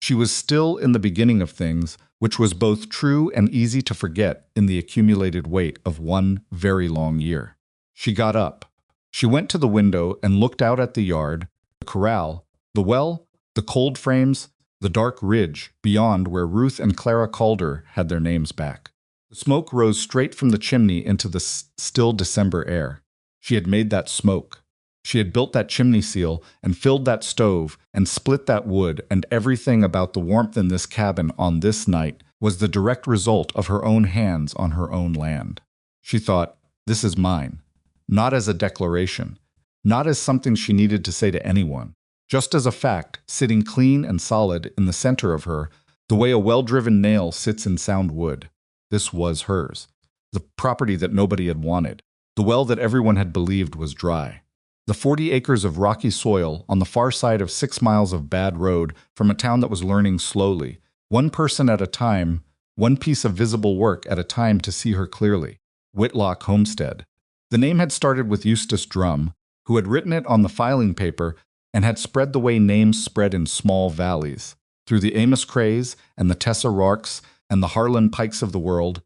S1: She was still in the beginning of things, which was both true and easy to forget in the accumulated weight of one very long year. She got up. She went to the window and looked out at the yard, the corral, the well, the cold frames, the dark ridge beyond where Ruth and Clara Calder had their names back. The smoke rose straight from the chimney into the still December air. She had made that smoke. She had built that chimney seal and filled that stove and split that wood, and everything about the warmth in this cabin on this night was the direct result of her own hands on her own land. She thought, this is mine, not as a declaration, not as something she needed to say to anyone, just as a fact sitting clean and solid in the center of her, the way a well-driven nail sits in sound wood. This was hers, the property that nobody had wanted, the well that everyone had believed was dry. The 40 acres of rocky soil on the far side of 6 miles of bad road from a town that was learning slowly, one person at a time, one piece of visible work at a time to see her clearly. Whitlock Homestead. The name had started with Eustace Drum, who had written it on the filing paper and had spread the way names spread in small valleys, through the Amos Crays and the Tessa Rarks and the Harlan Pikes of the world,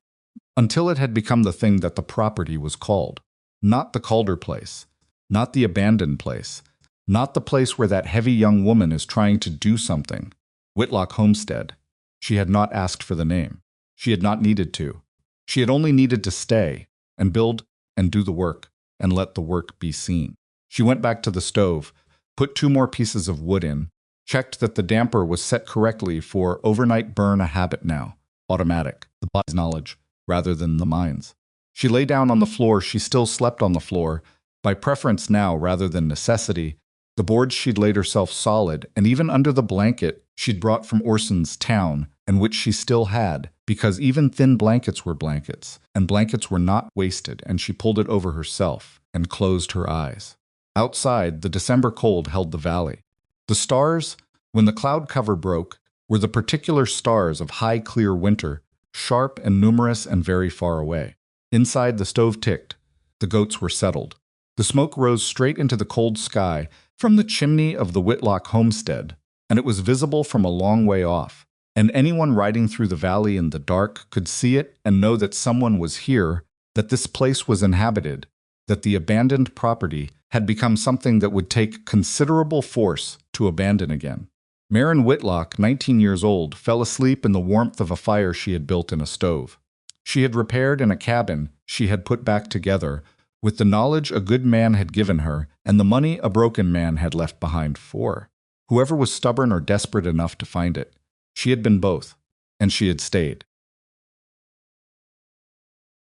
S1: until it had become the thing that the property was called. Not the Calder place. Not the abandoned place. Not the place where that heavy young woman is trying to do something. Whitlock Homestead. She had not asked for the name. She had not needed to. She had only needed to stay and build and do the work and let the work be seen. She went back to the stove, put 2 more pieces of wood in, checked that the damper was set correctly for overnight burn, a habit now, automatic, the body's knowledge, rather than the mind's. She lay down on the floor. She still slept on the floor, by preference now rather than necessity. The boards she'd laid herself solid, and even under the blanket she'd brought from Orson's town, and which she still had, because even thin blankets were blankets, and blankets were not wasted, and she pulled it over herself and closed her eyes. Outside, the December cold held the valley. The stars, when the cloud cover broke, were the particular stars of high clear winter, sharp and numerous and very far away. Inside, the stove ticked. The goats were settled. The smoke rose straight into the cold sky from the chimney of the Whitlock homestead, and it was visible from a long way off, and anyone riding through the valley in the dark could see it and know that someone was here, that this place was inhabited, that the abandoned property had become something that would take considerable force to abandon again. Marin Whitlock, 19 years old, fell asleep in the warmth of a fire she had built in a stove. She had repaired in a cabin she had put back together, with the knowledge a good man had given her and the money a broken man had left behind for whoever was stubborn or desperate enough to find it. She had been both, and she had stayed.